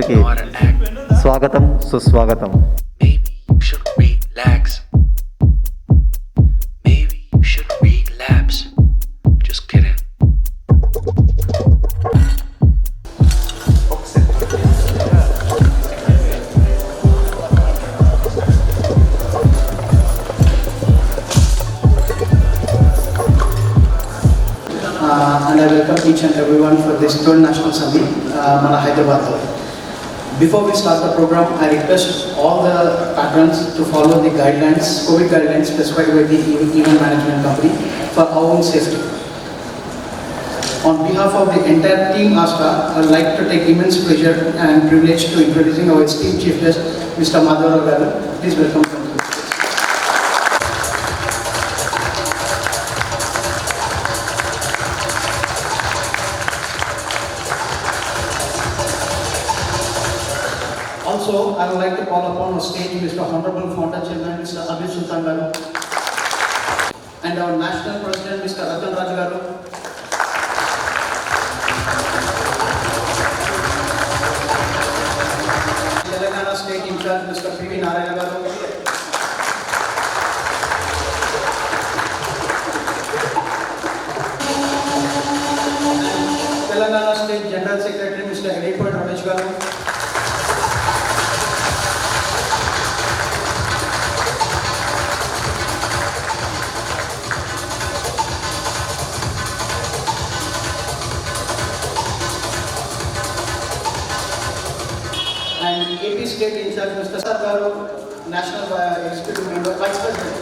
సదస్సుకి know how to act. స్వాగతం సుస్వాగతం. Maybe you should relax. Maybe you should relapse. Just kidding. And I welcome each and everyone for this third National Summit, Mana Hyderabad. Before we start the program, I request all the patrons to follow the guidelines, COVID guidelines specified by the event management company for our own safety. On behalf of the entire team Astra, I would like to take immense pleasure and privilege to introducing our esteemed Chief Guest, Mr. Madhura Garu. Please welcome him. Also, I would like to call upon the stage Mr. Honorable Founder Chairman, Mr. Habib Sultan Garu, and our National President, Mr. Ratan Raj Garu. Telangana State in charge, Mr. P.V. Narayana Garu. Telangana State General Secretary, Mr. Edipur Ramesh Garu. And AP State in charge, Mr. Sarkaru, National Executive Member, Vice President.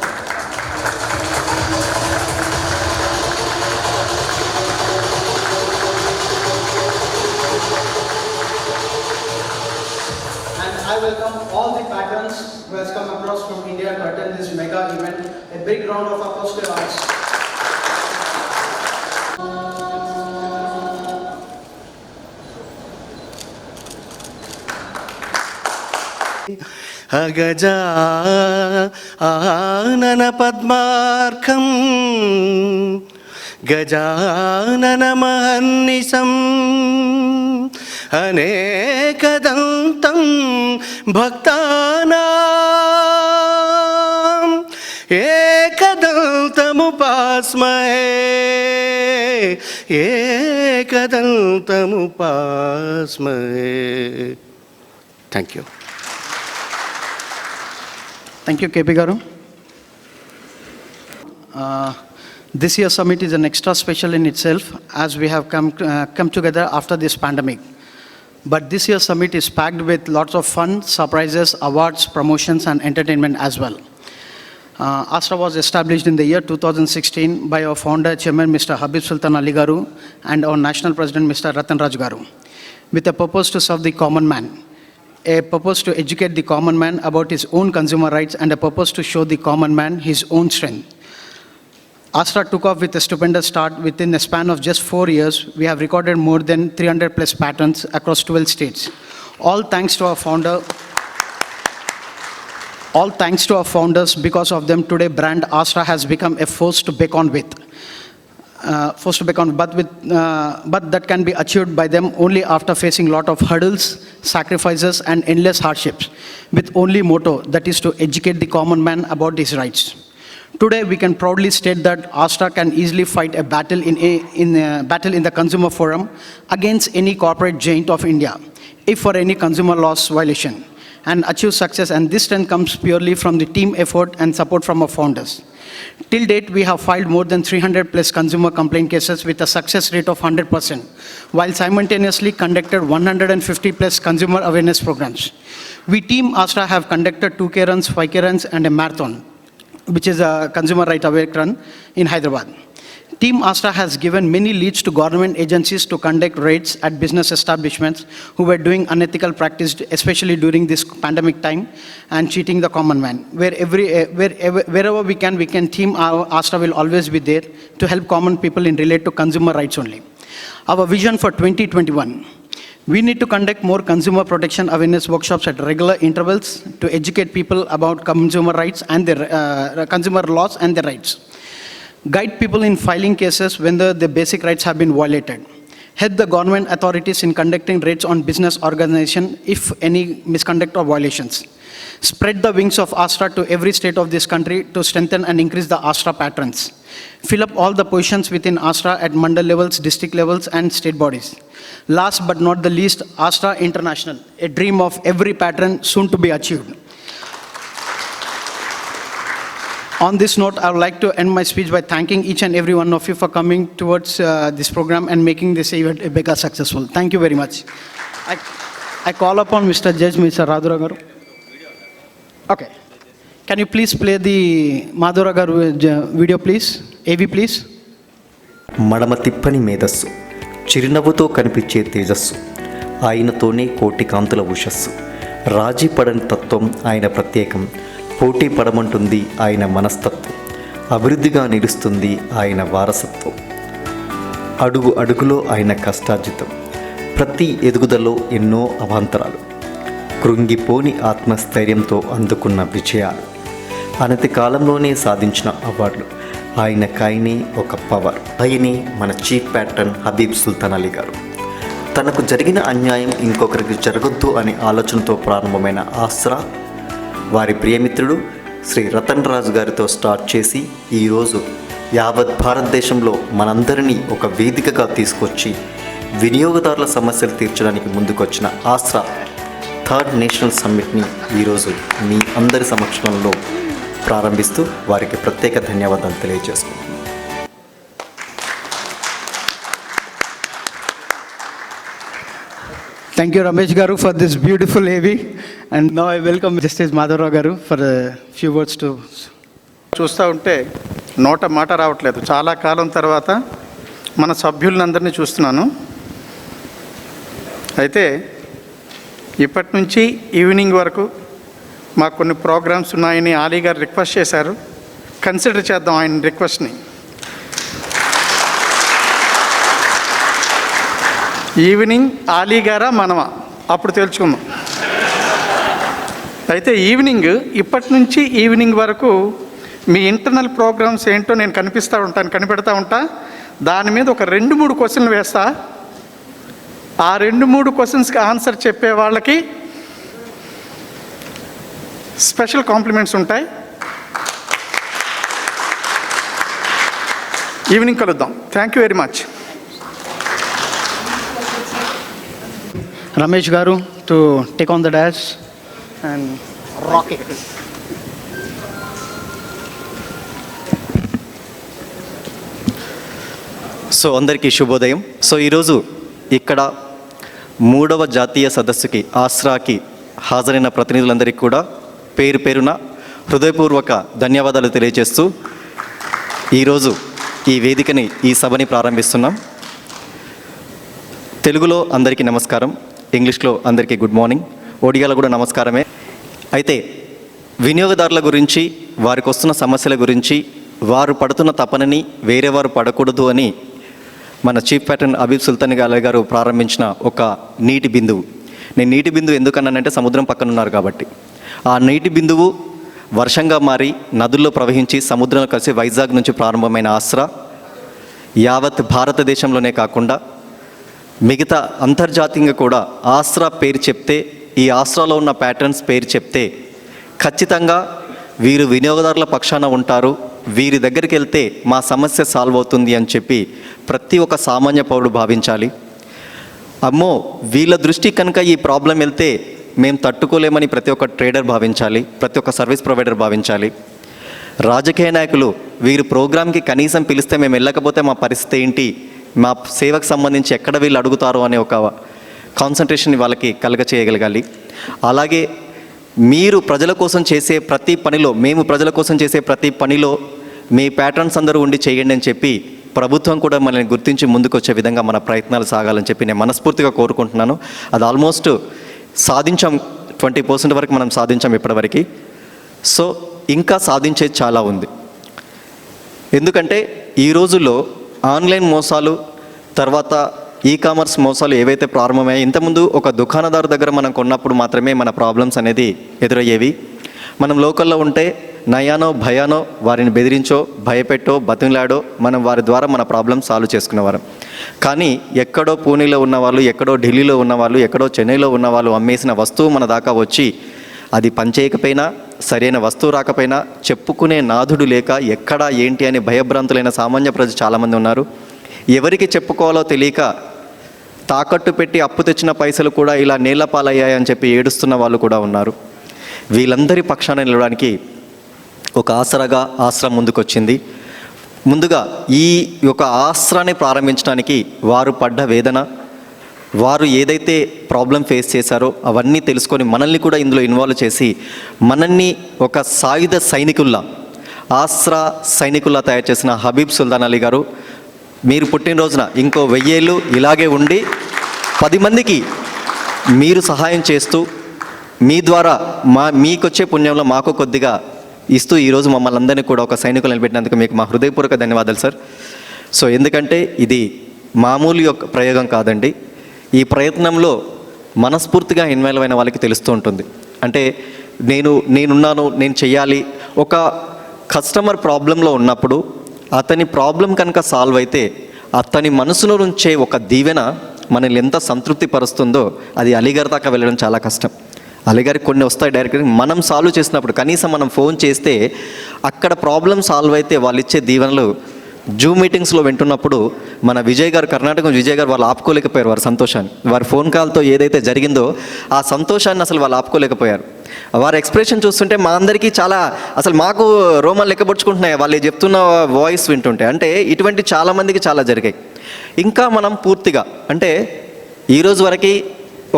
And I welcome all the patrons who has come across from India to attend this mega event. A big round of applause to us. అగజా ఆనన పద్మార్కం గజానన మహర్నిశం అనేకదంతం భక్తానాం ఏకదంతముపాస్మహే ఏకదంతముపాస్మహే. Thank you. Thank you, KP Garu. This year's summit is an extra special in itself as we have come together after this pandemic. But this year's summit is packed with lots of fun, surprises, awards, promotions and entertainment as well. Astra was established in the year 2016 by our founder, Chairman Mr. Habib Sultan Ali Garu and our National President Mr. Ratan Raj Garu with a purpose to serve the common man. A purpose to educate the common man about his own consumer rights and a purpose to show the common man his own strength. Astra took off with a stupendous start. Within a span of just 4 years, we have recorded more than 300 plus patents across 12 states. All thanks to our founder. All thanks to our founders. Because of them, today brand Astra has become a force to beckon with. But that can be achieved by them only after facing lot of hurdles, sacrifices and endless hardships with only motto, that is to educate the common man about his rights. Today we can proudly state that Astra can easily fight a battle in the consumer forum against any corporate giant of India if for any consumer laws violation and achieve success, and this strength comes purely from the team effort and support from our founders. Till date, we have filed more than 300 plus consumer complaint cases with a success rate of 100%, while simultaneously conducted 150 plus consumer awareness programs. We team Astra have conducted 2K runs, 5K runs and a marathon, which is a consumer right awake run in Hyderabad. Team Astra has given many leads to government agencies to conduct raids at business establishments who were doing unethical practice, especially during this pandemic time, and cheating the common man. Wherever we can team Astra will always be there to help common people in relate to consumer rights only. Our vision for 2021. We need to conduct more consumer protection awareness workshops at regular intervals to educate people about consumer rights and their consumer laws and their rights. Guide people in filing cases when the basic rights have been violated. help the government authorities in conducting raids on business organization if any misconduct or violations. Spread the wings of ASTRA to every state of this country to strengthen and increase the ASTRA patrons. Fill up all the positions within ASTRA at mandal levels, district levels, and state bodies. Last but not the least, ASTRA International, a dream of every patron soon to be achieved. On this note, I would like to end my speech by thanking each and every one of you for coming towards this program and making this event a mega successful. Thank you very much. I call upon Mr. Judge, Mr. Radhura Garu. Okay. Can you please play the Madhura Garu video, please? AV, please. మడమ తిప్పని మేధస్సు, చిరునవ్వుతో కనిపించే తేజస్సు, ఆయనతోనే కోటి కాంతుల ఉషస్సు, రాజీ పడని తత్వం ఆయన ప్రత్యేకం, పోటీ పడమంటుంది ఆయన మనస్తత్వం, అభివృద్ధిగా నిలుస్తుంది ఆయన వారసత్వం, అడుగు అడుగులో ఆయన కష్టార్జితం, ప్రతి ఎదుగుదలలో ఎన్నో అవాంతరాలు, కృంగిపోని ఆత్మస్థైర్యంతో అందుకున్న విజయాలు, అనతి కాలంలోనే సాధించిన అవార్డులు, ఆయనకాయనే ఒక పవర్. ఆయనే మన చీఫ్ ప్యాట్రన్ హబీబ్ సుల్తాన్ అలీ గారు. తనకు జరిగిన అన్యాయం ఇంకొకరికి జరగొద్దు అనే ఆలోచనతో ప్రారంభమైన ఆస్రా వారి ప్రియమిత్రుడు శ్రీ రతన్ రాజు గారితో స్టార్ట్ చేసి ఈరోజు యావత్ భారతదేశంలో మనందరినీ ఒక వేదికగా తీసుకొచ్చి వినియోగదారుల సమస్యలు తీర్చడానికి ముందుకొచ్చిన ఆస్రా థర్డ్ నేషనల్ సమ్మిట్ని ఈరోజు మీ అందరి సమక్షంలో ప్రారంభిస్తూ వారికి ప్రత్యేక ధన్యవాదాలు తెలియజేస్తున్నాను. Thank you, Ramesh Garu, for this beautiful AV. And now I welcome Justice Madhura Garu for a few words to... చూస్తూ ఉంటే నోట మాట రావట్లేదు. చాలా కాలం తర్వాత మన సభ్యులందరినీ చూస్తున్నాను. అయితే ఇప్పటి నుంచి ఈవినింగ్ వరకు మాకు కొన్ని ప్రోగ్రామ్స్ ఉన్నాయని ఆలీ గారు రిక్వెస్ట్ చేశారు. కన్సిడర్ చేద్దాం ఆయన రిక్వెస్ట్ని. ఈవినింగ్ ఆలీ గారా మనమా అప్పుడు తెలుసుకుందాం. అయితే ఈవినింగ్ ఇప్పటి నుంచి ఈవినింగ్ వరకు మీ ఇంటర్నల్ ప్రోగ్రామ్స్ ఏంటో నేను కనిపెడతా ఉంటా. దాని మీద ఒక 2-3 క్వశ్చన్లు వేస్తా. ఆ 2-3 క్వశ్చన్స్కి ఆన్సర్ చెప్పే వాళ్ళకి స్పెషల్ కాంప్లిమెంట్స్ ఉంటాయి. ఈవినింగ్ కలుద్దాం. Thank you very much. Ramesh Garu to take on the dais and rock it. So అందరికీ శుభోదయం. సో ఈరోజు ఇక్కడ 3వ జాతీయ సదస్సుకి ఆస్రాకి హాజరైన ప్రతినిధులందరికీ కూడా పేరు పేరున హృదయపూర్వక ధన్యవాదాలు తెలియజేస్తూ ఈరోజు ఈ వేదికని ఈ సభని ప్రారంభిస్తున్నాం. తెలుగులో అందరికీ నమస్కారం, ఇంగ్లీష్లో అందరికీ గుడ్ మార్నింగ్, ఒడియాలో కూడా నమస్కారమే. అయితే వినియోగదారుల గురించి, వారికి వస్తున్న సమస్యల గురించి, వారు పడుతున్న తపనని వేరే వారు పడకూడదు అని మన చీఫ్ ప్యాట్రన్ హబీబ్ సుల్తాన్ అలీ గారు ప్రారంభించిన ఒక నీటి బిందువు. నేను నీటి బిందువు ఎందుకన్నానంటే సముద్రం పక్కన ఉన్నారు కాబట్టి. ఆ నీటి బిందువు వర్షంగా మారి నదుల్లో ప్రవహించి సముద్రంలో కలిసి వైజాగ్ నుంచి ప్రారంభమైన ఆస్రా యావత్ భారతదేశంలోనే కాకుండా మిగతా అంతర్జాతీయంగా కూడా ఆస్రా పేరు చెప్తే, ఈ ఆస్రాలో ఉన్న ప్యాటర్న్స్ పేరు చెప్తే ఖచ్చితంగా వీరు వినియోగదారుల పక్షాన ఉంటారు, వీరి దగ్గరికి వెళ్తే మా సమస్య సాల్వ్ అవుతుంది అని చెప్పి ప్రతి ఒక్క సామాన్య పౌరుడు భావించాలి. అమ్మో వీళ్ళ దృష్టి కనుక ఈ ప్రాబ్లం వెళ్తే మేము తట్టుకోలేమని ప్రతి ఒక్క ట్రేడర్ భావించాలి, ప్రతి ఒక్క సర్వీస్ ప్రొవైడర్ భావించాలి. రాజకీయ నాయకులు వీరు ప్రోగ్రామ్కి కనీసం పిలిస్తే మేము వెళ్ళకపోతే మా పరిస్థితి ఏంటి, మా సేవకు సంబంధించి ఎక్కడ వీళ్ళు అడుగుతారో అనే ఒక కాన్సన్ట్రేషన్ వాళ్ళకి చేయగలగాలి. అలాగే మీరు ప్రజల కోసం చేసే ప్రతి పనిలో, మేము ప్రజల కోసం చేసే ప్రతి పనిలో మీ ప్యాటర్న్స్ అందరూ ఉండి చేయండి అని చెప్పి ప్రభుత్వం కూడా మనల్ని గుర్తించి ముందుకు వచ్చే విధంగా మన ప్రయత్నాలు సాగాలని చెప్పి నేను మనస్ఫూర్తిగా కోరుకుంటున్నాను. అది ఆల్మోస్ట్ సాధించాం, 20% వరకు మనం సాధించాం ఇప్పటివరకు. సో ఇంకా సాధించేది చాలా ఉంది. ఎందుకంటే ఈ రోజుల్లో ఆన్లైన్ మోసాలు, తర్వాత ఈకామర్స్ మోసాలు ఏవైతే ప్రారంభమయ్యాయి, ఇంతకుముందు ఒక దుకాణదారు దగ్గర మనం కొన్నప్పుడు మాత్రమే మన ప్రాబ్లమ్స్ అనేది ఎదురయ్యేవి. మనం లోకల్లో ఉంటే నయానో భయానో వారిని బెదిరించో భయపెట్టో బతిమలాడో మనం వారి ద్వారా మన ప్రాబ్లమ్ సాల్వ్ చేసుకునేవారు. కానీ ఎక్కడో పూణేలో ఉన్నవాళ్ళు, ఎక్కడో ఢిల్లీలో ఉన్నవాళ్ళు, ఎక్కడో చెన్నైలో ఉన్నవాళ్ళు అమ్మేసిన వస్తువు మన దాకా వచ్చి అది పనిచేయకపోయినా, సరైన వస్తువు రాకపోయినా చెప్పుకునే నాథుడు లేక ఎక్కడ ఏంటి అని భయభ్రాంతులైన సామాన్య ప్రజలు చాలామంది ఉన్నారు. ఎవరికి చెప్పుకోవాలో తెలియక తాకట్టు పెట్టి అప్పు తెచ్చిన పైసలు కూడా ఇలా నీళ్ల పాలయ్యాయని చెప్పి ఏడుస్తున్న వాళ్ళు కూడా ఉన్నారు. వీళ్ళందరి పక్షాన నిలవడానికి ఒక ఆసరాగా ఆశ్రమం ముందుకొచ్చింది. ముందుగా ఈ యొక్క ఆశ్రాన్ని ప్రారంభించడానికి వారు పడ్డ వేదన, వారు ఏదైతే ప్రాబ్లం ఫేస్ చేశారో అవన్నీ తెలుసుకొని మనల్ని కూడా ఇందులో ఇన్వాల్వ్ చేసి మనల్ని ఒక సాయుధ సైనికుల్లా, ఆశ్రా సైనికుల్లా తయారు చేసిన హబీబ్ సుల్తాన్ అలీ గారు, మీరు పుట్టినరోజున ఇంకో 1000 ఏళ్ళు ఇలాగే ఉండి 10 మందికి మీరు సహాయం చేస్తూ మీ ద్వారా మీకొచ్చే పుణ్యంలో మాకు కొద్దిగా ఇస్తూ ఈరోజు మమ్మల్ని అందరినీ కూడా ఒక సైనికులు నిలబెట్టినందుకు మీకు మా హృదయపూర్వక ధన్యవాదాలు సార్. సో ఎందుకంటే ఇది మామూలు యొక్క ప్రయోగం కాదండి. ఈ ప్రయత్నంలో మనస్ఫూర్తిగా ఇన్వాల్వ్ అయిన వాళ్ళకి తెలుస్తూ ఉంటుంది. అంటే నేనున్నాను, నేను చెయ్యాలి. ఒక కస్టమర్ ప్రాబ్లంలో ఉన్నప్పుడు అతని ప్రాబ్లం కనుక సాల్వ్ అయితే అతని మనసులో నుంచే ఒక దీవెన మనల్ని ఎంత సంతృప్తి పరుస్తుందో అది అలీగారి దాకా వెళ్ళడం చాలా కష్టం. అలీగారికి కొన్ని వస్తాయి డైరెక్ట్గా, మనం సాల్వ్ చేసినప్పుడు కనీసం మనం ఫోన్ చేస్తే అక్కడ ప్రాబ్లం సాల్వ్ అయితే వాళ్ళు ఇచ్చే దీవెనలు జూమ్ మీటింగ్స్లో వింటున్నప్పుడు మన విజయ్ గారు, కర్ణాటక విజయ్ గారు వాళ్ళు ఆపుకోలేకపోయారు వారి సంతోషాన్ని. వారి ఫోన్ కాల్తో ఏదైతే జరిగిందో ఆ సంతోషాన్ని అసలు వాళ్ళు ఆపుకోలేకపోయారు. వారి ఎక్స్ప్రెషన్ చూస్తుంటే మా అందరికీ చాలా, అసలు మాకు రోమాలు లెక్కపరుచుకుంటున్నాయి వాళ్ళు చెప్తున్న వాయిస్ వింటుంటే. అంటే ఇటువంటి చాలామందికి చాలా జరిగాయి. ఇంకా మనం పూర్తిగా అంటే ఈరోజు వరకు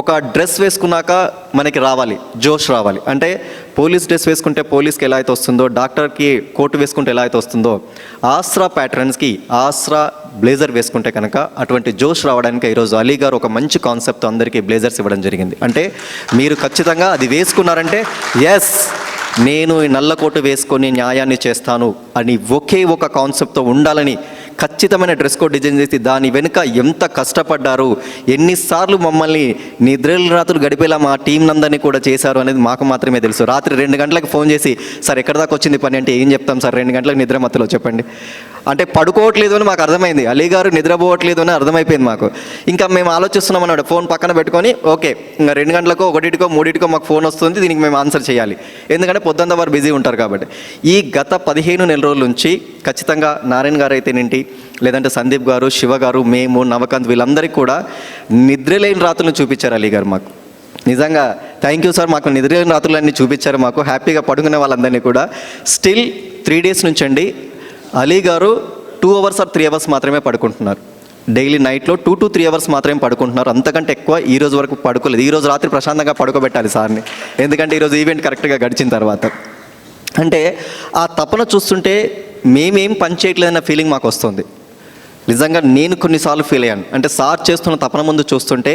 ఒక డ్రెస్ వేసుకున్నాక మనకి రావాలి, జోష్ రావాలి. అంటే పోలీస్ డ్రెస్ వేసుకుంటే పోలీస్కి ఎలా అయితే వస్తుందో, డాక్టర్కి కోటు వేసుకుంటే ఎలా అయితే వస్తుందో, ఆస్రా ప్యాటర్న్స్కి ఆస్రా బ్లేజర్ వేసుకుంటే కనుక అటువంటి జోష్ రావడానికి ఈరోజు అలీ గారు ఒక మంచి కాన్సెప్ట్ అందరికీ బ్లేజర్స్ ఇవ్వడం జరిగింది. అంటే మీరు ఖచ్చితంగా అది వేసుకున్నారంటే ఎస్ నేను ఈ నల్ల కోటు వేసుకొని న్యాయాన్ని చేస్తాను అని ఒకే ఒక కాన్సెప్ట్తో ఉండాలని ఖచ్చితమైన డ్రెస్ కోడ్ డిజైన్ చేసి దాని వెనుక ఎంత కష్టపడ్డారు, ఎన్నిసార్లు మమ్మల్ని నిద్రలు రాత్రులు గడిపేలా మా టీం నందరినీ కూడా చేశారు అనేది మాకు మాత్రమే తెలుసు. రాత్రి 2 గంటలకు ఫోన్ చేసి సార్ ఎక్కడ దాకా వచ్చింది పని అంటే ఏం చెప్తాం సార్, 2 గంటలకు నిద్ర మత్తులో చెప్పండి అంటే పడుకోవట్లేదు అని మాకు అర్థమైంది. అలీ గారు నిద్రపోవట్లేదు అని అర్థమైపోయింది మాకు. ఇంకా మేము ఆలోచిస్తున్నాం అన్నాడు, ఫోన్ పక్కన పెట్టుకొని ఓకే ఇంకా 2 గంటలకో 1కో 3కో మాకు ఫోన్ వస్తుంది, దీనికి మేము ఆన్సర్ చేయాలి, ఎందుకంటే పొద్దుంతా వారు బిజీ ఉంటారు కాబట్టి. ఈ గత 15 నెల రోజుల నుంచి ఖచ్చితంగా నారాయణ గారు అయితేనేంటి, లేదంటే సందీప్ గారు, శివ గారు, మేము, నవకాంత్ వీళ్ళందరికీ కూడా నిద్రలేని రాత్రులను చూపించారు అలీ గారు మాకు. నిజంగా థ్యాంక్ యూ సార్, మాకు నిద్రలేని రాత్రులన్నీ చూపించారు మాకు. హ్యాపీగా పడుకునే వాళ్ళందరినీ కూడా స్టిల్ 3 డేస్ నుంచి అండి అలీ గారు 2 hours or 3 hours మాత్రమే పడుకుంటున్నారు. డైలీ నైట్లో 2 to 3 hours మాత్రమే పడుకుంటున్నారు. అంతకంటే ఎక్కువ ఈ రోజు వరకు పడుకోలేదు. ఈరోజు రాత్రి ప్రశాంతంగా పడుకోబెట్టాలి సార్ని, ఎందుకంటే ఈరోజు ఈవెంట్ కరెక్ట్గా గడిచిన తర్వాత. అంటే ఆ తపన చూస్తుంటే మేమేం పని చేయట్లేదన్న ఫీలింగ్ మాకు వస్తుంది. నిజంగా నేను కొన్నిసార్లు ఫీల్ అయ్యాను. అంటే సార్ చేస్తున్న తపన ముందు చూస్తుంటే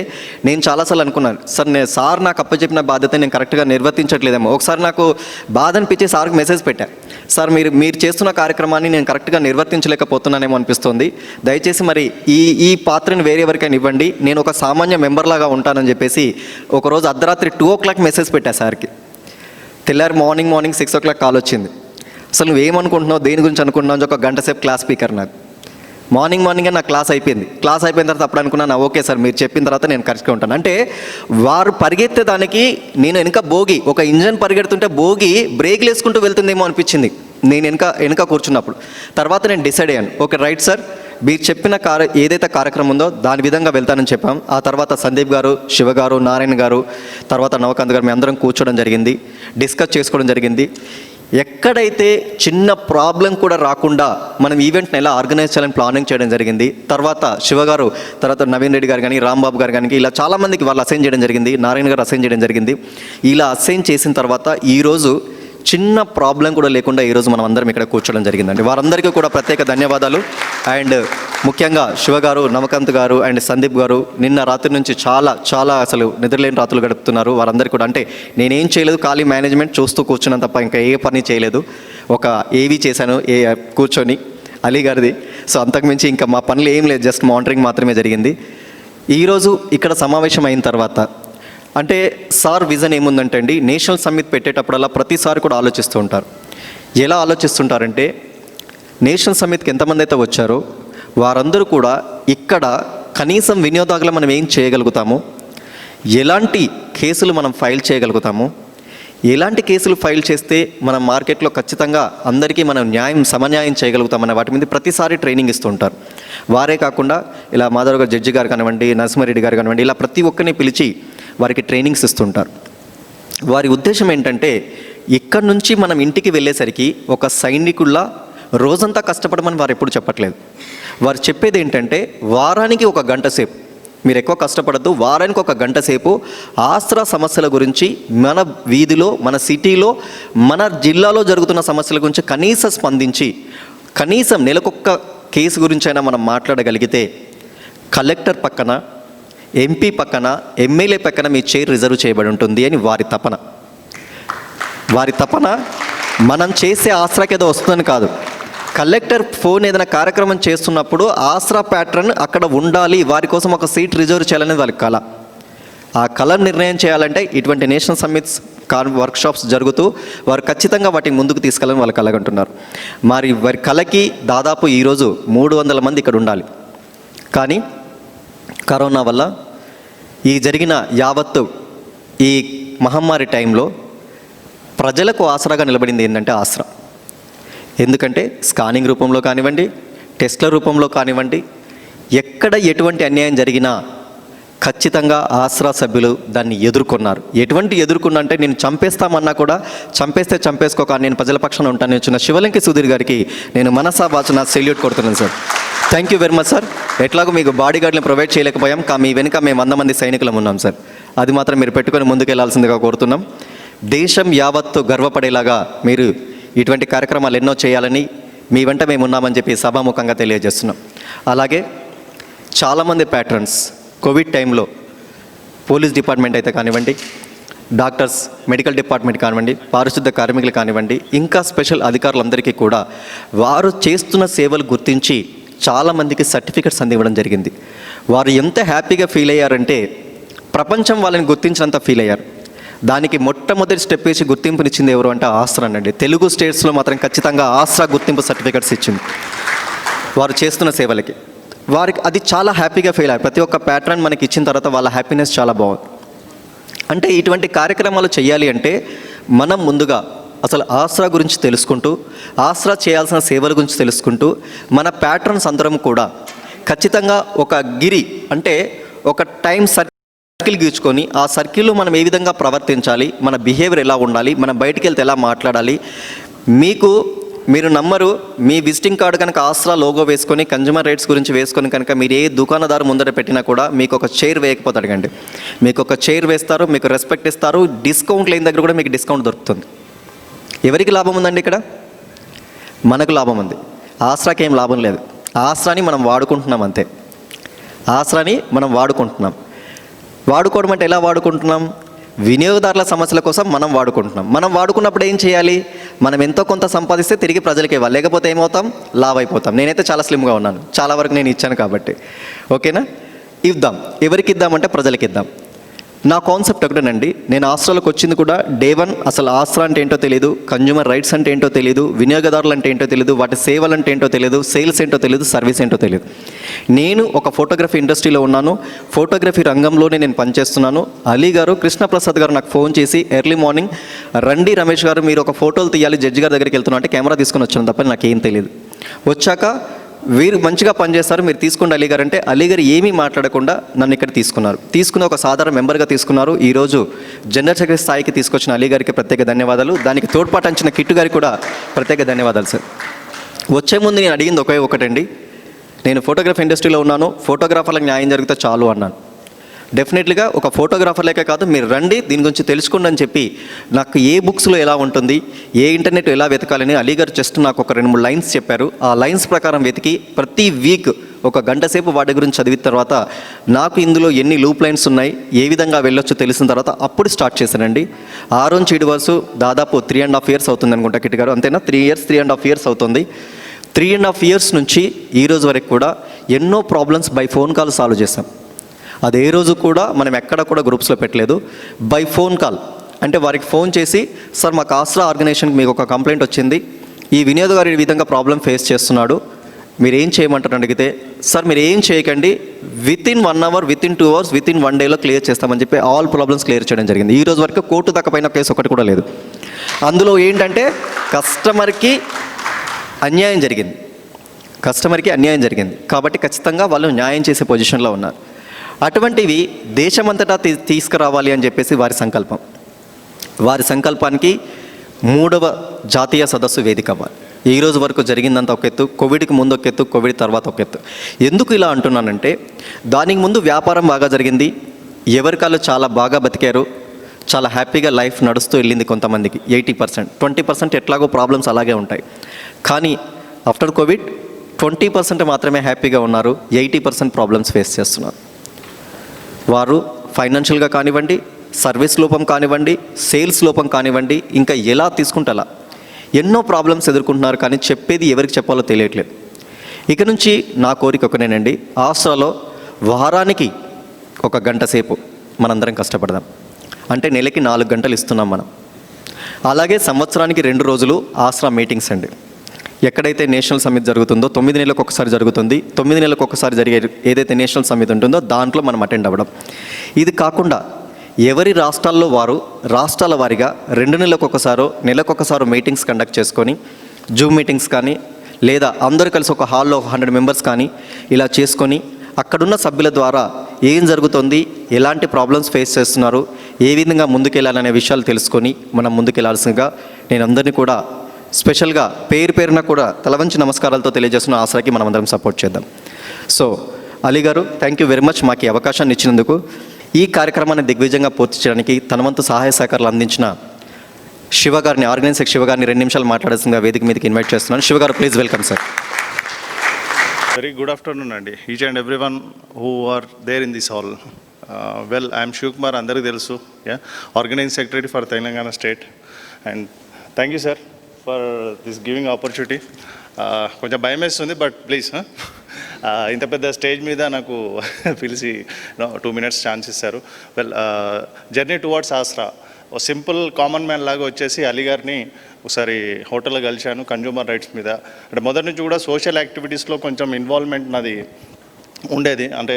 నేను చాలాసార్లు అనుకున్నాను, సార్ నాకు అప్పచెప్పిన బాధ్యత నేను కరెక్ట్గా నిర్వర్తించట్లేదేమో. ఒకసారి నాకు బాధ అనిపించి సార్కి మెసేజ్ పెట్టా, సార్ మీరు చేస్తున్న కార్యక్రమాన్ని నేను కరెక్ట్గా నిర్వర్తించలేకపోతున్నానేమో అనిపిస్తుంది, దయచేసి మరి ఈ పాత్రను వేరే ఎవరికైనా ఇవ్వండి, నేను ఒక సామాన్య మెంబర్లాగా ఉంటానని చెప్పేసి ఒకరోజు అర్ధరాత్రి 2 o'clock మెసేజ్ పెట్టా సార్కి. తెల్లారి మార్నింగ్ 6 o'clock కాల్ వచ్చింది. అసలు నువ్వేమనుకుంటున్నావు, దేని గురించి అనుకుంటున్నావు అని ఒక గంట సేపు క్లాస్ స్పీకర్ నాకు. మార్నింగే నా క్లాస్ అయిపోయింది. క్లాస్ అయిపోయిన తర్వాత అప్పుడు అనుకున్నాను ఓకే సార్ మీరు చెప్పిన తర్వాత నేను కరెక్ట్గా ఉంటాను. అంటే వారు పరిగెత్తేదానికి నేను వెనక బోగి, ఒక ఇంజన్ పరిగెడుతుంటే బోగి బ్రేక్లు వేసుకుంటూ వెళ్తుందేమో అనిపించింది నేను వెనక కూర్చున్నప్పుడు. తర్వాత నేను డిసైడ్ అయ్యాను, ఓకే రైట్ సార్ మీరు చెప్పిన ఏదైతే కార్యక్రమం ఉందో దాని విధంగా వెళ్తానని చెప్పాం. ఆ తర్వాత సందీప్ గారు, శివ గారు, నారాయణ గారు, తర్వాత నవకాంత్ గారు మేము అందరం కూర్చోవడం జరిగింది, డిస్కస్ చేసుకోవడం జరిగింది. ఎక్కడైతే చిన్న ప్రాబ్లం కూడా రాకుండా మనం ఈవెంట్ని ఎలా ఆర్గనైజ్ చేయాలని ప్లానింగ్ చేయడం జరిగింది. తర్వాత శివ గారు, తర్వాత నవీన్ రెడ్డి గారు కానీ, రాంబాబు గారు కానీ ఇలా చాలామందికి వాళ్ళు అసైన్ చేయడం జరిగింది, నారాయణ గారు అసైన్ చేయడం జరిగింది. ఇలా అసైన్ చేసిన తర్వాత ఈరోజు చిన్న ప్రాబ్లం కూడా లేకుండా ఈరోజు మనం అందరం ఇక్కడ కూర్చోవడం జరిగిందండి. వారందరికీ కూడా ప్రత్యేక ధన్యవాదాలు. అండ్ ముఖ్యంగా శివ గారు, నవకాంత్ గారు అండ్ సందీప్ గారు నిన్న రాత్రి నుంచి చాలా అసలు నిద్రలేని రాత్రులు గడుపుతున్నారు. వారందరికీ కూడా అంటే నేనేం చేయలేదు, ఖాళీ మేనేజ్మెంట్ చూస్తూ కూర్చున్నాను తప్ప ఇంకా ఏ పని చేయలేదు. ఒక ఏవీ చేశాను కూర్చొని అలీ గారిది. సో అంతకుమించి ఇంకా మా పనులు ఏం లేదు, జస్ట్ మానిటరింగ్ మాత్రమే జరిగింది. ఈరోజు ఇక్కడ సమావేశం అయిన తర్వాత అంటే సార్ విజన్ ఏముందంటే అండి, నేషనల్ సమ్మిట్ పెట్టేటప్పుడల్లా ప్రతిసారి కూడా ఆలోచిస్తూ ఉంటారు. ఎలా ఆలోచిస్తుంటారంటే నేషనల్ సమ్మిట్కి ఎంతమంది అయితే వచ్చారో వారందరూ కూడా ఇక్కడ కనీసం వినియోగదారులు మనం ఏం చేయగలుగుతాము, ఎలాంటి కేసులు మనం ఫైల్ చేయగలుగుతాము, ఎలాంటి కేసులు ఫైల్ చేస్తే మనం మార్కెట్లో ఖచ్చితంగా అందరికీ మనం సమన్యాయం చేయగలుగుతామన్న వాటి మీద ప్రతిసారి ట్రైనింగ్ ఇస్తుంటారు. వారే కాకుండా ఇలా మాధవ్ జడ్జి గారు కానివ్వండి, నరసింహారెడ్డి గారు కానివ్వండి, ఇలా ప్రతి ఒక్కరిని పిలిచి వారికి ట్రైనింగ్స్ ఇస్తుంటారు. వారి ఉద్దేశం ఏంటంటే ఇక్కడి నుంచి మనం ఇంటికి వెళ్ళేసరికి ఒక సైనికుల్లా రోజంతా కష్టపడమని వారు ఎప్పుడు చెప్పట్లేదు. వారు చెప్పేది ఏంటంటే వారానికి 1 గంట సేపు మీరు ఎక్కువ కష్టపడద్దు, వారానికి 1 గంట సేపు ఆసరా సమస్యల గురించి మన వీధిలో, మన సిటీలో, మన జిల్లాలో జరుగుతున్న సమస్యల గురించి కనీసం స్పందించి కనీసం నెలకొక్క కేసు గురించి అయినా మనం మాట్లాడగలిగితే కలెక్టర్ పక్కన, ఎంపీ పక్కన, ఎమ్మెల్యే పక్కన మీ చైర్ రిజర్వ్ చేయబడి ఉంటుంది అని వారి తపన. వారి తపన మనం చేసే ఆసరాకి ఏదో వస్తుందని కాదు. కలెక్టర్ ఫోన్ ఏదైనా కార్యక్రమం చేస్తున్నప్పుడు ఆసరా ప్యాటర్న్ అక్కడ ఉండాలి, వారి కోసం ఒక సీట్ రిజర్వ్ చేయాలనేది వాళ్ళ కళ. ఆ కళ నిర్ణయం చేయాలంటే ఇటువంటి నేషనల్ సమ్మిట్స్ వర్క్షాప్స్ జరుగుతూ వారు ఖచ్చితంగా వాటిని ముందుకు తీసుకెళ్ళని వాళ్ళు కలగంటున్నారు. మరి వారి కళకి దాదాపు ఈరోజు 300 మంది ఇక్కడ ఉండాలి. కానీ కరోనా వల్ల ఈ జరిగిన యావత్తు ఈ మహమ్మారి టైంలో ప్రజలకు ఆసరాగా నిలబడింది ఏంటంటే ఆసరా. ఎందుకంటే స్కానింగ్ రూపంలో కానివ్వండి, టెస్ట్ల రూపంలో కానివ్వండి, ఎక్కడ ఎటువంటి అన్యాయం జరిగినా ఖచ్చితంగా ఆసరా సభ్యులు దాన్ని ఎదుర్కొన్నారు. ఎదుర్కొన్నా అంటే నేను చంపేస్తామన్నా కూడా చంపేస్తే చంపేసుకోక నేను ప్రజల పక్షాన ఉంటాను వచ్చిన శివలింకి సుధీర్ గారికి నేను మనసా వాచన సెల్యూట్ కొడుతున్నాను sir. Thank you very much sir. ఎట్లాగో మీకు బాడీ గార్డ్ని ప్రొవైడ్ చేయలేకపోయాం, మీ వెనుక మేము 100 మంది సైనికులం ఉన్నాం సార్. అది మాత్రం మీరు పెట్టుకొని ముందుకెళ్లాల్సిందిగా కోరుతున్నాం. దేశం యావత్తు గర్వపడేలాగా మీరు ఇటువంటి కార్యక్రమాలు ఎన్నో చేయాలని మీ వెంట మేము ఉన్నామని చెప్పి సభాముఖంగా తెలియజేస్తున్నాం. అలాగే చాలామంది ప్యాట్రన్స్ కోవిడ్ టైంలో పోలీస్ డిపార్ట్మెంట్ అయితే కానివ్వండి, డాక్టర్స్, మెడికల్ డిపార్ట్మెంట్ కానివ్వండి, పారిశుద్ధ కార్మికులు కానివ్వండి, ఇంకా స్పెషల్ అధికారులందరికీ కూడా వారు చేస్తున్న సేవలు గుర్తించి చాలామందికి సర్టిఫికెట్స్ అందివ్వడం జరిగింది. వారు ఎంత హ్యాపీగా ఫీల్ అయ్యారంటే ప్రపంచం వాళ్ళని గుర్తించినంత ఫీల్ అయ్యారు. దానికి మొట్టమొదటి స్టెప్ వేసి గుర్తింపునిచ్చింది ఎవరు అంటే ఆసరా అండి. తెలుగు స్టేట్స్లో మాత్రం ఖచ్చితంగా ఆసరా గుర్తింపు సర్టిఫికెట్స్ ఇచ్చింది వారు చేస్తున్న సేవలకి. వారికి అది చాలా హ్యాపీగా ఫీల్ అయ్యారు. ప్రతి ఒక్క ప్యాటర్న్ మనకి ఇచ్చిన తర్వాత వాళ్ళ హ్యాపీనెస్ చాలా బాగుంది. అంటే ఇటువంటి కార్యక్రమాలు చేయాలి అంటే మనం ముందుగా అసలు ఆసరా గురించి తెలుసుకుంటూ, ఆసరా చేయాల్సిన సేవల గురించి తెలుసుకుంటూ, మన ప్యాటర్న్స్ అందరం కూడా ఖచ్చితంగా ఒక అంటే ఒక టైం సర్కిల్ గీచుకొని ఆ సర్కిల్లో మనం ఏ విధంగా ప్రవర్తించాలి, మన బిహేవియర్ ఎలా ఉండాలి, మనం బయటికి వెళ్తే ఎలా మాట్లాడాలి. మీరు నమ్మరు, మీ విజిటింగ్ కార్డు కనుక ఆసరా లోగో వేసుకొని కన్జ్యూమర్ రైట్స్ గురించి వేసుకొని కనుక మీరు ఏ దుకాణదారు ముందర పెట్టినా కూడా మీకు ఒక చైర్ వేయకపోతాడు కండి. మీకు ఒక చైర్ వేస్తారు, మీకు రెస్పెక్ట్ ఇస్తారు, డిస్కౌంట్ లేని దగ్గర కూడా మీకు డిస్కౌంట్ దొరుకుతుంది. ఎవరికి లాభం ఉందండి ఇక్కడ? మనకు లాభం ఉంది. ఆసరాకి ఏం లాభం లేదు. ఆసరాని మనం వాడుకుంటున్నాం అంతే. ఆసరాని మనం వాడుకుంటున్నాం. వాడుకోవడం అంటే ఎలా వాడుకుంటున్నాం? వినియోగదారుల సమస్యల కోసం మనం వాడుకుంటున్నాం. మనం వాడుకున్నప్పుడు ఏం చేయాలి? మనం ఎంతో కొంత సంపాదిస్తే తిరిగి ప్రజలకి ఇవ్వాలి, లేకపోతే ఏమవుతాం? లావ్ అయిపోతాం. నేనైతే చాలా స్లిమ్గా ఉన్నాను, చాలా వరకు నేను ఇచ్చాను కాబట్టి. ఓకేనా? ఇద్దాం. ఎవరికి ఇద్దామంటే ప్రజలకి ఇద్దాం. నా కాన్సెప్ట్ ఒకటేనండి. నేను ఆసరాలకు వచ్చింది కూడా డే 1 అసలు ఆసరా అంటే ఏంటో తెలియదు, కన్జ్యూమర్ రైట్స్ అంటే ఏంటో తెలియదు, వినియోగదారులు అంటే ఏంటో తెలియదు, వాటి సేవలు అంటే ఏంటో తెలియదు, సేల్స్ ఏంటో తెలియదు, సర్వీస్ ఏంటో తెలియదు. నేను ఒక ఫోటోగ్రఫీ ఇండస్ట్రీలో ఉన్నాను, ఫోటోగ్రఫీ రంగంలోనే నేను పనిచేస్తున్నాను. అలీ గారు, కృష్ణప్రసాద్ గారు నాకు ఫోన్ చేసి ఎర్లీ మార్నింగ్ రండి రమేష్ గారు మీరు ఒక ఫోటోలు తీయాలి, జడ్జి గారి దగ్గరికి వెళ్తున్నా అంటే కెమెరా తీసుకొని వచ్చాను తప్ప నాకేం తెలియదు. వచ్చాక వీరు మంచిగా పనిచేస్తారు, మీరు తీసుకోండి అలీ గారు అంటే అలీ గారు ఏమీ మాట్లాడకుండా నన్ను ఇక్కడ తీసుకుని ఒక సాధారణ మెంబర్గా తీసుకున్నారు. ఈరోజు జనరల్ సెక్రటరీ స్థాయికి తీసుకొచ్చిన అలీ గారికి ప్రత్యేక ధన్యవాదాలు. దానికి తోడ్పాటు కిట్టు గారికి కూడా ప్రత్యేక ధన్యవాదాలు సార్. వచ్చే ముందు నేను అడిగింది ఒకటండి. నేను ఫోటోగ్రఫీ ఇండస్ట్రీలో ఉన్నాను, ఫోటోగ్రాఫర్లకు న్యాయం జరిగితే చాలు అన్నాను. డెఫినెట్లీగా ఒక ఫోటోగ్రాఫర్లేకే కాదు, మీరు రండి దీని గురించి తెలుసుకోండి అని చెప్పి నాకు ఏ బుక్స్లో ఎలా ఉంటుంది, ఏ ఇంటర్నెట్ ఎలా వెతకాలని అలీగారు జస్ట్ నాకు ఒక 2-3 లైన్స్ చెప్పారు. ఆ లైన్స్ ప్రకారం వెతికి ప్రతి వీక్ 1 గంట సేపు వాటి గురించి చదివిన తర్వాత నాకు ఇందులో ఎన్ని లూప్ లైన్స్ ఉన్నాయి, ఏ విధంగా వెళ్ళొచ్చో తెలిసిన తర్వాత అప్పుడు స్టార్ట్ చేశానండి. ఆ రోజు చీడు వరుసు దాదాపు 3.5 years అవుతుంది అనుకుంటా కిట్ గారు, అంతేనా? 3.5 years అవుతుంది. 3.5 years నుంచి ఈ రోజు వరకు కూడా ఎన్నో problems by phone call solve చేశాం. అది ఏ రోజు కూడా మనం ఎక్కడ కూడా గ్రూప్స్లో పెట్టలేదు. బై ఫోన్ కాల్ అంటే వారికి ఫోన్ చేసి, సార్ మాకు ఆసరా ఆర్గనైజేషన్కి మీకు ఒక కంప్లైంట్ వచ్చింది, ఈ వినియోగదారు ఈ విధంగా ప్రాబ్లం ఫేస్ చేస్తున్నాడు, మీరు ఏం చేయమంటారు అడిగితే, సార్ మీరు ఏం చేయకండి, within 1 hour, within 2 hours, within 1 డేలో క్లియర్ చేస్తామని చెప్పి ఆల్ ప్రాబ్లమ్స్ క్లియర్ చేయడం జరిగింది. ఈ రోజు వరకు కోర్టు దాకా పైన కేసు ఒకటి కూడా లేదు. అందులో ఏంటంటే కస్టమర్కి అన్యాయం జరిగింది, కాబట్టి ఖచ్చితంగా వాళ్ళు న్యాయం చేసే పొజిషన్లో ఉన్నారు. అటువంటివి దేశమంతటా తీసుకురావాలి అని చెప్పేసి వారి సంకల్పానికి 3వ జాతీయ సదస్సు వేదిక అవ్వాలి. ఈ రోజు వరకు జరిగిందంత ఒక ఎత్తు, కోవిడ్కి ముందు ఒక ఎత్తు, కోవిడ్ తర్వాత ఒక ఎత్తు. ఎందుకు ఇలా అంటున్నానంటే, దానికి ముందు వ్యాపారం బాగా జరిగింది, ఎవరికాళ్ళు చాలా బాగా బతికారు, చాలా హ్యాపీగా లైఫ్ నడుస్తూ వెళ్ళింది కొంతమందికి 80%, 20% ఎట్లాగో ప్రాబ్లమ్స్ అలాగే ఉంటాయి. కానీ ఆఫ్టర్ కోవిడ్ 20% మాత్రమే హ్యాపీగా ఉన్నారు, 80% ప్రాబ్లమ్స్ ఫేస్ చేస్తున్నారు. వారు ఫైనాన్షియల్గా కానివ్వండి, సర్వీస్ లోపం కానివ్వండి, సేల్స్ లోపం కానివ్వండి, ఇంకా ఎలా తీసుకుంటే అలా ఎన్నో ప్రాబ్లమ్స్ ఎదుర్కొంటున్నారు. కానీ చెప్పేది ఎవరికి చెప్పాలో తెలియట్లేదు. ఇక నుంచి నా కోరిక ఒకనేనండి, ఆస్ట్రాలో వారానికి 1 గంట సేపు మనందరం కష్టపడదాం. అంటే నెలకి 4 గంటలు ఇస్తున్నాం మనం. అలాగే సంవత్సరానికి 2 రోజులు ఆస్ట్రా మీటింగ్స్ అండి. ఎక్కడైతే నేషనల్ సమ్మిట్ జరుగుతుందో 9 నెలలకు ఒకసారి జరుగుతుంది, 9 నెలలకు ఒకసారి జరిగే ఏదైతే నేషనల్ సమ్మిట్ ఉంటుందో దాంట్లో మనం అటెండ్ అవ్వడం. ఇది కాకుండా ఎవరి రాష్ట్రాల్లో వారు రాష్ట్రాల వారీగా 2 నెలలకు ఒకసారో నెలకు ఒకసారో మీటింగ్స్ కండక్ట్ చేసుకొని, జూమ్ మీటింగ్స్ కానీ లేదా అందరూ కలిసి ఒక హాల్లో 100 మెంబర్స్ కానీ ఇలా చేసుకొని అక్కడున్న సభ్యుల ద్వారా ఏం జరుగుతుంది, ఎలాంటి ప్రాబ్లమ్స్ ఫేస్ చేస్తున్నారు, ఏ విధంగా ముందుకెళ్ళాలనే విషయాలు తెలుసుకొని మనం ముందుకెళ్లాల్సిందిగా నేను అందరినీ కూడా స్పెషల్గా పేరున కూడా తలవంచి నమస్కారాలతో తెలియజేస్తున్న ఆశకి మనం అందరం సపోర్ట్ చేద్దాం. సో అలీ గారు, థ్యాంక్ యూ వెరీ మచ్ మాకు ఈ అవకాశాన్ని ఇచ్చినందుకు. ఈ కార్యక్రమాన్ని దిగ్విజయంగా పూర్తి చేయడానికి తన వంతు సహాయ సహకారాలు అందించిన శివగారిని, ఆర్గనైజర్ శివగారిని 2 నిమిషాలు మాట్లాడాల్సిందిగా వేదిక మీదకి ఇన్వైట్ చేస్తున్నాను. శివగారు, please welcome sir. Very good afternoon, Andy. Each and everyone who are there in this hall. Well, I am Shivkumar, andariki telusu, Organizing Secretary for Telangana State. And thank you, sir, for this giving opportunity. కొంచెం భయం వేస్తుంది, but please ఇంత పెద్ద stage మీద నాకు పిలిచి 2 minutes chance ఇస్తారు. Well, journey towards Aasra, ఓ simple common man లాగా వచ్చేసి అలీ గారిని ఒకసారి హోటల్లో కలిశాను కన్జ్యూమర్ రైట్స్ మీద. అంటే మొదటి నుంచి కూడా సోషల్ యాక్టివిటీస్లో కొంచెం ఇన్వాల్వ్మెంట్ నాది ఉండేది. అంటే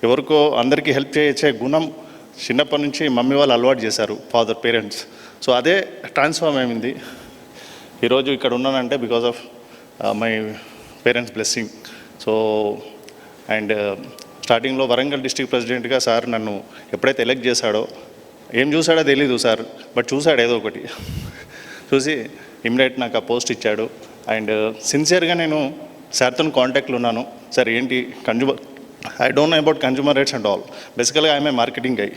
ఎవరికో అందరికీ హెల్ప్ చేసే గుణం చిన్నప్పటి నుంచి మమ్మీ వాళ్ళు అలవాటు చేశారు, ఫాదర్, పేరెంట్స్. సో అదే ట్రాన్స్ఫార్మ్ అయింది. ఈరోజు ఇక్కడ ఉన్నానంటే because of my parents blessing. So and స్టార్టింగ్లో వరంగల్ డిస్ట్రిక్ట్ ప్రెసిడెంట్గా సార్ నన్ను ఎప్పుడైతే ఎలెక్ట్ చేశాడో, ఏం చూసాడో తెలీదు సార్, బట్ చూశాడు ఏదో ఒకటి చూసి ఇమ్మీడియట్ నాకు ఆ పోస్ట్ ఇచ్చాడు. అండ్ సిన్సియర్గా నేను సార్తో కాంటాక్ట్లో ఉన్నాను. సార్ ఏంటి consumer, I don't know about consumer rights and all, బేసికల్గా I'm a marketing guy.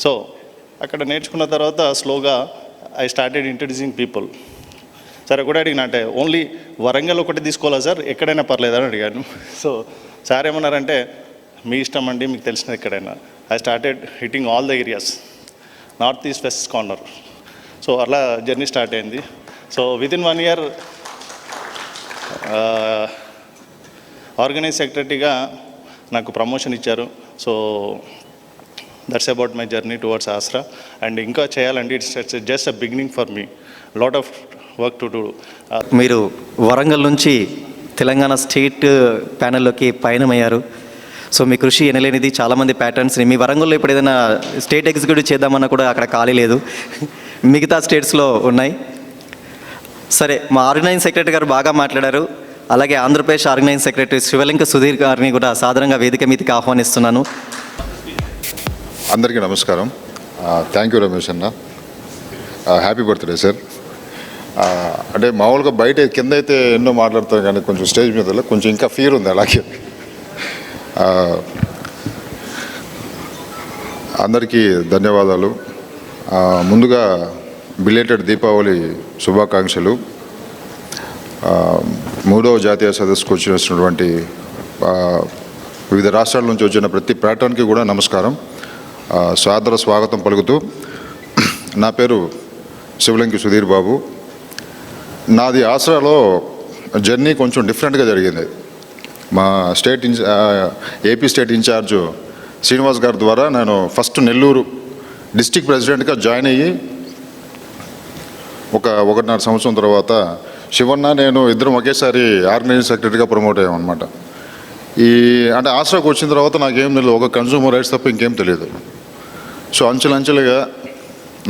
So అక్కడ నేర్చుకున్న తర్వాత స్లోగా ఐ స్టార్టెడ్ ఇంట్రడ్యూసింగ్ పీపుల్. సరే కూడా అడిగిన, అంటే ఓన్లీ వరంగల్ ఒకటి తీసుకోవాలా సార్, ఎక్కడైనా పర్లేదని అడిగాను. సో సార్ ఏమన్నారంటే, మీ ఇష్టం అండి, మీకు తెలిసినది ఎక్కడైనా. I started hitting all the areas, north east west corner. So అలా జర్నీ స్టార్ట్ అయింది. సో వితిన్ 1 year ఆర్గనైజ్ సెక్రటరీగా నాకు ప్రమోషన్ ఇచ్చారు. So that's about my journey towards Aasra. And ఇంకా చేయాలండి, it's just a beginning for me, lot of work to do. మీరు వరంగల్ నుంచి Telangana state ప్యానెల్లోకి పయనమయ్యారు. సో మీ కృషి ఎనలేనిది. చాలామంది ప్యాటర్న్స్ని మీ వరంగల్లో ఇప్పుడు ఏదైనా స్టేట్ ఎగ్జిక్యూటివ్ చేద్దామన్నా కూడా అక్కడ ఖాళీ లేదు, మిగతా స్టేట్స్లో ఉన్నాయి. సరే, మా ఆర్గనైజింగ్ సెక్రటరీ గారు బాగా మాట్లాడారు. అలాగే ఆంధ్రప్రదేశ్ ఆర్గనైజింగ్ సెక్రటరీ శివలింక సుధీర్ గారిని కూడా సాధారణంగా వేదిక మీదకి ఆహ్వానిస్తున్నాను. అందరికీ నమస్కారం. థ్యాంక్ యూ రమేష్ అన్న. Happy birthday sir. అంటే మామూలుగా బయట కింద అయితే ఎన్నో మాట్లాడతారు, కానీ కొంచెం స్టేజ్ మీద కొంచెం ఇంకా ఫీర్ ఉంది. అలాగే అందరికీ ధన్యవాదాలు. ముందుగా బిలేటెడ్ దీపావళి శుభాకాంక్షలు. 3వ జాతీయ సదస్సుకు వచ్చినటువంటి వివిధ రాష్ట్రాల నుంచి వచ్చిన ప్రతి ప్యాటర్న్కి కూడా నమస్కారం, సాదర స్వాగతం పలుకుతూ. నా పేరు శివలింకి సుధీర్ బాబు. నాది ఆసరాలో జర్నీ కొంచెం డిఫరెంట్గా జరిగింది. మా ఏపీ స్టేట్ ఇన్ఛార్జ్ శ్రీనివాస్ గారి ద్వారా నేను ఫస్ట్ నెల్లూరు డిస్ట్రిక్ట్ ప్రెసిడెంట్గా జాయిన్ అయ్యి 1.5 సంవత్సరం తర్వాత శివన్న నేను ఇద్దరం ఒకేసారి ఆర్గనైజింగ్ సెక్రటరీగా ప్రమోట్ అయ్యామన్నమాట. అంటే ఆసరాకు వచ్చిన తర్వాత నాకేం తెలియదు, ఒక కన్సూమర్ రైట్స్ తప్ప ఇంకేం తెలియదు. సో అంచెలంచెలుగా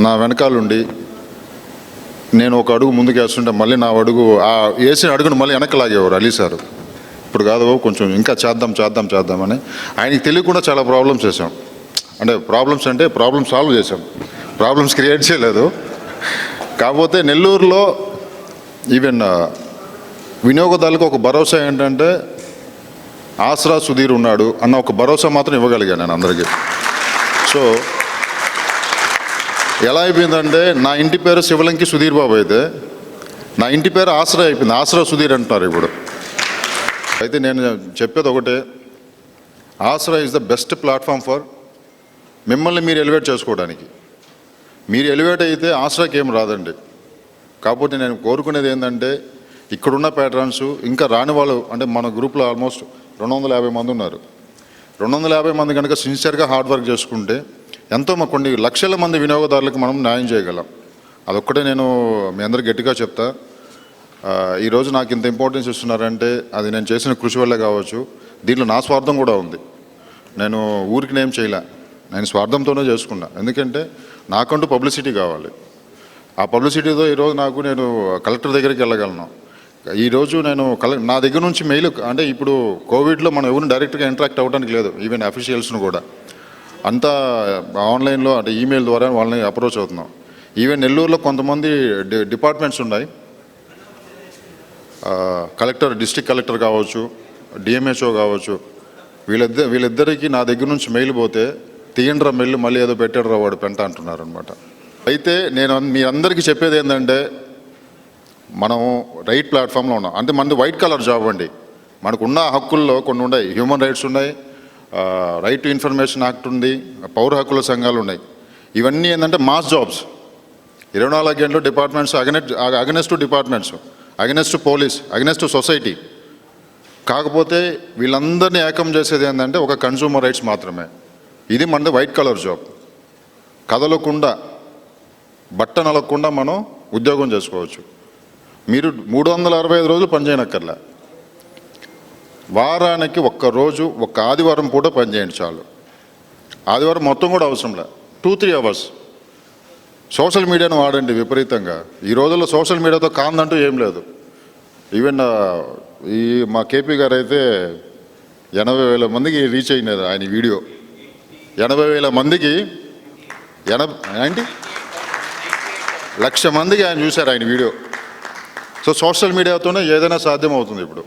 నా వెనకాలండి నేను ఒక అడుగు ముందుకు వేస్తుంటే మళ్ళీ నా అడుగు వేసిన అడుగును మళ్ళీ వెనక్కి లాగేవారు అలీ సార్. ఇప్పుడు కాదు బాబు, కొంచెం ఇంకా చేద్దామని ఆయనకి తెలియకుండా చాలా ప్రాబ్లమ్స్ చేసాం. అంటే ప్రాబ్లమ్ సాల్వ్ చేసాం, ప్రాబ్లమ్స్ క్రియేట్ చేయలేదు. కాకపోతే నెల్లూరులో ఈవెన్ వినియోగదారులకు ఒక భరోసా ఏంటంటే ఆసరా సుధీర్ ఉన్నాడు అన్న ఒక భరోసా మాత్రం ఇవ్వగలిగాను నేను అందరికీ. సో ఎలా అయిపోయిందంటే నా ఇంటి పేరు శివలంకి సుధీర్ బాబు అయితే నా ఇంటి పేరు ఆసరా అయిపోయింది, ఆసరా సుధీర్ అంటున్నారు ఇప్పుడు. అయితే నేను చెప్పేది ఒకటే, Aasra is the best platform for మిమ్మల్ని మీరు ఎలివేట్ చేసుకోవడానికి. మీరు ఎలివేట్ అయితే ఆసరాకి ఏం రాదండి. కాకపోతే నేను కోరుకునేది ఏంటంటే ఇక్కడున్న ప్యాట్రన్స్ ఇంకా రాని వాళ్ళు, అంటే మన గ్రూప్లో ఆల్మోస్ట్ 250 మంది ఉన్నారు. 250 మంది కనుక సిన్సియర్గా హార్డ్ వర్క్ చేసుకుంటే ఎంతో కొన్ని లక్షల మంది వినియోగదారులకు మనం న్యాయం చేయగలం. అదొక్కటే నేను మీ అందరికి గట్టిగా చెప్తా. ఈరోజు నాకు ఇంత ఇంపార్టెన్స్ ఇస్తున్నారంటే అది నేను చేసిన కృషి వల్లే కావచ్చు. దీంట్లో నా స్వార్థం కూడా ఉంది. నేను ఊరికి నేమ్ చేయలే, నేను స్వార్థంతోనే చేసుకున్నా. ఎందుకంటే నాకంటూ పబ్లిసిటీ కావాలి. ఆ పబ్లిసిటీతో ఈరోజు నేను కలెక్టర్ దగ్గరికి వెళ్ళగలను. ఈరోజు నేను నా దగ్గర నుంచి మెయిల్, అంటే ఇప్పుడు కోవిడ్లో మనం ఎవరిని డైరెక్ట్గా ఇంటరాక్ట్ అవ్వడానికి లేదు, ఈవెన్ అఫీషియల్స్ను కూడా అంతా ఆన్లైన్లో అంటే ఈమెయిల్ ద్వారా వాళ్ళని అప్రోచ్ అవుతున్నాం. ఈవెన్ నెల్లూరులో కొంతమంది డిపార్ట్మెంట్స్ ఉన్నాయి, డిస్ట్రిక్ట్ కలెక్టర్ కావచ్చు, డిఎంహెచ్ఓ కావచ్చు, వీళ్ళిద్దరికీ నా దగ్గర నుంచి మెయిల్ పోతే తీయండ్రా మెయిల్ మళ్ళీ ఏదో పెట్టాడురా వాడు పెంట అంటున్నారు అనమాట. అయితే నేను మీ అందరికీ చెప్పేది ఏంటంటే మనం రైట్ ప్లాట్ఫామ్లో ఉన్నాం. అంటే మనది వైట్ కలర్ జాబ్ అండి. మనకున్న హక్కుల్లో కొన్ని ఉన్నాయి, హ్యూమన్ రైట్స్ ఉన్నాయి, రైట్ టు ఇన్ఫర్మేషన్ యాక్ట్ ఉంది, పౌర హక్కుల సంఘాలు ఉన్నాయి. ఇవన్నీ ఏంటంటే మాస్ జాబ్స్. 24 గంటలు departments against to departments, against to police, against to society. కాకపోతే వీళ్ళందరినీ ఏకం చేసేది ఏంటంటే ఒక కన్సూమర్ రైట్స్ మాత్రమే. ఇది మనది వైట్ కలర్ జాబ్. కదలకుండా బట్ట నలగకుండా మనం ఉద్యోగం చేసుకోవచ్చు. మీరు 365 రోజులు పనిచేయనక్కర్లే, వారానికి ఒక్కరోజు ఒక్క ఆదివారం పూట పనిచేయండి చాలు. ఆదివారం మొత్తం కూడా అవసరంలే, 2-3 అవర్స్ సోషల్ మీడియాను వాడండి విపరీతంగా. ఈ రోజుల్లో సోషల్ మీడియాతో కాందంటూ ఏం లేదు. ఈవెన్ మా కేపీ గారు అయితే 80,000 మందికి రీచ్ అయినారు ఆయన వీడియో. 80,000 మందికి 1,00,000 మందికి ఆయన చూశారు ఆయన వీడియో. సో సోషల్ మీడియాతోనే ఏదైనా సాధ్యం అవుతుంది ఇప్పుడు.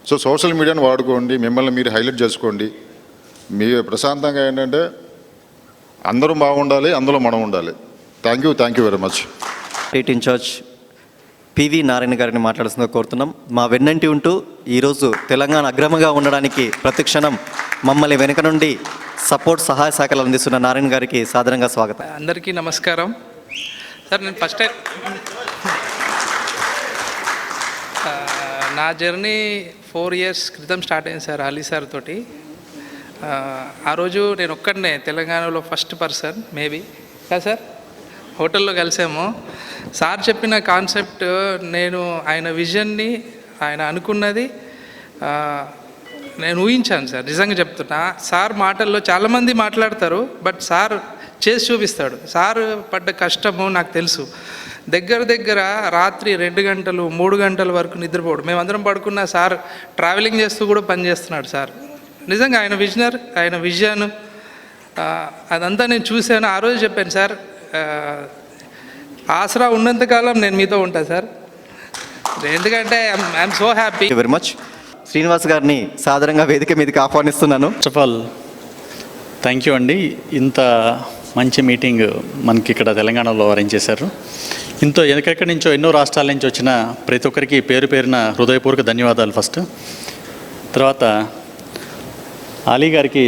సో సోషల్ మీడియాను వాడుకోండి, మిమ్మల్ని మీరు హైలైట్ చేసుకోండి. మీ ప్రశాంతంగా ఏంటంటే అందరూ బాగుండాలి, అందులో మనం ఉండాలి. Thank you very much. State incharge PV Narayana గారిని మాట్లాడుతుందో కోరుతున్నాం. మా వెన్నంటి ఉంటూ ఈరోజు తెలంగాణ అగ్రమంగా ఉండడానికి ప్రతిక్షణం మమ్మల్ని వెనుక నుండి సహాయ సహకారాలు అందిస్తున్న నారాయణ గారికి సాదరంగా స్వాగతం. అందరికీ నమస్కారం సార్. నేను ఫస్ట్ టైం నా జర్నీ 4 years క్రితం స్టార్ట్ అయింది సార్ అలీ సార్ తోటి. ఆ రోజు నేను ఒక్కడనే తెలంగాణలో ఫస్ట్ పర్సన్ మేబీ కదా సార్, హోటల్లో కలిసాము. సార్ చెప్పిన కాన్సెప్ట్, నేను ఆయన విజన్ని, ఆయన అనుకున్నది నేను ఊహించాను సార్. నిజంగా చెప్తున్నా, సార్ మాటల్లో చాలామంది మాట్లాడతారు, బట్ సార్ చేసి చూపిస్తాడు. సార్ పడ్డ కష్టము నాకు తెలుసు. దగ్గర రాత్రి 2 గంటలు 3 గంటల వరకు నిద్రపోడు. మేమందరం పడుకున్న సార్ ట్రావెలింగ్ చేస్తూ కూడా పనిచేస్తున్నాడు సార్. నిజంగా ఆయన విజన్ అదంతా నేను చూశాను. ఆ రోజు చెప్పాను సార్, ఆసరా ఉన్నంతకాలం నేను మీతో ఉంటాను సార్. ఎందుకంటే I'm so happy. Very much. Srinivas గారిని సాదరంగా వేదిక మీదకి ఆహ్వానిస్తున్నాను. First of all thank you అండి. ఇంత మంచి మీటింగ్ మనకి ఇక్కడ తెలంగాణలో అరేంజ్ చేశారు. ఎక్కడెక్కడి నుంచో ఎన్నో రాష్ట్రాల నుంచి వచ్చిన ప్రతి ఒక్కరికి పేరున హృదయపూర్వక ధన్యవాదాలు ఫస్ట్. తర్వాత అలీ గారికి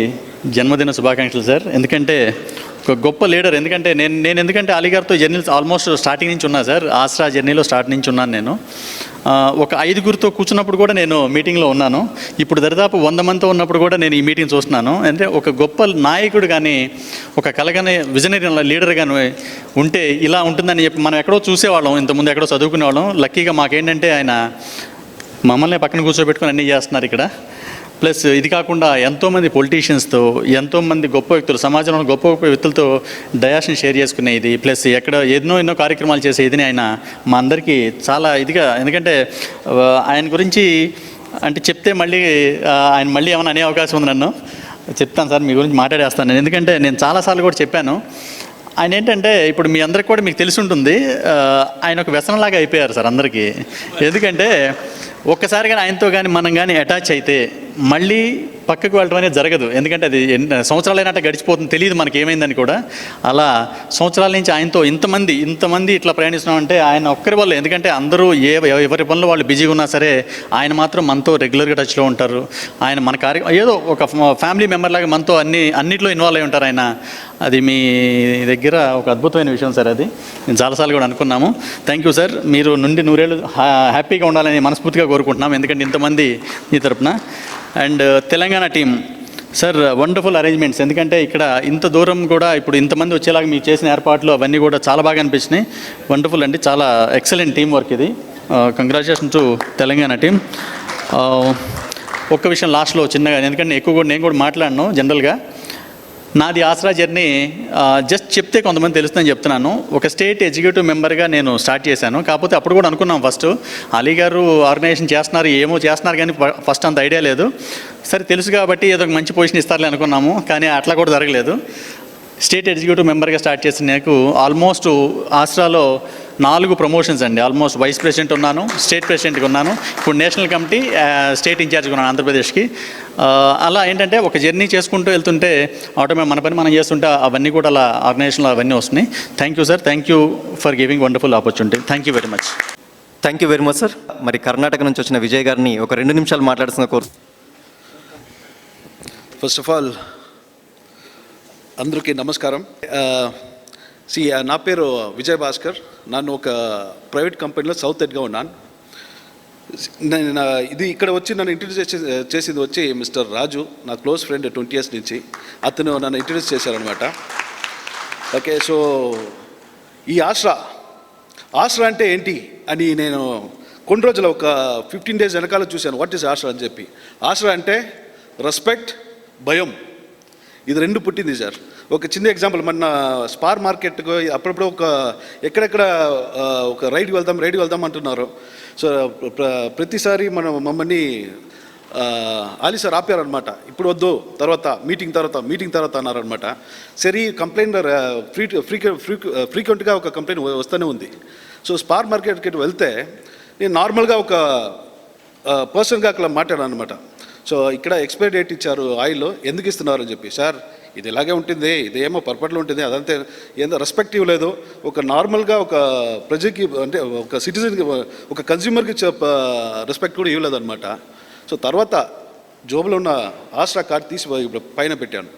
జన్మదిన శుభాకాంక్షలు సార్. ఎందుకంటే ఒక గొప్ప లీడర్. ఎందుకంటే నేను ఎందుకంటే అలీ గారితో జర్నీ ఆల్మోస్ట్ స్టార్టింగ్ నుంచి ఉన్నా సార్. ఆసరా జర్నీలో స్టార్ట్ నుంచి ఉన్నాను నేను. ఒక 5గురితో కూర్చున్నప్పుడు కూడా నేను మీటింగ్లో ఉన్నాను. ఇప్పుడు దరిదాపు 100 మందితో ఉన్నప్పుడు కూడా నేను ఈ మీటింగ్ చూస్తున్నాను. అంటే ఒక గొప్ప నాయకుడు కానీ, ఒక కలగనే విజనరీ లీడర్ కానీ ఉంటే ఇలా ఉంటుందని చెప్పి మనం ఎక్కడో చూసేవాళ్ళం, ఇంతకుముందు ఎక్కడో చదువుకునేవాళ్ళం. లక్కీగా మాకేంటంటే ఆయన మమ్మల్ని పక్కన కూర్చోబెట్టుకొని అన్నీ చేస్తున్నారు ఇక్కడ. ప్లస్ ఇది కాకుండా ఎంతోమంది పొలిటీషియన్స్తో, ఎంతోమంది గొప్ప వ్యక్తులు, సమాజంలో గొప్ప గొప్ప వ్యక్తులతో డయాస్ని షేర్ చేసుకునేది, ప్లస్ ఎక్కడ ఎన్నో కార్యక్రమాలు చేసేది ఆయన మా అందరికీ చాలా ఇదిగా. ఎందుకంటే ఆయన గురించి అంటే చెప్తే మళ్ళీ ఆయన మళ్ళీ ఏమైనా అనే అవకాశం ఉంది. నన్ను చెప్తాను సార్, మీ గురించి మాట్లాడేస్తాను నేను. ఎందుకంటే నేను చాలాసార్లు కూడా చెప్పాను. ఆయన ఏంటంటే ఇప్పుడు మీ అందరికి కూడా మీకు తెలిసి ఉంటుంది, ఆయన ఒక వ్యసనంలాగా అయిపోయారు సార్ అందరికీ. ఎందుకంటే ఒక్కసారి కానీ ఆయనతో కానీ మనం కానీ అటాచ్ అయితే మళ్ళీ పక్కకు వెళ్ళడం అనేది జరగదు. ఎందుకంటే అది సంవత్సరాలైనట్టు గడిచిపోతుంది, తెలియదు మనకి ఏమైందని కూడా. అలా సంవత్సరాల నుంచి ఆయనతో ఇంతమంది ఇట్లా ప్రయాణిస్తున్నామంటే ఆయన ఒక్కరి వల్ల. ఎందుకంటే అందరూ ఎవరి పనులు వాళ్ళు బిజీగా ఉన్నా సరే ఆయన మాత్రం మనతో రెగ్యులర్గా టచ్లో ఉంటారు. ఆయన మన ఏదో ఒక ఫ్యామిలీ మెంబర్ లాగా మనతో అన్నిట్లో ఇన్వాల్వ్ అయి ఉంటారు ఆయన. అది మీ దగ్గర ఒక అద్భుతమైన విషయం సార్. అది నేను చాలాసార్లు కూడా అనుకున్నాము. Thank you sir. మీరు నుండి 100 ఏళ్ళు హ్యాపీగా ఉండాలని మనస్ఫూర్తిగా కోరుకుంటున్నాం. ఎందుకంటే ఇంతమంది మీ తరపున. And Telangana team sir, wonderful arrangements. ఎందుకంటే ఇక్కడ ఇంత దూరం కూడా ఇప్పుడు ఇంతమంది వచ్చేలాగా మీరు చేసిన ఏర్పాట్లు అవన్నీ కూడా చాలా బాగా అనిపించినాయి. వండర్ఫుల్ అండి, చాలా ఎక్సలెంట్ టీం వర్క్ ఇది. Congratulation to Telangana team. ఒక్క విషయం లాస్ట్లో చిన్నగా, ఎందుకంటే ఎక్కువ కూడా నేను కూడా మాట్లాడను. జనరల్గా నాది ఆసరా జర్నీ జస్ట్ చెప్తే కొంతమంది తెలుస్తుందని చెప్తున్నాను. ఒక స్టేట్ ఎగ్జిక్యూటివ్ మెంబర్గా నేను స్టార్ట్ చేశాను. కాకపోతే అప్పుడు కూడా అనుకున్నాం ఫస్ట్ అలీ గారు ఆర్గనైజేషన్ చేస్తున్నారు కానీ ఫస్ట్ అంత ఐడియా లేదు. సరే తెలుసు కాబట్టి ఏదో ఒక మంచి పొజిషన్ ఇస్తారులే అనుకున్నాము, కానీ అట్లా కూడా జరగలేదు. స్టేట్ ఎగ్జిక్యూటివ్ మెంబర్గా స్టార్ట్ చేసిన నాకు ఆల్మోస్ట్ ఆసరాలో 4 ప్రమోషన్స్ అండి. ఆల్మోస్ట్ వైస్ ప్రెసిడెంట్ ఉన్నాను, స్టేట్ ప్రెసిడెంట్గా ఉన్నాను, ఇప్పుడు నేషనల్ కమిటీ స్టేట్ ఇన్ఛార్జ్గా ఉన్నాను ఆంధ్రప్రదేశ్కి. అలా ఏంటంటే ఒక జర్నీ చేసుకుంటూ వెళ్తుంటే ఆటోమేటిక్ మన పని మనం చేస్తుంటే అవన్నీ కూడా అలా ఆర్గనైజేషన్లో అవన్నీ వస్తున్నాయి. Thank you sir, thank you for giving wonderful opportunity. Thank you very much. Thank you very much sir. మరి కర్ణాటక నుంచి వచ్చిన విజయ్ గారిని ఒక 2 నిమిషాలు మాట్లాడుతున్న కోరు. ఫస్ట్ ఆఫ్ ఆల్ అందరికీ నమస్కారం. నా పేరు విజయ్ భాస్కర్. నన్ను ఒక ప్రైవేట్ కంపెనీలో సౌత్ హెడ్గా ఉన్నాను. నేను ఇక్కడ వచ్చి నన్ను ఇంట్రడ్యూస్ చేసింది వచ్చి మిస్టర్ రాజు, నా క్లోజ్ ఫ్రెండ్ 20 years నుంచి. అతను నన్ను ఇంట్రడ్యూస్ చేశారనమాట. ఓకే, సో ఈ ఆశ్రా అంటే ఏంటి అని నేను కొన్ని రోజులు ఒక 15 days వెనకాల చూశాను. వాట్ ఈస్ ఆశ్రా అని చెప్పి. ఆశ్రా అంటే రెస్పెక్ట్, భయం, ఇది 2 పుట్టింది సార్. ఒక చిన్న ఎగ్జాంపుల్, మన స్పార్ మార్కెట్కు అప్పుడప్పుడు ఎక్కడెక్కడ ఒక రైడ్కి వెళ్దాం అంటున్నారు. సో ప్రతిసారి మమ్మల్ని ఆలీ సార్ ఆపారనమాట. ఇప్పుడు వద్దు, మీటింగ్ తర్వాత అన్నారనమాట. సరే, కంప్లైంట్ ఫ్రీక్వెంట్గా ఒక కంప్లైంట్ వస్తూనే ఉంది. సో స్పార్ మార్కెట్కి వెళ్తే నేను నార్మల్గా ఒక పర్సన్గా అట్లా మాట్లాడాను అనమాట. సో ఇక్కడ ఎక్స్పైరీ డేట్ ఇచ్చారు ఆయిల్, ఎందుకు ఇస్తున్నారు అని చెప్పి. సార్ ఇది ఇలాగే ఉంటుంది, ఇదేమో పర్పట్లో ఉంటుంది, అదంతే ఏందో రెస్పెక్టివ్ లేదు. ఒక నార్మల్గా ఒక ప్రజకి అంటే ఒక సిటిజన్కి, ఒక కన్జ్యూమర్కి రెస్పెక్ట్ కూడా ఇవ్వలేదు అనమాట. సో తర్వాత జోబులో ఉన్న ఆశ్రా కార్డు తీసి పైన పెట్టాను.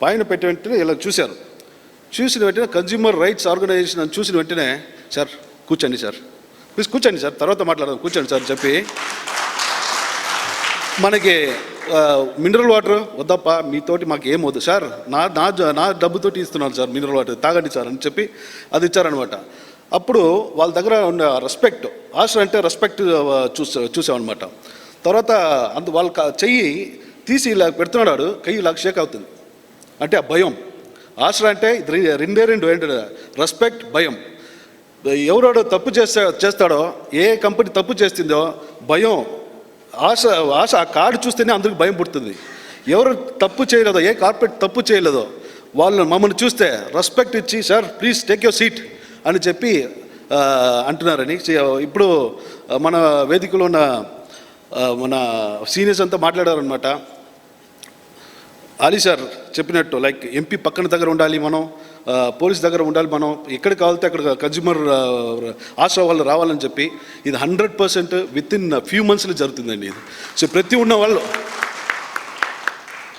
పైన పెట్టిన వెంటనే ఇలా చూసిన వెంటనే కన్జ్యూమర్ రైట్స్ ఆర్గనైజేషన్ అని చూసిన వెంటనే, సార్ కూర్చోండి సార్, ప్లీజ్ కూర్చోండి సార్, తర్వాత మాట్లాడదాం, కూర్చోండి సార్ చెప్పి, మనకి మినరల్ వాటర్ వద్దప్ప, మీతోటి మాకు ఏం వద్దు సార్, నా డబ్బుతోటి ఇస్తున్నాను సార్ మినరల్ వాటర్, తాగండి సార్ అని చెప్పి అది ఇచ్చారనమాట. అప్పుడు వాళ్ళ దగ్గర ఉన్న రెస్పెక్ట్, ఆశ్ర అంటే రెస్పెక్ట్ చూసామన్నమాట. తర్వాత వాళ్ళ చెయ్యి తీసి ఇలా పెడుతున్నాడు, కయ్యి ఇలా షేక్ అవుతుంది. అంటే ఆ భయం. ఆశ్ర అంటే రెండే ఏంటంటే రెస్పెక్ట్, భయం. ఎవరోడు తప్పు చేస్తాడో, ఏ కంపెనీ తప్పు చేస్తుందో భయం, ఆశ ఆ కార్డు చూస్తేనే అందరికి భయం పుడుతుంది. ఎవరు తప్పు చేయలేదో, ఏ కార్పొరేట్ తప్పు చేయలేదో వాళ్ళు మమ్మల్ని చూస్తే రెస్పెక్ట్ ఇచ్చి, sir please take your seat అని చెప్పి అంటున్నారని. ఇప్పుడు మన వేదికలో ఉన్న మన సీనియర్స్ అంతా మాట్లాడారనమాట. ఆలీ సార్ చెప్పినట్టు లైక్ ఎంపీ పక్కన దగ్గర ఉండాలి మనం, పోలీస్ దగ్గర ఉండాలి మనం, ఎక్కడ కావాలితే అక్కడ కన్జ్యూమర్ ఆశా వాళ్ళు రావాలని చెప్పి ఇది 100% విత్ ఇన్ ఫ్యూ మంత్స్లో జరుగుతుందండి ఇది. సో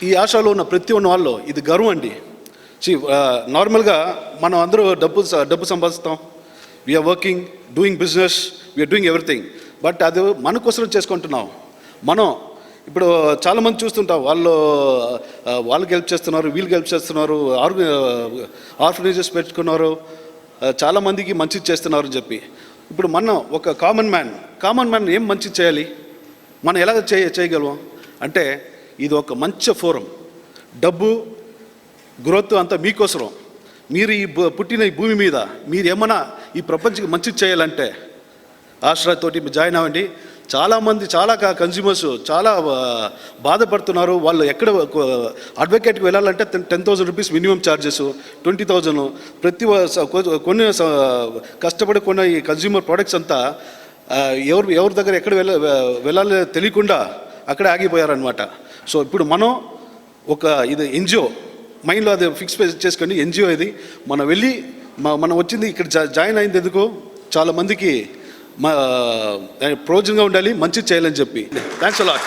ఈ ఆశాలో ఉన్న ప్రతి ఉన్న వాళ్ళు ఇది గర్వం అండి. నార్మల్గా మనం అందరూ డబ్బు సంపాదిస్తాం, we're working, doing business, we're doing everything. But అది మన కోసం చేసుకుంటున్నాం. మనం ఇప్పుడు చాలామంది చూస్తుంటాం, వాళ్ళకి హెల్ప్ చేస్తున్నారు, వీళ్ళకి హెల్ప్ చేస్తున్నారు, ఆర్ఫనైజెస్ పెట్టుకున్నారు, చాలామందికి మంచి చేస్తున్నారు అని చెప్పి. ఇప్పుడు మనం ఒక కామన్ మ్యాన్ ఏం మంచి చేయాలి, మనం ఎలా చేయగలం అంటే ఇది ఒక మంచి ఫోరం. డబ్బు గ్రోత్ అంతా మీకోసరం. మీరు పుట్టిన ఈ భూమి మీద మీరు ఏమన్నా ఈ ప్రపంచానికి మంచి చేయాలంటే ఆశ్రయతోటి జాయిన్ అవ్వండి. చాలామంది చాలా కన్స్యూమర్స్ చాలా బాధపడుతున్నారు. వాళ్ళు ఎక్కడ అడ్వకేట్కి వెళ్ళాలంటే 10,000 రూపీస్ మినిమం ఛార్జెస్, 20,000 కొన్ని కష్టపడి కొన్న ఈ కన్స్యూమర్ ప్రొడక్ట్స్ అంతా ఎవరి దగ్గర ఎక్కడ వెళ్ళాలో తెలియకుండా అక్కడే ఆగిపోయారనమాట. సో ఇప్పుడు మనం ఇది ఎన్జిఓ మైండ్లో అది ఫిక్స్ చేసుకొని ఎన్జిఓ ఇది మనం వెళ్ళి మనం వచ్చింది ఇక్కడ జాయిన్ అయింది ఎందుకు, చాలామందికి ప్రయోజనంగా ఉండాలి, మంచి చేయాలని చెప్పి. Thanks a lot.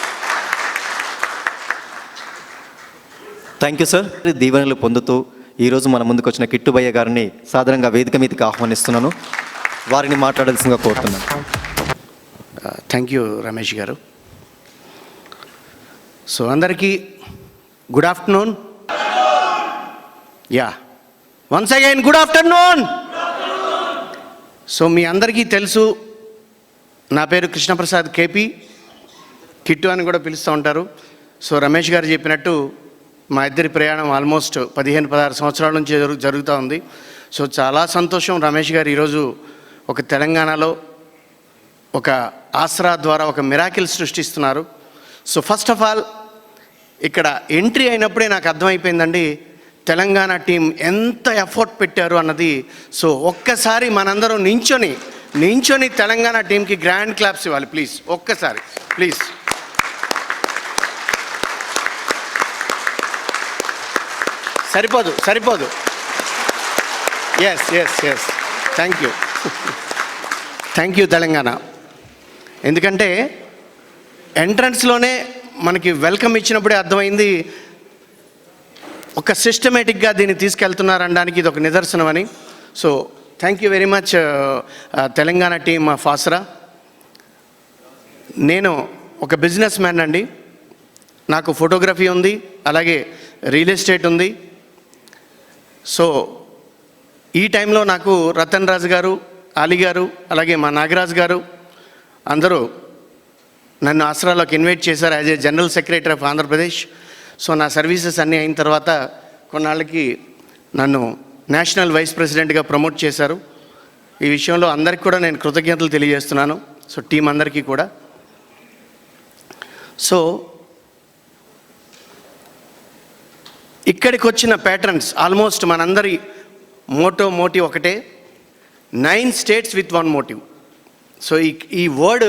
Thank you sir. దీవెనలు పొందుతూ ఈరోజు మన ముందుకు వచ్చిన కిట్టుబయ్య గారిని సాధారణంగా వేదిక మీదకి ఆహ్వానిస్తున్నాను. వారిని మాట్లాడాల్సిందిగా కోరుతున్నాను. థ్యాంక్ యూ రమేష్ గారు. సో అందరికీ good afternoon. Once again good afternoon. So మీ అందరికీ తెలుసు, నా పేరు కృష్ణప్రసాద్ కేపీ, కిట్టు అని కూడా పిలుస్తూ ఉంటారు. సో రమేష్ గారు చెప్పినట్టు మా ఇద్దరి ప్రయాణం ఆల్మోస్ట్ 15-16 సంవత్సరాల నుంచి జరుగుతూ ఉంది. సో చాలా సంతోషం, రమేష్ గారు ఈరోజు ఒక తెలంగాణలో ఒక ఆసరా ద్వారా ఒక మిరాకిల్ సృష్టిస్తున్నారు. సో ఫస్ట్ ఆఫ్ ఆల్ ఇక్కడ ఎంట్రీ అయినప్పుడే నాకు అర్థమైపోయిందండి తెలంగాణ టీం ఎంత ఎఫర్ట్ పెట్టారు అన్నది. సో ఒక్కసారి మనందరం నించొని తెలంగాణ టీంకి గ్రాండ్ క్లాప్స్ ఇవ్వాలి ప్లీజ్. ఒక్కసారి ప్లీజ్. సరిపోదు. Yes thank you Telangana. ఎందుకంటే ఎంట్రన్స్లోనే మనకి వెల్కమ్ ఇచ్చినప్పుడే అర్థమైంది ఒక సిస్టమేటిక్గా దీన్ని తీసుకెళ్తున్నారనడానికి ఇది ఒక నిదర్శనం అని. So thank you very much Telangana team of Aasra. నేను ఒక బిజినెస్ మ్యాన్ అండి. నాకు ఫోటోగ్రఫీ ఉంది, అలాగే రియల్ ఎస్టేట్ ఉంది. సో ఈ టైంలో నాకు రతన్ రాజు గారు, అలీ గారు, అలాగే మా నాగరాజు గారు అందరూ నన్ను ఆసరాలోకి ఇన్వైట్ చేశారు as a general secretary of Andhra Pradesh. So నా సర్వీసెస్ అన్నీ అయిన తర్వాత కొన్నాళ్ళకి నన్ను నేషనల్ వైస్ ప్రెసిడెంట్గా ప్రమోట్ చేశారు. ఈ విషయంలో అందరికీ కూడా నేను కృతజ్ఞతలు తెలియజేస్తున్నాను. సో టీం అందరికీ కూడా. సో ఇక్కడికి వచ్చిన ప్యాటర్న్స్ ఆల్మోస్ట్ మనందరి మోటివ్ ఒకటే, 9 స్టేట్స్ విత్ 1 మోటివ్. సో ఈ వర్డ్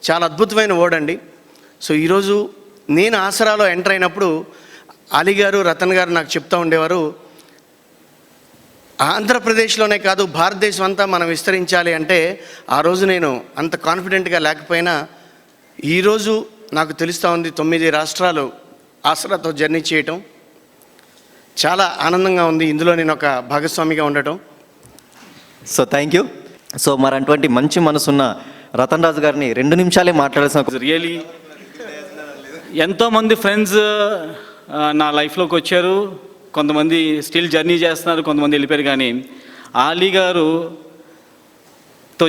చాలా అద్భుతమైన వర్డ్ అండి. సో ఈరోజు నేను ఆసరాలో ఎంటర్ అయినప్పుడు అలీ గారు, రతన్ గారు నాకు చెప్తూ ఉండేవారు, ఆంధ్రప్రదేశ్లోనే కాదు భారతదేశం అంతా మనం విస్తరించాలి అంటే ఆ రోజు నేను అంత కాన్ఫిడెంట్గా లేకపోయినా ఈరోజు నాకు తెలుస్తూ ఉంది 9 రాష్ట్రాలు ఆసరాతో జర్నీ చేయటం చాలా ఆనందంగా ఉంది. ఇందులో నేను ఒక భాగస్వామిగా ఉండటం. So thank you. సో మరి అటువంటి మంచి మనసున్న రతన్ రాజు గారిని 2 నిమిషాలే మాట్లాడాల్సిన. రియలీ ఎంతోమంది ఫ్రెండ్స్ నా లైఫ్లోకి వచ్చారు. కొంతమంది స్టిల్ జర్నీ చేస్తున్నారు, కొంతమంది వెళ్ళిపోయారు. కానీ ఆలీ గారుతో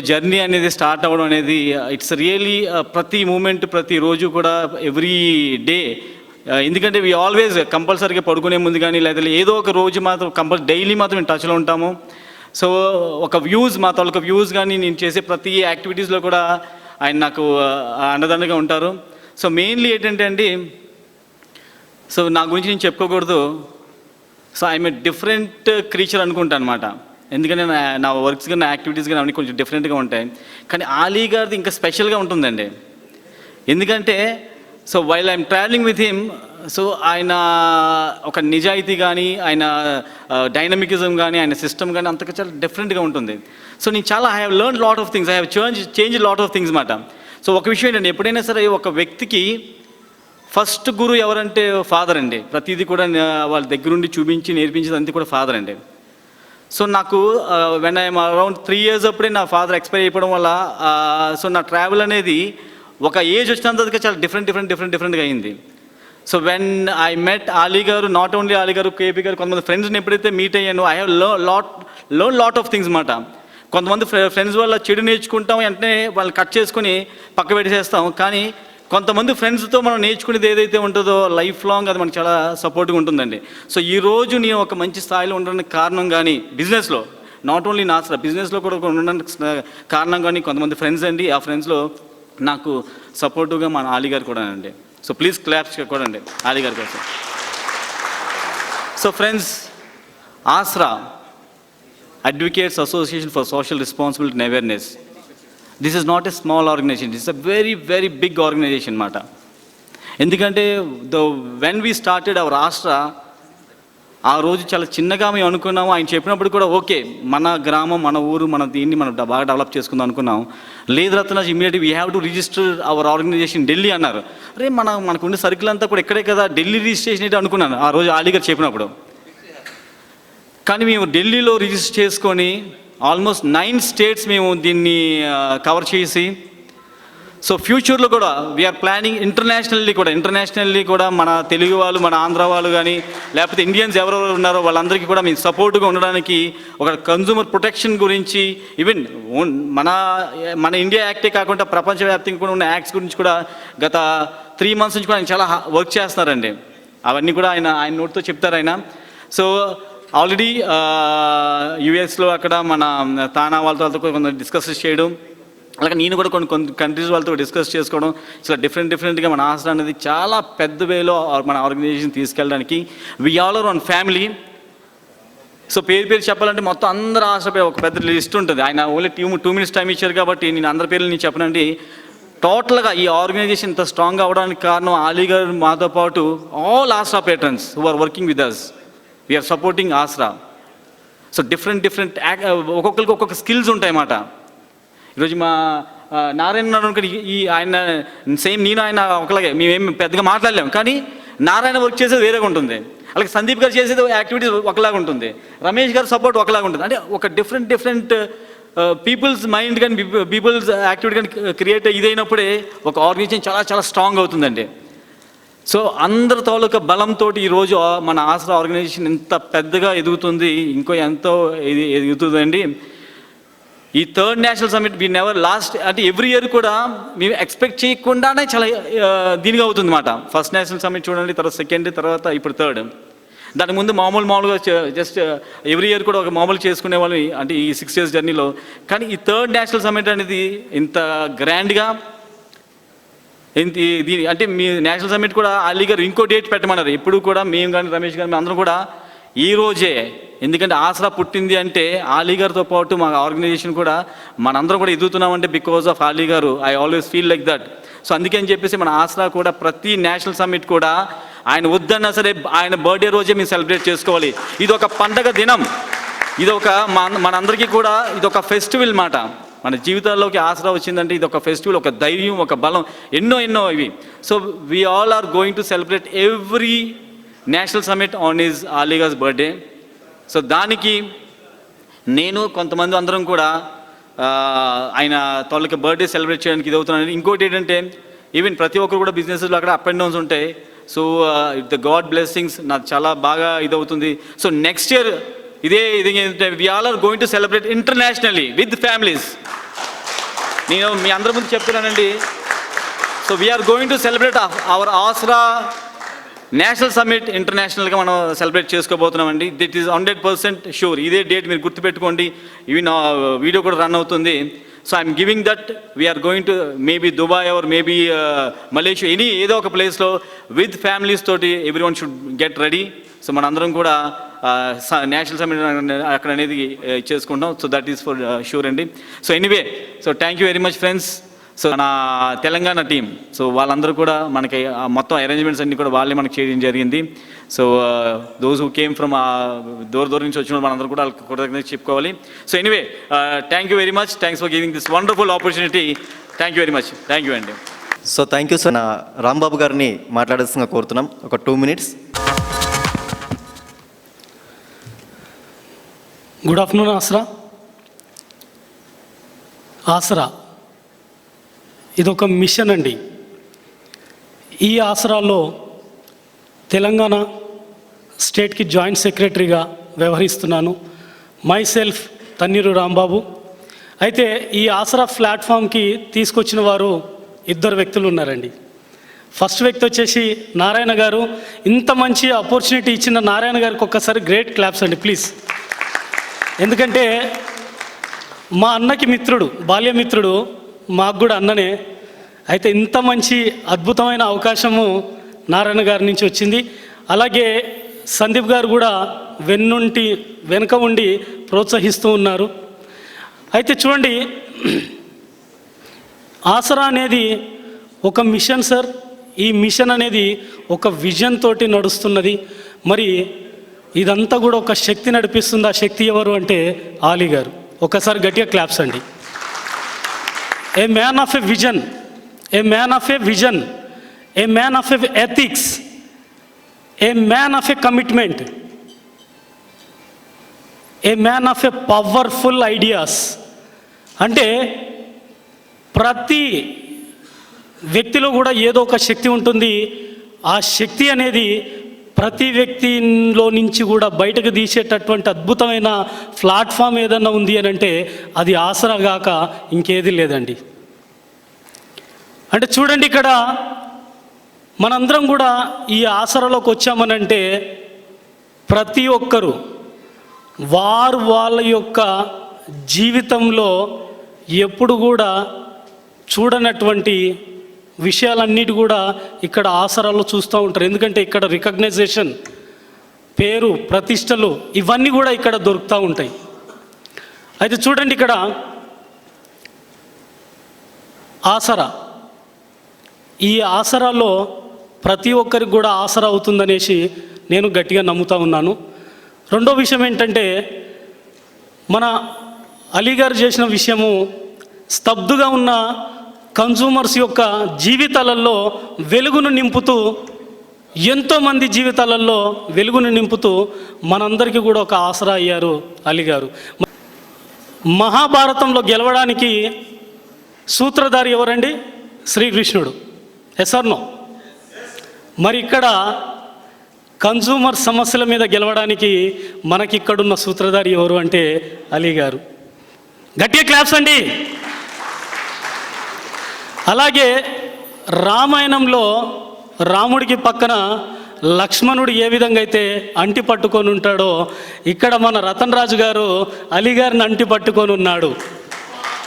జర్నీ అనేది స్టార్ట్ అవ్వడం అనేది ఇట్స్ రియలీ ప్రతి మూమెంట్, ప్రతిరోజు కూడా ఎవ్రీ డే. ఎందుకంటే వి ఆల్వేస్ కంపల్సరీగా పడుకునే ముందు కానీ లేదా ఏదో ఒక రోజు మాత్రం డైలీ మాత్రం టచ్లో ఉంటాము. సో ఒక వ్యూస్ మా తాలూకా వ్యూస్ కానీ నేను చేసే ప్రతి యాక్టివిటీస్లో కూడా ఆయన నాకు అండదండగా ఉంటారు. సో మెయిన్లీ ఏంటంటే అండి, సో నా గురించి నేను చెప్పుకోకూడదు. So I'm a different creature అనుకుంటాను అనమాట. ఎందుకంటే నా వర్క్స్ కానీ నా యాక్టివిటీస్ కానీ అన్నీ కొంచెం డిఫరెంట్గా ఉంటాయి. కానీ ఆలీ గారిది ఇంకా స్పెషల్గా ఉంటుందండి. ఎందుకంటే so while I'm travelling with him, so ఆయన ఒక నిజాయితీ కానీ ఆయన డైనమికిజం కానీ ఆయన సిస్టమ్ కానీ అంతగా చాలా డిఫరెంట్గా ఉంటుంది. సో నేను చాలా I have learn lot of things, I have change lot of things మాట. సో ఒక విషయం ఏంటంటే, ఎప్పుడైనా సరే ఒక వ్యక్తికి ఫస్ట్ గురువు ఎవరంటే ఫాదర్ అండి. ప్రతిదీ కూడా వాళ్ళ దగ్గరుండి చూపించి నేర్పించేది అంతా కూడా ఫాదర్ అండి. సో నాకు వెన్ ఐఎమ్ అరౌండ్ 3 years అప్పుడే నా ఫాదర్ ఎక్స్పైర్ అయిపోవడం వల్ల సో నా ట్రావెల్ అనేది ఒక ఏజ్ వచ్చినంతగా చాలా డిఫరెంట్గా అయింది. So when I met Ali గారు, నాట్ ఓన్లీ ఆలీ గారు, కేపీ గారు, కొంతమంది ఫ్రెండ్స్ని ఎప్పుడైతే మీట్ అయ్యానో I have lot of things మాట. కొంతమంది ఫ్రెండ్స్ వల్ల చెడు నేర్చుకుంటాం, వెంటనే వాళ్ళు కట్ చేసుకొని పక్క పెట్టేసేస్తాం. కానీ కొంతమంది ఫ్రెండ్స్తో మనం నేర్చుకునేది ఏదైతే ఉంటుందో లైఫ్ లాంగ్ అది మనకు చాలా సపోర్ట్గా ఉంటుందండి. సో ఈరోజు నేను ఒక మంచి స్థాయిలో ఉండడానికి కారణం కానీ బిజినెస్లో, నాట్ ఓన్లీ నా బిజినెస్లో కూడా ఉండడానికి కారణం కానీ కొంతమంది ఫ్రెండ్స్ అండి. ఆ ఫ్రెండ్స్లో నాకు సపోర్టివ్గా మన ఆలీ గారు కూడా అండి. సో ప్లీజ్ క్లాప్స్ కూడా అండి ఆలీ గారి కోసం. So friends, Aasra advocates association for social responsibility and awareness, this is not a small organisation, this is a very big organisation మాట. ఎందుకంటే when we started our Aasra, ఆ రోజు చాలా చిన్నగా మేము అనుకున్నాము. ఆయన చెప్పినప్పుడు కూడా ఓకే, మన గ్రామం, మన ఊరు, మన దీన్ని మనం బాగా డెవలప్ చేసుకుందాం అనుకున్నాం. లేదు రత్నాజ్, immediately we have to register our organisation Delhi అన్నారు. అరే మనకు ఉండే సర్కిల్ అంతా కూడా ఇక్కడే కదా, ఢిల్లీ రిజిస్ట్రేషన్ అయితే అనుకున్నాను ఆ రోజు ఆలీ గారు చెప్పినప్పుడు. కానీ మేము ఢిల్లీలో రిజిస్టర్ చేసుకొని ఆల్మోస్ట్ 9 states మేము దీన్ని కవర్ చేసి, సో ఫ్యూచర్లో కూడా వీఆర్ ప్లానింగ్ ఇంటర్నేషనల్లీ కూడా మన తెలుగు వాళ్ళు, మన ఆంధ్ర వాళ్ళు కానీ లేకపోతే ఇండియన్స్ ఎవరెవరు ఉన్నారో వాళ్ళందరికీ కూడా మేము సపోర్ట్గా ఉండడానికి ఒక కన్జ్యూమర్ ప్రొటెక్షన్ గురించి, ఈవెన్ మన ఇండియా యాక్టే కాకుండా ప్రపంచవ్యాప్తంగా కూడా ఉన్న యాక్ట్స్ గురించి కూడా గత 3 months నుంచి కూడా ఆయన చాలా వర్క్ చేస్తున్నారండి. అవన్నీ కూడా ఆయన నోటితో చెప్తారు ఆయన. సో ఆల్రెడీ యుఎస్లో అక్కడ మన తానా వాళ్ళతో కొంత డిస్కస్ చేయడం, అలాగే నేను కూడా కొన్ని కంట్రీస్ వాళ్ళతో డిస్కస్ చేసుకోవడం, చాలా డిఫరెంట్గా మన ఆస్రా అనేది చాలా పెద్ద వేలో మన ఆర్గనైజేషన్ తీసుకెళ్ళడానికి we all are one family. So పేరు చెప్పాలంటే మొత్తం అందరు ఆస్రా ఒక పెద్ద లిస్ట్ ఉంటుంది. ఆయన ఓన్లీ 2 minutes టైం ఇచ్చారు కాబట్టి నేను అందరి పేర్లు నేను చెప్పనండి. టోటల్గా ఈ ఆర్గనైజేషన్ ఇంత స్ట్రాంగ్ అవ్వడానికి కారణం ఆలీ గారు, మాతో పాటు all Aasra patrons who are working with us, we're supporting Aasra. So different ఒక్కొక్కరికి ఒక్కొక్క స్కిల్స్ ఉంటాయన్నమాట. ఈరోజు మా నారాయణ అనుకోండి, ఆయన సేమ్ నేను ఆయన ఒకలాగే, మేమేం పెద్దగా మాట్లాడలేము, కానీ నారాయణ వర్క్ చేసేది వేరేగా ఉంటుంది. అలాగే సందీప్ గారు చేసేది యాక్టివిటీస్ ఒకలాగా ఉంటుంది, రమేష్ గారు సపోర్ట్ ఒకలాగా ఉంటుంది. అంటే ఒక డిఫరెంట్ పీపుల్స్ మైండ్ కానీ పీపుల్స్ యాక్టివిటీ కానీ క్రియేట్ ఇదైనప్పుడే ఒక ఆర్గనైజేషన్ చాలా స్ట్రాంగ్ అవుతుందండి. సో అందరి తాలూకా బలంతో ఈరోజు మన ఆస్రా ఆర్గనైజేషన్ ఇంత పెద్దగా ఎదుగుతుంది, ఇంకో ఎంతో ఎదుగుతుందండి. ఈ 3rd national summit we never lost, అంటే ఎవ్రీ ఇయర్ కూడా మేము ఎక్స్పెక్ట్ చేయకుండానే చాలా దీనిగా అవుతుంది అన్నమాట. ఫస్ట్ నేషనల్ సమ్మిట్ చూడండి, తర్వాత 2nd, తర్వాత ఇప్పుడు 3rd. దానికి ముందు మామూలుగా జస్ట్ ఎవ్రీ ఇయర్ కూడా ఒక మామూలు చేసుకునే వాళ్ళు అంటే ఈ 6 years జర్నీలో. కానీ ఈ 3rd నేషనల్ సమ్మిట్ అనేది ఇంత గ్రాండ్గా దీని అంటే మీ నేషనల్ సమ్మిట్ కూడా ఆలీ గారు ఇంకో డేట్ పెట్టమన్నారు. ఎప్పుడు కూడా మేము కానీ రమేష్ గారు అందరం కూడా ఈ రోజే, ఎందుకంటే ఆసరా పుట్టింది అంటే ఆలీ గారితో పాటు మా ఆర్గనైజేషన్ కూడా మనందరం కూడా ఎదుగుతున్నామంటే బికాజ్ ఆఫ్ ఆలీ గారు. I always feel like that. So అందుకని చెప్పేసి మన ఆసరా కూడా ప్రతి నేషనల్ సమ్మిట్ కూడా ఆయన వద్దన్నా సరే ఆయన బర్త్డే రోజే మేము సెలబ్రేట్ చేసుకోవాలి. ఇది ఒక పండగ దినం, ఇది ఒక మనందరికీ కూడా ఇది ఒక ఫెస్టివల్ మాట. మన జీవితాల్లోకి ఆసరా వచ్చిందంటే ఇది ఒక ఫెస్టివల్, ఒక ధైర్యం, ఒక బలం, ఎన్నో ఇవి. So we all are going to celebrate every national summit on his ఆలీ గాస్ బర్త్డే. సో దానికి నేను కొంతమంది అందరం కూడా ఆయన తాలూకా బర్త్డే సెలబ్రేట్ చేయడానికి ఇది అవుతున్నాను. ఇంకోటి ఏంటంటే ఈవెన్ ప్రతి ఒక్కరు కూడా బిజినెస్లో అక్కడ అప్ అండ్ డౌన్స్ ఉంటాయి. సో ద గాడ్ బ్లెస్సింగ్స్ నాకు చాలా బాగా ఇదవుతుంది. సో నెక్స్ట్ ఇయర్ ఇది we all are going to celebrate ఇంటర్నేషనల్లీ విత్ ఫ్యామిలీస్. నేను మీ అందరి ముందు చెప్తున్నానండి. So we're going to celebrate our Aasra national summit ఇంటర్నేషనల్గా మనం సెలబ్రేట్ చేసుకోబోతున్నామండి. That is 100% sure. ఇదే డేట్ మీరు గుర్తుపెట్టుకోండి. ఇవి నా వీడియో కూడా రన్ అవుతుంది. So I'm giving that we're going to maybe Dubai or maybe Malaysia, ఏదో ఒక ప్లేస్లో విత్ ఫ్యామిలీస్ తోటి every one should get ready. So మనందరం కూడా నేషనల్ సమ్మిట్ అక్కడ అనేది చేసుకుంటాం. So that is for sure అండి. So anyway, so thank you very much friends. So మన తెలంగాణ టీం, సో వాళ్ళందరూ కూడా మనకి మొత్తం అరేంజ్మెంట్స్ అన్నీ కూడా వాళ్ళే మనకి చేయడం జరిగింది. So those who came from దూరం నుంచి వచ్చిన మనందరూ కూడా వాళ్ళకి కృతజ్ఞతలు చెప్పుకోవాలి. So anyway, thank you very much. Thanks for giving this wonderful opportunity. Thank you very much. Thank you అండి. So thank you sir. నా రాంబాబు గారిని మాట్లాడాల్సిందిగా కోరుతున్నాం. ఒక 2 minutes. గుడ్ ఆఫ్టర్నూన్ ఆసరా ఇదొక మిషన్ అండి. ఈ ఆసరాలో తెలంగాణ స్టేట్కి జాయింట్ సెక్రటరీగా వ్యవహరిస్తున్నాను. My self Tanneeru Rambabu. అయితే ఈ ఆసరా ప్లాట్ఫామ్కి తీసుకొచ్చిన వారు ఇద్దరు వ్యక్తులు ఉన్నారండి. ఫస్ట్ వ్యక్తి వచ్చేసి నారాయణ గారు. ఇంత మంచి ఆపర్చునిటీ ఇచ్చిన నారాయణ గారికి ఒక్కసారి గ్రేట్ క్లాప్స్ అండి ప్లీజ్. ఎందుకంటే మా అన్నకి మిత్రుడు, బాల్యమిత్రుడు, మాకు కూడా అన్ననే. అయితే ఇంత మంచి అద్భుతమైన అవకాశము నారాయణ గారి నుంచి వచ్చింది. అలాగే సందీప్ గారు కూడా వెనుక ఉండి ప్రోత్సహిస్తూ ఉన్నారు. అయితే చూడండి, ఆసరా అనేది ఒక మిషన్ సార్. ఈ మిషన్ అనేది ఒక విజన్ తోటి నడుస్తున్నది. మరి ఇదంతా కూడా ఒక శక్తి నడిపిస్తుంది. ఆ శక్తి ఎవరు అంటే ఆలీ గారు. ఒకసారి గట్టిగా క్లాప్స్ అండి. ఏ man of a vision, A man of a vision, A man of a ethics, A man of a commitment, A man of a powerful ideas. అంటే ప్రతి వ్యక్తిలో కూడా ఏదో ఒక శక్తి ఉంటుంది. ఆ శక్తి అనేది ప్రతి వ్యక్తిలో నుంచి కూడా బయటకు తీసేటటువంటి అద్భుతమైన ప్లాట్ఫామ్ ఏదన్నా ఉంది అని అంటే అది ఆసరా గాక ఇంకేది లేదండి. అంటే చూడండి, ఇక్కడ మనందరం కూడా ఈ ఆసరాలోకి వచ్చామనంటే ప్రతి ఒక్కరూ వాళ్ళ యొక్క జీవితంలో ఎప్పుడు కూడా చూడనటువంటి విషయాలన్నిటి కూడా ఇక్కడ ఆసరాల్లో చూస్తూ ఉంటారు. ఎందుకంటే ఇక్కడ రికగ్నైజేషన్, పేరు, ప్రతిష్టలు ఇవన్నీ కూడా ఇక్కడ దొరుకుతూ ఉంటాయి. అయితే చూడండి, ఇక్కడ ఆసరా, ఈ ఆసరాలో ప్రతి ఒక్కరికి కూడా ఆసరా అవుతుందనేసి నేను గట్టిగా నమ్ముతూ ఉన్నాను. రెండో విషయం ఏంటంటే, మన అలీ గారు చేసిన విషయము స్తబ్దుగా ఉన్న కన్జ్యూమర్స్ యొక్క జీవితాలలో వెలుగును నింపుతూ, ఎంతోమంది జీవితాలలో వెలుగును నింపుతూ మనందరికీ కూడా ఒక ఆసరా అయ్యారు అలీ గారు. మహాభారతంలో గెలవడానికి సూత్రధారి ఎవరండి? శ్రీకృష్ణుడు. Yes or no? మరి ఇక్కడ కన్జ్యూమర్ సమస్యల మీద గెలవడానికి మనకి ఇక్కడున్న సూత్రధారి ఎవరు అంటే అలీ గారు. గట్టిగా క్లాప్స్ అండి. అలాగే రామాయణంలో రాముడికి పక్కన లక్ష్మణుడు ఏ విధంగా అయితే అంటి పట్టుకొని ఉంటాడో, ఇక్కడ మన రతన్ రాజు గారు అలీ గారిని అంటి పట్టుకొని ఉన్నాడు.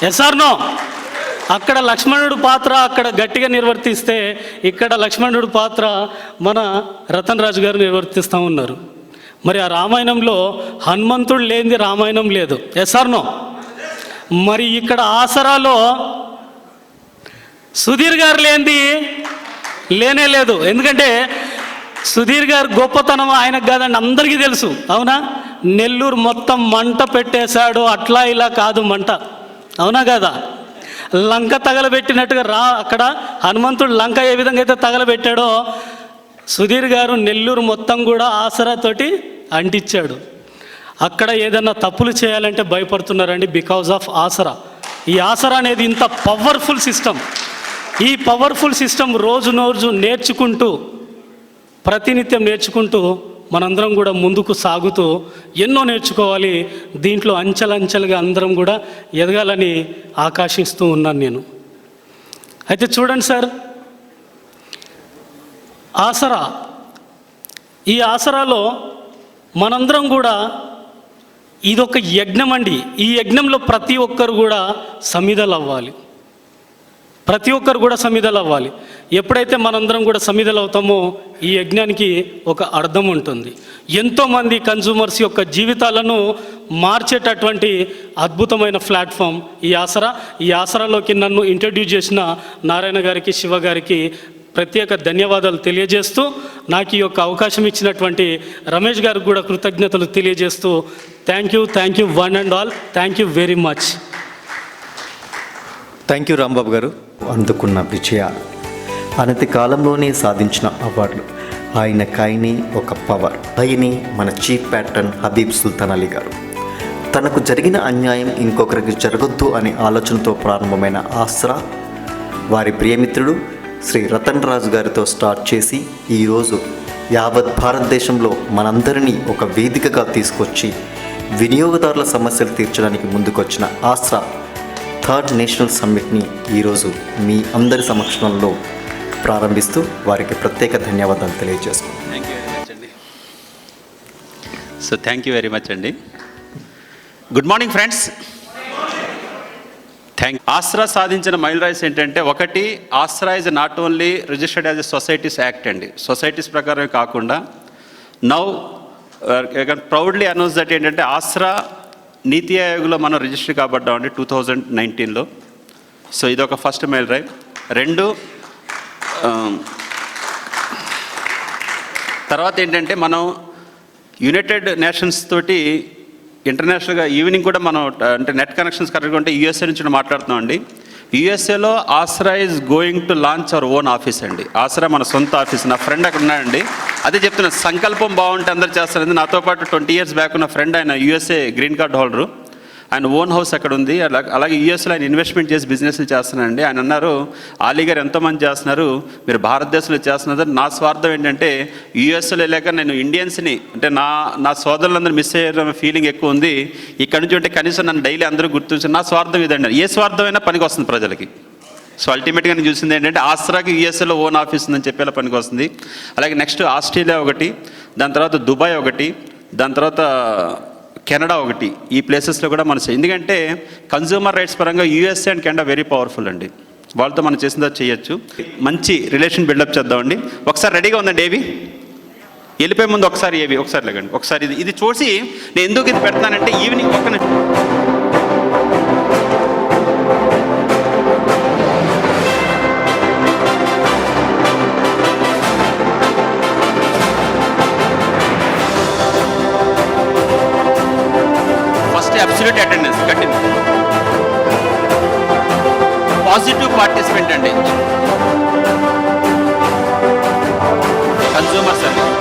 Yes or no? అక్కడ లక్ష్మణుడు పాత్ర అక్కడ గట్టిగా నిర్వర్తిస్తే, ఇక్కడ లక్ష్మణుడు పాత్ర మన రతన్ రాజు గారు నిర్వర్తిస్తూ ఉన్నారు. మరి ఆ రామాయణంలో హనుమంతుడు లేనిది రామాయణం లేదు. Yes or no? మరి ఇక్కడ ఆసరాలో సుధీర్ గారు లేనిది లేనే లేదు. ఎందుకంటే సుధీర్ గారు గొప్పతనం ఆయనకు కాదండి, అందరికీ తెలుసు. అవునా? నెల్లూరు మొత్తం మంట పెట్టేశాడు. అట్లా ఇలా కాదు మంట. అవునా కదా? లంక తగలబెట్టినట్టుగా అక్కడ హనుమంతుడు లంక ఏ విధంగా అయితే తగలబెట్టాడో, సుధీర్ గారు నెల్లూరు మొత్తం కూడా ఆసరాతోటి అంటించాడు. అక్కడ ఏదన్నా తప్పులు చేయాలంటే భయపడుతున్నారండి బికాజ్ ఆఫ్ ఆసరా. ఈ ఆసరా అనేది ఇంత పవర్ఫుల్ సిస్టమ్. ఈ పవర్ఫుల్ సిస్టమ్ రోజు నేర్చుకుంటూ, ప్రతినిత్యం నేర్చుకుంటూ మనందరం కూడా ముందుకు సాగుతూ ఎన్నో నేర్చుకోవాలి. దీంట్లో అంచెలంచెలుగా అందరం కూడా ఎదగాలని ఆకాంక్షిస్తూ ఉన్నాను నేను. అయితే చూడండి సార్, ఆసరా, ఈ ఆసరాలో మనందరం కూడా ఇదొక యజ్ఞం అండి. ఈ యజ్ఞంలో ప్రతి ఒక్కరు కూడా సమిధలు అవ్వాలి. ప్రతి ఒక్కరు కూడా సమిధలు అవ్వాలి. ఎప్పుడైతే మనందరం కూడా సమిధలు అవుతామో ఈ యజ్ఞానికి ఒక అర్థం ఉంటుంది. ఎంతోమంది కన్జ్యూమర్స్ యొక్క జీవితాలను మార్చేటటువంటి అద్భుతమైన ప్లాట్ఫామ్ ఈ ఆసరా. ఈ ఆసరాలోకి నన్ను ఇంట్రడ్యూస్ చేసిన నారాయణ గారికి, శివ గారికి ప్రత్యేక ధన్యవాదాలు తెలియజేస్తూ, నాకు ఈ యొక్క అవకాశం ఇచ్చినటువంటి రమేష్ గారికి కూడా కృతజ్ఞతలు తెలియజేస్తూ, thank you one and all. Thank you very much. Thank you Rambabu గారు. అందుకున్న విజయాలు, అనతి కాలంలోనే సాధించిన అవార్డులు, ఆయన కైని ఒక పవర్. పైని మన చీఫ్ ప్యాట్రన్ హబీబ్ సుల్తాన్ అలీ గారు. తనకు జరిగిన అన్యాయం ఇంకొకరికి జరగొద్దు అనే ఆలోచనతో ప్రారంభమైన ఆస్రా వారి ప్రియమిత్రుడు శ్రీ రతన్ రాజు గారితో స్టార్ట్ చేసి ఈరోజు యావత్ భారతదేశంలో మనందరినీ ఒక వేదికగా తీసుకొచ్చి వినియోగదారుల సమస్యలు తీర్చడానికి ముందుకొచ్చిన ఆస్రా థర్డ్ నేషనల్ సమ్మిట్ని ఈరోజు మీ అందరి సమక్షంలో ప్రారంభిస్తూ వారికి ప్రత్యేక ధన్యవాదాలు తెలియజేస్తున్నాను. థ్యాంక్ యూ వెరీ మచ్ అండి. Good morning friends. ఆస్రా సాధించిన మైలురాయిస్ ఏంటంటే, ఒకటి, Asra is not only registered as a societies act అండి. సొసైటీస్ ప్రకారమే కాకుండా నౌ ప్రౌడ్లీ అనౌన్స్ దట్ ఏంటంటే ఆస్రా నీతి ఆయోగ్లో మనం రిజిస్టర్ కాబడ్డామండి 2019లో. సో ఇదొక ఫస్ట్ మైలురాయి. రెండు, తర్వాత ఏంటంటే మనం యునైటెడ్ నేషన్స్ తోటి ఇంటర్నేషనల్గా ఈవినింగ్ కూడా మనం అంటే నెట్ కనెక్షన్స్ కరెక్ట్గా ఉంటే యూఎస్ఏ నుంచి మాట్లాడుతున్నాం అండి. యూఎస్ఏలో Asra is going to launch our own office అండి. ఆస్రా మన సొంత ఆఫీస్. నా ఫ్రెండ్ అక్కడ ఉన్నాడండి. అదే చెప్తున్నా, సంకల్పం బాగుంటే అందరు చేస్తారండి. నాతో పాటు 20 years బ్యాక్ ఉన్న ఫ్రెండ్, ఆయన యూఎస్ఏ గ్రీన్ కార్డ్ హోల్డరు, ఆయన ఓన్ హౌస్ అక్కడ ఉంది. అలాగే యూఎస్లో ఆయన ఇన్వెస్ట్మెంట్ చేసి బిజినెస్లు చేస్తున్నారండి. ఆయన అన్నారు, ఆలీ గారు ఎంతోమంది చేస్తున్నారు, మీరు భారతదేశంలో చేస్తున్నారు. నా స్వార్థం ఏంటంటే యూఎస్లో వెళ్ళాక నేను ఇండియన్స్ని అంటే నా సోదరులందరూ మిస్ అయ్యే ఫీలింగ్ ఎక్కువ ఉంది. ఇక్కడ నుంచి ఉంటే కనీసం నన్ను డైలీ అందరూ గుర్తుంచి, నా స్వార్థం ఇదండి. ఏ స్వార్థమైనా పనికి వస్తుంది ప్రజలకి. సో అల్టిమేట్గా నేను చూసింది ఏంటంటే ఆస్రాకి యూఎస్ఏలో ఓన్ ఆఫీస్ ఉందని చెప్పేలా పనికి వస్తుంది. అలాగే నెక్స్ట్ ఆస్ట్రేలియా ఒకటి, దాని తర్వాత దుబాయ్ ఒకటి, దాని తర్వాత కెనడా ఒకటి. ఈ ప్లేసెస్లో కూడా మనం ఎందుకంటే కన్జ్యూమర్ రైట్స్ పరంగా USA and Canada very powerful అండి. వాళ్ళతో మనం చేసిందో చేయొచ్చు. మంచి రిలేషన్ బిల్డప్ చేద్దామండి. ఒకసారి రెడీగా ఉందండి ఏవి? వెళ్ళిపోయే ముందు ఒకసారి ఏవి ఒకసారి లేకండి. ఒకసారి ఇది చూసి నేను ఎందుకు ఇది పెడతానంటే ఈవినింగ్ పక్కన అబ్సల్యూట్ అటెండెన్స్ కట్టింది. పాజిటివ్ పార్టిసిపెంట్ అండి. Consumer service.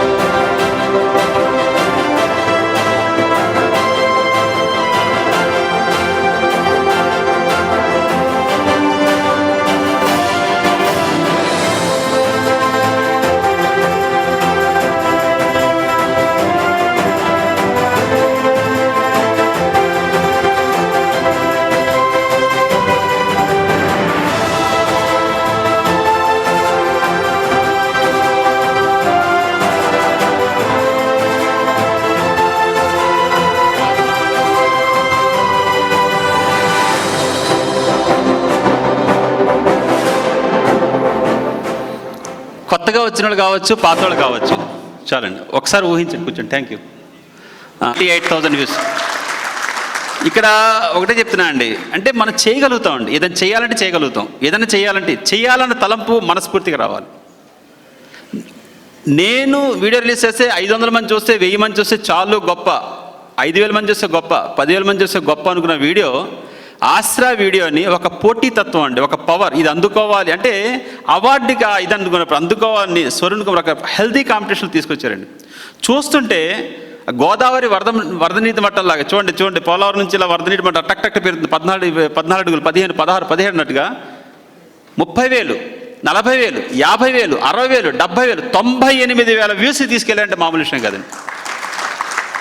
కొత్తగా వచ్చిన వాళ్ళు కావచ్చు, పాత వాళ్ళు కావచ్చు. చాలండి, ఒకసారి ఊహించండి, కూర్చోండి. Thank you. 28,000 వ్యూస్. ఇక్కడ ఒకటే చెప్తున్నా అండి, అంటే మనం చేయగలుగుతామండి. ఏదైనా చేయాలంటే చేయగలుగుతాం. ఏదైనా చేయాలన్న తలంపు మనస్ఫూర్తిగా రావాలి. నేను వీడియో రిలీజ్ చేస్తే 500 మంది చూస్తే, 1000 మంది చూస్తే చాలు గొప్ప, 5000 మంది చూస్తే గొప్ప, 10,000 మంది చూస్తే గొప్ప అనుకున్న వీడియో ఆస్రా వీడియోని ఒక పోటీతత్వం అండి, ఒక పవర్. ఇది అందుకోవాలి అంటే అవార్డుగా ఇది అందుకున్నప్పుడు అందుకోవాలని స్వరునికి ఒక హెల్దీ కాంపిటీషన్ తీసుకొచ్చారండి. చూస్తుంటే గోదావరి వరదనీటి మట్టంలాగా చూడండి పోలవరం నుంచి ఇలా వరదనీటి మట్టం టక్ టక్ పెరుగుతుంది. 14 అడుగులు, 15, 16, 17 అన్నట్టుగా 30,000, 40,000, 50,000, 60,000, 70,000, 98,000 వ్యూస్ తీసుకెళ్ళాలంటే మామూలు విషయం కదండి.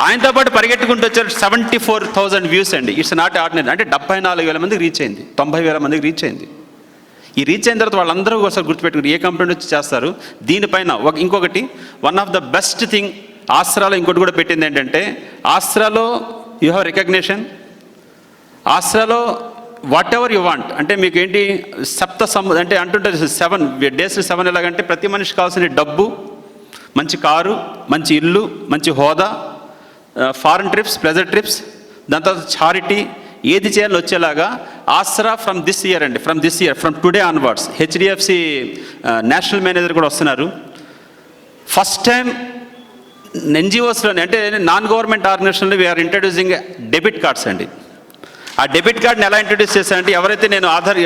ఆయనతో పాటు పరిగెట్టుకుంటూ వచ్చారు 74,000 వ్యూస్ అండి. It's not ordinary. అంటే 74,000 మందికి రీచ్ అయింది, 90,000 మందికి రీచ్ అయింది. ఈ రీచ్ అయిన తర్వాత వాళ్ళందరూ ఒకసారి గుర్తుపెట్టుకుని ఏ కంపెనీ వచ్చి చేస్తారు. దీనిపైన ఇంకొకటి one of the best thing ఆస్రాలో ఇంకోటి కూడా పెట్టింది ఏంటంటే, ఆస్రాలో యూ హ్యావ్ రికగ్నిషన్. ఆస్రాలో వాట్ ఎవర్ యూ వాంట్ అంటే మీకు ఏంటి అంటే అంటుంటారు 7 days 7 ఎలాగంటే ప్రతి మనిషికి కావాల్సిన డబ్బు, మంచి కారు, మంచి ఇల్లు, మంచి హోదా, ఫారెన్ ట్రిప్స్, ప్లెజర్ ట్రిప్స్, దాని తర్వాత చారిటీ, ఏది చేయాలని వచ్చేలాగా ఆస్రా ఫ్రమ్ దిస్ ఇయర్ అండి, from today onwards HDFC national manager కూడా వస్తున్నారు. ఫస్ట్ టైం ఎన్జిఓస్లోనే అంటే నాన్ గవర్నమెంట్ ఆర్గనైజేషన్లో వీఆర్ ఇంట్రడ్యూసింగ్ డెబిట్ కార్డ్స్ అండి. ఆ డెబిట్ కార్డ్ని ఎలా ఇంట్రడ్యూస్ చేశానంటే, ఎవరైతే నేను Aadhaar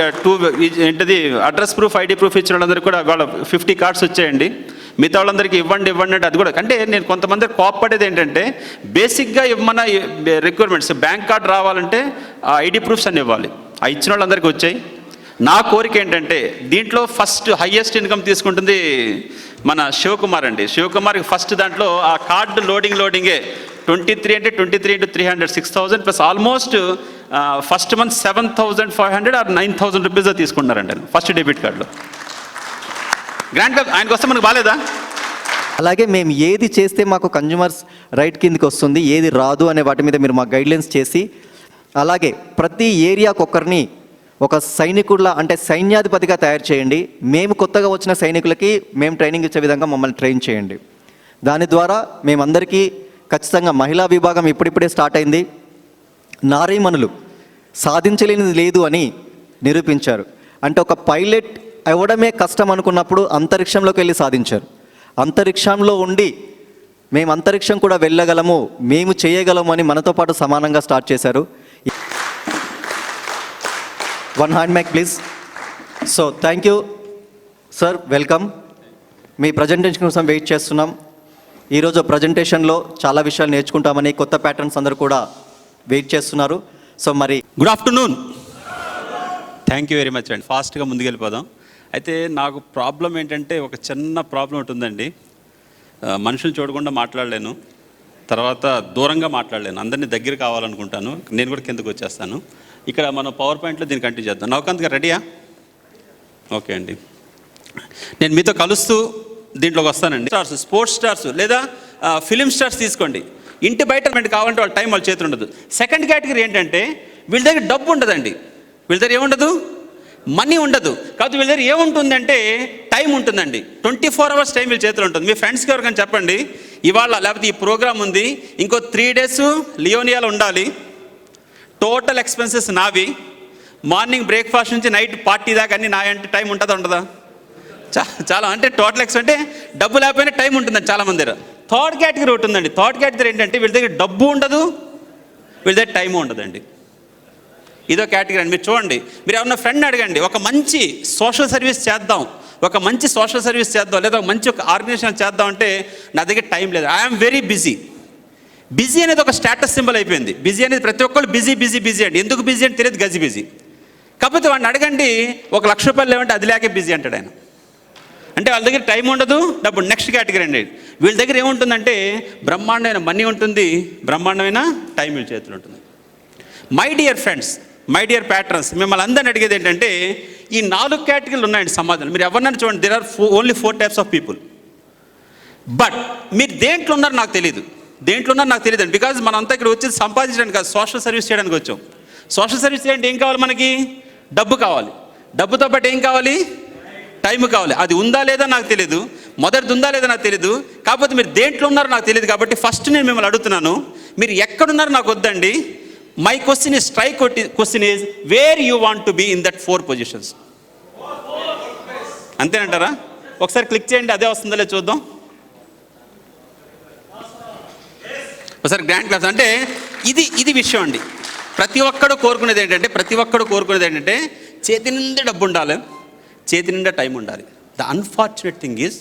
address proof, ID proof ఇచ్చిన వాళ్ళందరూ కూడా వాళ్ళ 50 కార్డ్స్ వచ్చాయండి. మిగతా వాళ్ళందరికీ ఇవ్వండి అంటే అది కూడా అంటే నేను కొంతమంది కోప్పడేది ఏంటంటే బేసిక్గా ఇవ్వమన్న రిక్వైర్మెంట్స్ బ్యాంక్ కార్డ్ రావాలంటే ఆ ఐడి ప్రూఫ్స్ అన్ని ఇవ్వాలి. ఆ ఇచ్చిన వాళ్ళందరికీ వచ్చాయి. నా కోరిక ఏంటంటే దీంట్లో ఫస్ట్ హయ్యెస్ట్ ఇన్కమ్ తీసుకుంటుంది మన శివకుమార్ అండి. శివకుమార్కి ఫస్ట్ దాంట్లో ఆ కార్డు లోడింగే 23 అంటే 23 into 300 6,000 plus almost first month 7,500 or 9,000 rupees తీసుకుంటున్నారండి ఫస్ట్ డెబిట్ కార్డులో. గ్రాండ్ కార్డ్ ఆయనకు వస్తే మనకు బాగాలేదా? అలాగే మేము ఏది చేస్తే మాకు కన్జ్యూమర్స్ రైట్ కిందకి వస్తుంది, ఏది రాదు అనే వాటి మీద మీరు మాకు గైడ్లైన్స్ చేసి, అలాగే ప్రతి ఏరియాకు ఒక్కరిని ఒక సైనికుడిలా అంటే సైన్యాధిపతిగా తయారు చేయండి. మేము కొత్తగా వచ్చిన సైనికులకి మేము ట్రైనింగ్ ఇచ్చే విధంగా మమ్మల్ని ట్రైన్ చేయండి. దాని ద్వారా మేమందరికీ ఖచ్చితంగా మహిళా విభాగం ఇప్పుడిప్పుడే స్టార్ట్ అయింది. నారీమణులు సాధించలేనిది లేదు అని నిరూపించారు. అంటే ఒక పైలట్ అవ్వడమే కష్టం అనుకున్నప్పుడు అంతరిక్షంలోకి వెళ్ళి సాధించారు. అంతరిక్షంలో ఉండి మేము అంతరిక్షం కూడా వెళ్ళగలము, మేము చేయగలము అని మనతో పాటు సమానంగా స్టార్ట్ చేశారు. One hand mike please. So thank you sir, welcome. మీ ప్రజెంటేషన్ కోసం వెయిట్ చేస్తున్నాం. ఈరోజు ప్రజెంటేషన్లో చాలా విషయాలు నేర్చుకుంటామని కొత్త ప్యాటర్న్స్ అందరూ కూడా వెయిట్ చేస్తున్నారు. సో మరి good afternoon. Thank you very much అండి. ఫాస్ట్గా ముందుకెళ్ళిపోదాం. అయితే నాకు ప్రాబ్లం ఏంటంటే ఒక చిన్న ప్రాబ్లం ఉంటుందండి. మనుషులు చూడకుండా మాట్లాడలేను, తర్వాత దూరంగా మాట్లాడలేను, అందరినీ దగ్గర కావాలనుకుంటాను. నేను కూడా కిందకు వచ్చేస్తాను. ఇక్కడ మనం పవర్ పాయింట్లో దీన్ని కంటిన్యూ చేద్దాం. నవకాంత్ గారు రెడీయా? ఓకే అండి. నేను మీతో కలుస్తూ దీంట్లోకి వస్తానండి. స్టార్స్, స్పోర్ట్స్ స్టార్స్ లేదా ఫిలిం స్టార్స్ తీసుకోండి. ఇంటి బయట కావాలంటే వాళ్ళ టైం వాళ్ళ చేతులు ఉండదు. సెకండ్ కేటగిరీ ఏంటంటే వీళ్ళ దగ్గర డబ్బు ఉండదండి, వీళ్ళ దగ్గర ఏముండదు, మనీ ఉండదు. కాదు వీళ్ళ దగ్గర ఏముంటుందంటే టైం ఉంటుందండి. 24 hours టైం వీళ్ళ చేతులు ఉంటుంది. మీ ఫ్రెండ్స్కి ఎవరికైనా చెప్పండి, ఇవాళ లేకపోతే ఈ ప్రోగ్రామ్ ఉంది, ఇంకో 3 days లియోనియాలో ఉండాలి, టోటల్ ఎక్స్పెన్సెస్ నావి, మార్నింగ్ బ్రేక్ఫాస్ట్ నుంచి నైట్ పార్టీ దాకా అన్నీ నా అంటే టైం ఉంటుందా ఉండదా? చాలా అంటే టోటల్ ఎక్స్ అంటే డబ్బు లేకపోయినా టైం ఉంటుందండి చాలామంది దగ్గర. థర్డ్ కేటగిరీ ఒకటి ఉందండి. థర్డ్ కేటగిరీ ఏంటంటే వీళ్ళ దగ్గర డబ్బు ఉండదు, వీళ్ళ దగ్గర టైము ఉండదండి. ఇదో కేటగిరీ అండి. మీరు చూడండి, మీరు ఎవరన్నా ఫ్రెండ్ అడగండి, ఒక మంచి సోషల్ సర్వీస్ చేద్దాం, లేదా ఒక మంచి ఒక ఆర్గనైజేషన్ చేద్దాం అంటే నా దగ్గర టైం లేదు, ఐఎమ్ వెరీ బిజీ. బిజీ అనేది ఒక స్టేటస్ సింబల్ అయిపోయింది. బిజీ అనేది ప్రతి ఒక్కళ్ళు బిజీ అండి. ఎందుకు బిజీ అంటే తెలియదు, గజి బిజీ. కాకపోతే వాడిని అడగండి, 1,00,000 రూపాయలు లేవంటే అది లేకే బిజీ అంటాడు ఆయన. అంటే వాళ్ళ దగ్గర టైం ఉండదు, డబ్బు. నెక్స్ట్ కేటగిరీ అండి. వీళ్ళ దగ్గర ఏముంటుందంటే బ్రహ్మాండమైన మనీ ఉంటుంది, బ్రహ్మాండమైన టైం వీళ్ళ చేతులు ఉంటుంది. My dear friends, my dear patterns, మిమ్మల్ని అందరిని అడిగేది ఏంటంటే ఈ 4 కేటగిరీలు ఉన్నాయండి సమాజంలో. మీరు ఎవరినైనా చూడండి, there are only 4 types of people. But మీరు దేంట్లో ఉన్నారో నాకు తెలియదు అండి. బికాజ్ మనంతా ఇక్కడ వచ్చేది సంపాదించడానికి కాదు, సోషల్ సర్వీస్ చేయడానికి వచ్చాం. సోషల్ సర్వీస్ చేయాలంటే ఏం కావాలి మనకి? డబ్బు కావాలి. డబ్బుతో పాటు ఏం కావాలి? టైం కావాలి. అది ఉందా లేదా నాకు తెలియదు, మొదటిది ఉందా లేదా నాకు తెలియదు. కాకపోతే మీరు దేంట్లో ఉన్నారో నాకు తెలియదు. కాబట్టి ఫస్ట్ నేను మిమ్మల్ని అడుగుతున్నాను, మీరు ఎక్కడున్నారో నాకు వద్దండి. My question is question is where you want to be in that 4 positions. అంతేనంటారా? ఒకసారి క్లిక్ చేయండి, అదే వస్తుందో లేదో చూద్దాం. ఒకసారి గ్రాండ్ క్లాస్ అంటే ఇది విషయం అండి. ప్రతి ఒక్కడు కోరుకునేది ఏంటంటే చేతి నిండా డబ్బు ఉండాలి, చేతి నిండా టైం ఉండాలి. ద అన్ఫార్చునేట్ థింగ్ ఈజ్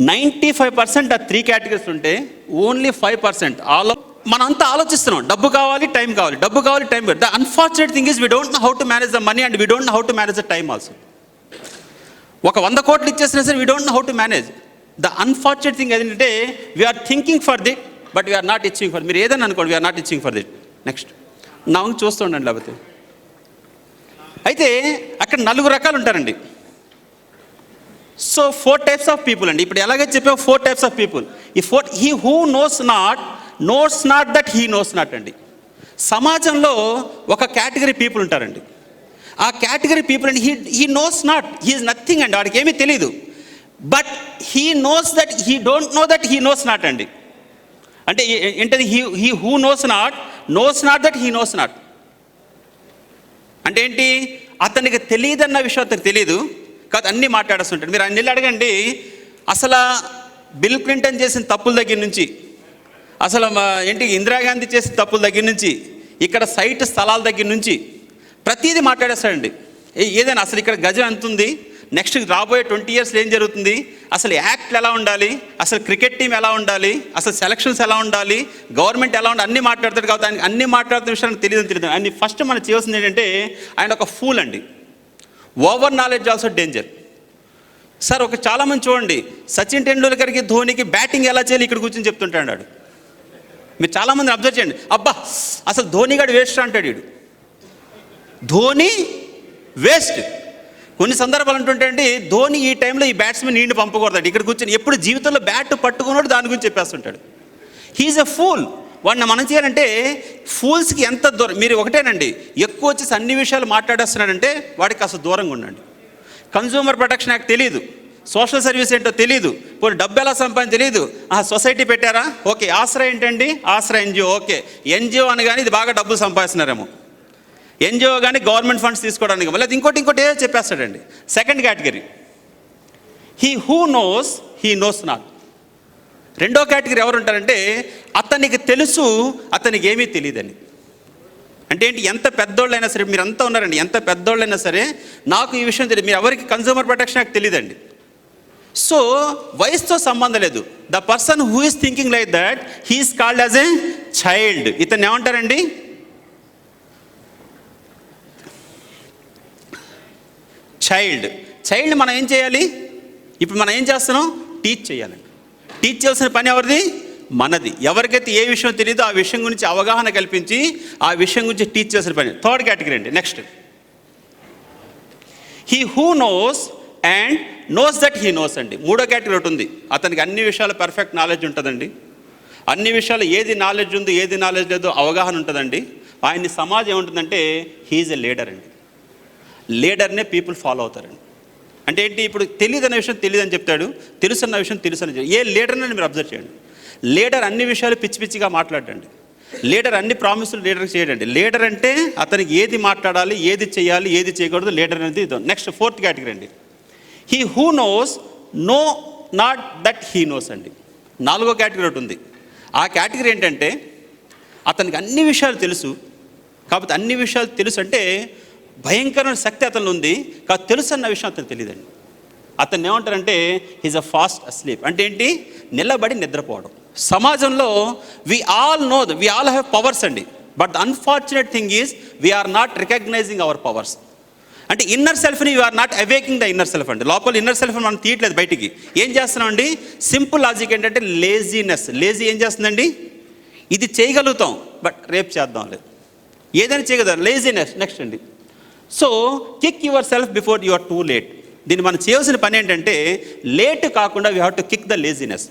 95% ఆ 3 categories ఉంటే ఓన్లీ 5% మనంతా ఆలోచిస్తున్నాం, డబ్బు కావాలి, టైం కావాలి, డబ్బు కావాలి, టైం కావాలి. The unfortunate thing is we don't know how to manage the money and we don't know how to manage the time also. ఒక 100 కోట్లు ఇచ్చేసినా సరే we don't know how to manage. The unfortunate thing ఏంటంటే we're thinking for that but we're not itching for. మీరు ఏదైనా అనుకోండి, we're not itching for that. Next నా చూస్తుండండి. లేకపోతే అయితే అక్కడ 4 రకాలు ఉంటారండి. సో 4 types ఆఫ్ పీపుల్ అండి. ఇప్పుడు ఎలాగైతే చెప్పావు 4 types ఆఫ్ పీపుల్. ఈ 4 he who nose not that he knows not అండి. సమాజంలో ఒక కేటగిరీ పీపుల్ ఉంటారండి. ఆ కేటగిరీ పీపుల్ అండి he knows not, he is nothing అండి, వాడికి ఏమీ తెలియదు. But he knows that he don't know that he knows not అండి. అంటే ఏంటది? He who nose not that he knows not అంటే ఏంటి? అతనికి తెలియదన్న విషయం అతనికి తెలియదు, కాదు అన్నీ మాట్లాడుతుంటాడు. మీరు అన్ని అడగండి, అసలు బిల్ క్లింటన్ చేసిన తప్పుల దగ్గర నుంచి, అసలు ఏంటి ఇందిరాగాంధీ చేసిన తప్పుల దగ్గర నుంచి, ఇక్కడ స్థలాల దగ్గర నుంచి ప్రతిదీ మాట్లాడేస్తాడండి. ఏదైనా అసలు ఇక్కడ గజం ఎంత ఉంది, నెక్స్ట్ రాబోయే 20 yearsలో ఏం జరుగుతుంది, అసలు యాక్ట్లు ఎలా ఉండాలి, అసలు క్రికెట్ టీం ఎలా ఉండాలి, అసలు సెలక్షన్స్ ఎలా ఉండాలి, గవర్నమెంట్ ఎలా ఉండాలి, అన్నీ మాట్లాడతాడు. కాబట్టి ఆయన అన్నీ మాట్లాడుతున్న విషయాన్ని తెలియదు. ఆయన ఫస్ట్ మనం చేయాల్సింది ఏంటంటే, ఆయన ఒక ఫూల్ అండి. Over knowledge also danger. Sir ఒక చాలామంది చూడండి, సచిన్ టెండూల్కర్కి ధోనికి బ్యాటింగ్ ఎలా చేయాలి ఇక్కడ కూర్చొని చెప్తుంటాడు. మీరు చాలామందిని అబ్జర్వ్ చేయండి, అబ్బా అసలు ధోని గాడు వేస్ట్ అంటాడు వీడు, ధోని వేస్ట్. కొన్ని సందర్భాలు అంటుంటే ధోని ఈ టైంలో ఈ బ్యాట్స్మెన్ నీండి పంపకూడదు, ఇక్కడ కూర్చొని ఎప్పుడు జీవితంలో బ్యాట్ పట్టుకున్నాడు దాని గురించి చెప్పేస్తుంటాడు. He's a fool. వాడిని మనం చేయాలంటే ఫూల్స్కి ఎంత దూరం, మీరు ఒకటేనండి, ఎక్కువ వచ్చేసి అన్ని విషయాలు మాట్లాడేస్తున్నాడంటే వాడికి అసలు దూరంగా ఉండండి. కన్జ్యూమర్ ప్రొటెక్షన్ యాక్ట్ తెలియదు, సోషల్ సర్వీస్ ఏంటో తెలియదు, పోనీ డబ్బు ఎలా సంపాదించి తెలియదు. సొసైటీ పెట్టారా, ఓకే. ఆసరా ఏంటండి, ఆసరా ఎన్జిఓ, ఓకే. ఎన్జిఓ అని కానీ ఇది బాగా డబ్బులు సంపాదిస్తున్నారేమో, ఎన్జిఓ కానీ గవర్నమెంట్ ఫండ్స్ తీసుకోవడానికి, మళ్ళీ ఇంకోటి ఏదో చెప్పేస్తాడండి. Second category, he who knows he knows not. రెండో కేటగిరీ ఎవరు ఉంటారంటే, అతనికి తెలుసు అతనికి ఏమీ తెలియదని. అంటే ఏంటి, ఎంత పెద్దోళ్ళైనా సరే, మీరు అంతా ఉన్నారండి, ఎంత పెద్దోళ్ళైనా సరే నాకు ఈ విషయం తెలియదు. మీరు ఎవరికి కన్జ్యూమర్ ప్రొటెక్షన్ యాక్ట్ తెలియదండి. సో వయసుతో సంబంధం లేదు. The person who is thinking like that he is called as a child. ఇతన్ని ఏమంటారండి, చైల్డ్. చైల్డ్ మనం ఏం చేయాలి, ఇప్పుడు మనం ఏం చేస్తున్నాం, టీచ్ చేయాలండి. టీచ్ చేయాల్సిన పని ఎవరిది, మనది. ఎవరికైతే ఏ విషయం తెలియదో ఆ విషయం గురించి అవగాహన కల్పించి ఆ విషయం గురించి టీచ్ చేసిన పని. థర్డ్ కేటగిరీ అండి. Next, he who nose and knows that he knows అండి. మూడో కేటగిరీ ఒకటి ఉంది, అతనికి అన్ని విషయాలు పర్ఫెక్ట్ నాలెడ్జ్ ఉంటుందండి. అన్ని విషయాలు ఏది నాలెడ్జ్ ఉందో ఏది నాలెడ్జ్ లేదో అవగాహన ఉంటుందండి. ఆయన్ని సమాజం ఏముంటుందంటే హీఈస్ ఎ లీడర్ అండి. లీడర్నే పీపుల్ ఫాలో అవుతారండి. అంటే ఏంటి, ఇప్పుడు తెలియదు అనే విషయం తెలియదు అని చెప్తాడు, తెలుసు అన్న విషయం తెలుసు అని చెప్తాడు. ఏ లీడర్ని మీరు అబ్జర్వ్ చేయండి. లీడర్ అన్ని విషయాలు పిచ్చి పిచ్చిగా మాట్లాడండి. లీడర్ అన్ని ప్రామిసులు లీడర్కి చేయడండి. లీడర్ అంటే అతనికి ఏది మాట్లాడాలి, ఏది చేయాలి, ఏది చేయకూడదు, లీడర్ అనేది ఇది. నెక్స్ట్ ఫోర్త్ కేటగిరీ అండి, he who knows no not that he knows అండి. నాలుగో కేటగిరీ ఒకటి ఉంది. ఆ కేటగిరీ ఏంటంటే, అతనికి అన్ని విషయాలు తెలుసు, కాబట్టి అన్ని విషయాలు తెలుసు అంటే భయంకరమైన శక్తి అతను ఉంది, కాబట్టి తెలుసు అన్న విషయం అతను తెలియదండి. అతన్ని ఏమంటారంటే హీజ్ అ ఫాస్ట్ అస్లీప్. అంటే ఏంటి, నిలబడి నిద్రపోవడం. సమాజంలో we all know, we all have powers అండి, but the unfortunate thing is we're not recognising our powers. అంటే ఇన్నర్ సెల్ఫ్ని we're not awaking the inner self అండి. లోపల ఇన్నర్ సెల్ఫ్ మనం తీయట్లేదు బయటికి. ఏం చేస్తున్నాం అండి, సింపుల్ లాజిక్ ఏంటంటే లేజీనెస్. లేజీ ఏం చేస్తుందండి, ఇది చేయగలుగుతాం బట్ రేపు చేద్దాం లేదు, ఏదైనా చేయగలుగుతాం, లేజీనెస్. నెక్స్ట్ అండి, so kick yourself before you are too late. దీన్ని మనం చేయాల్సిన పని ఏంటంటే లేట్ కాకుండా we have to kick the laziness.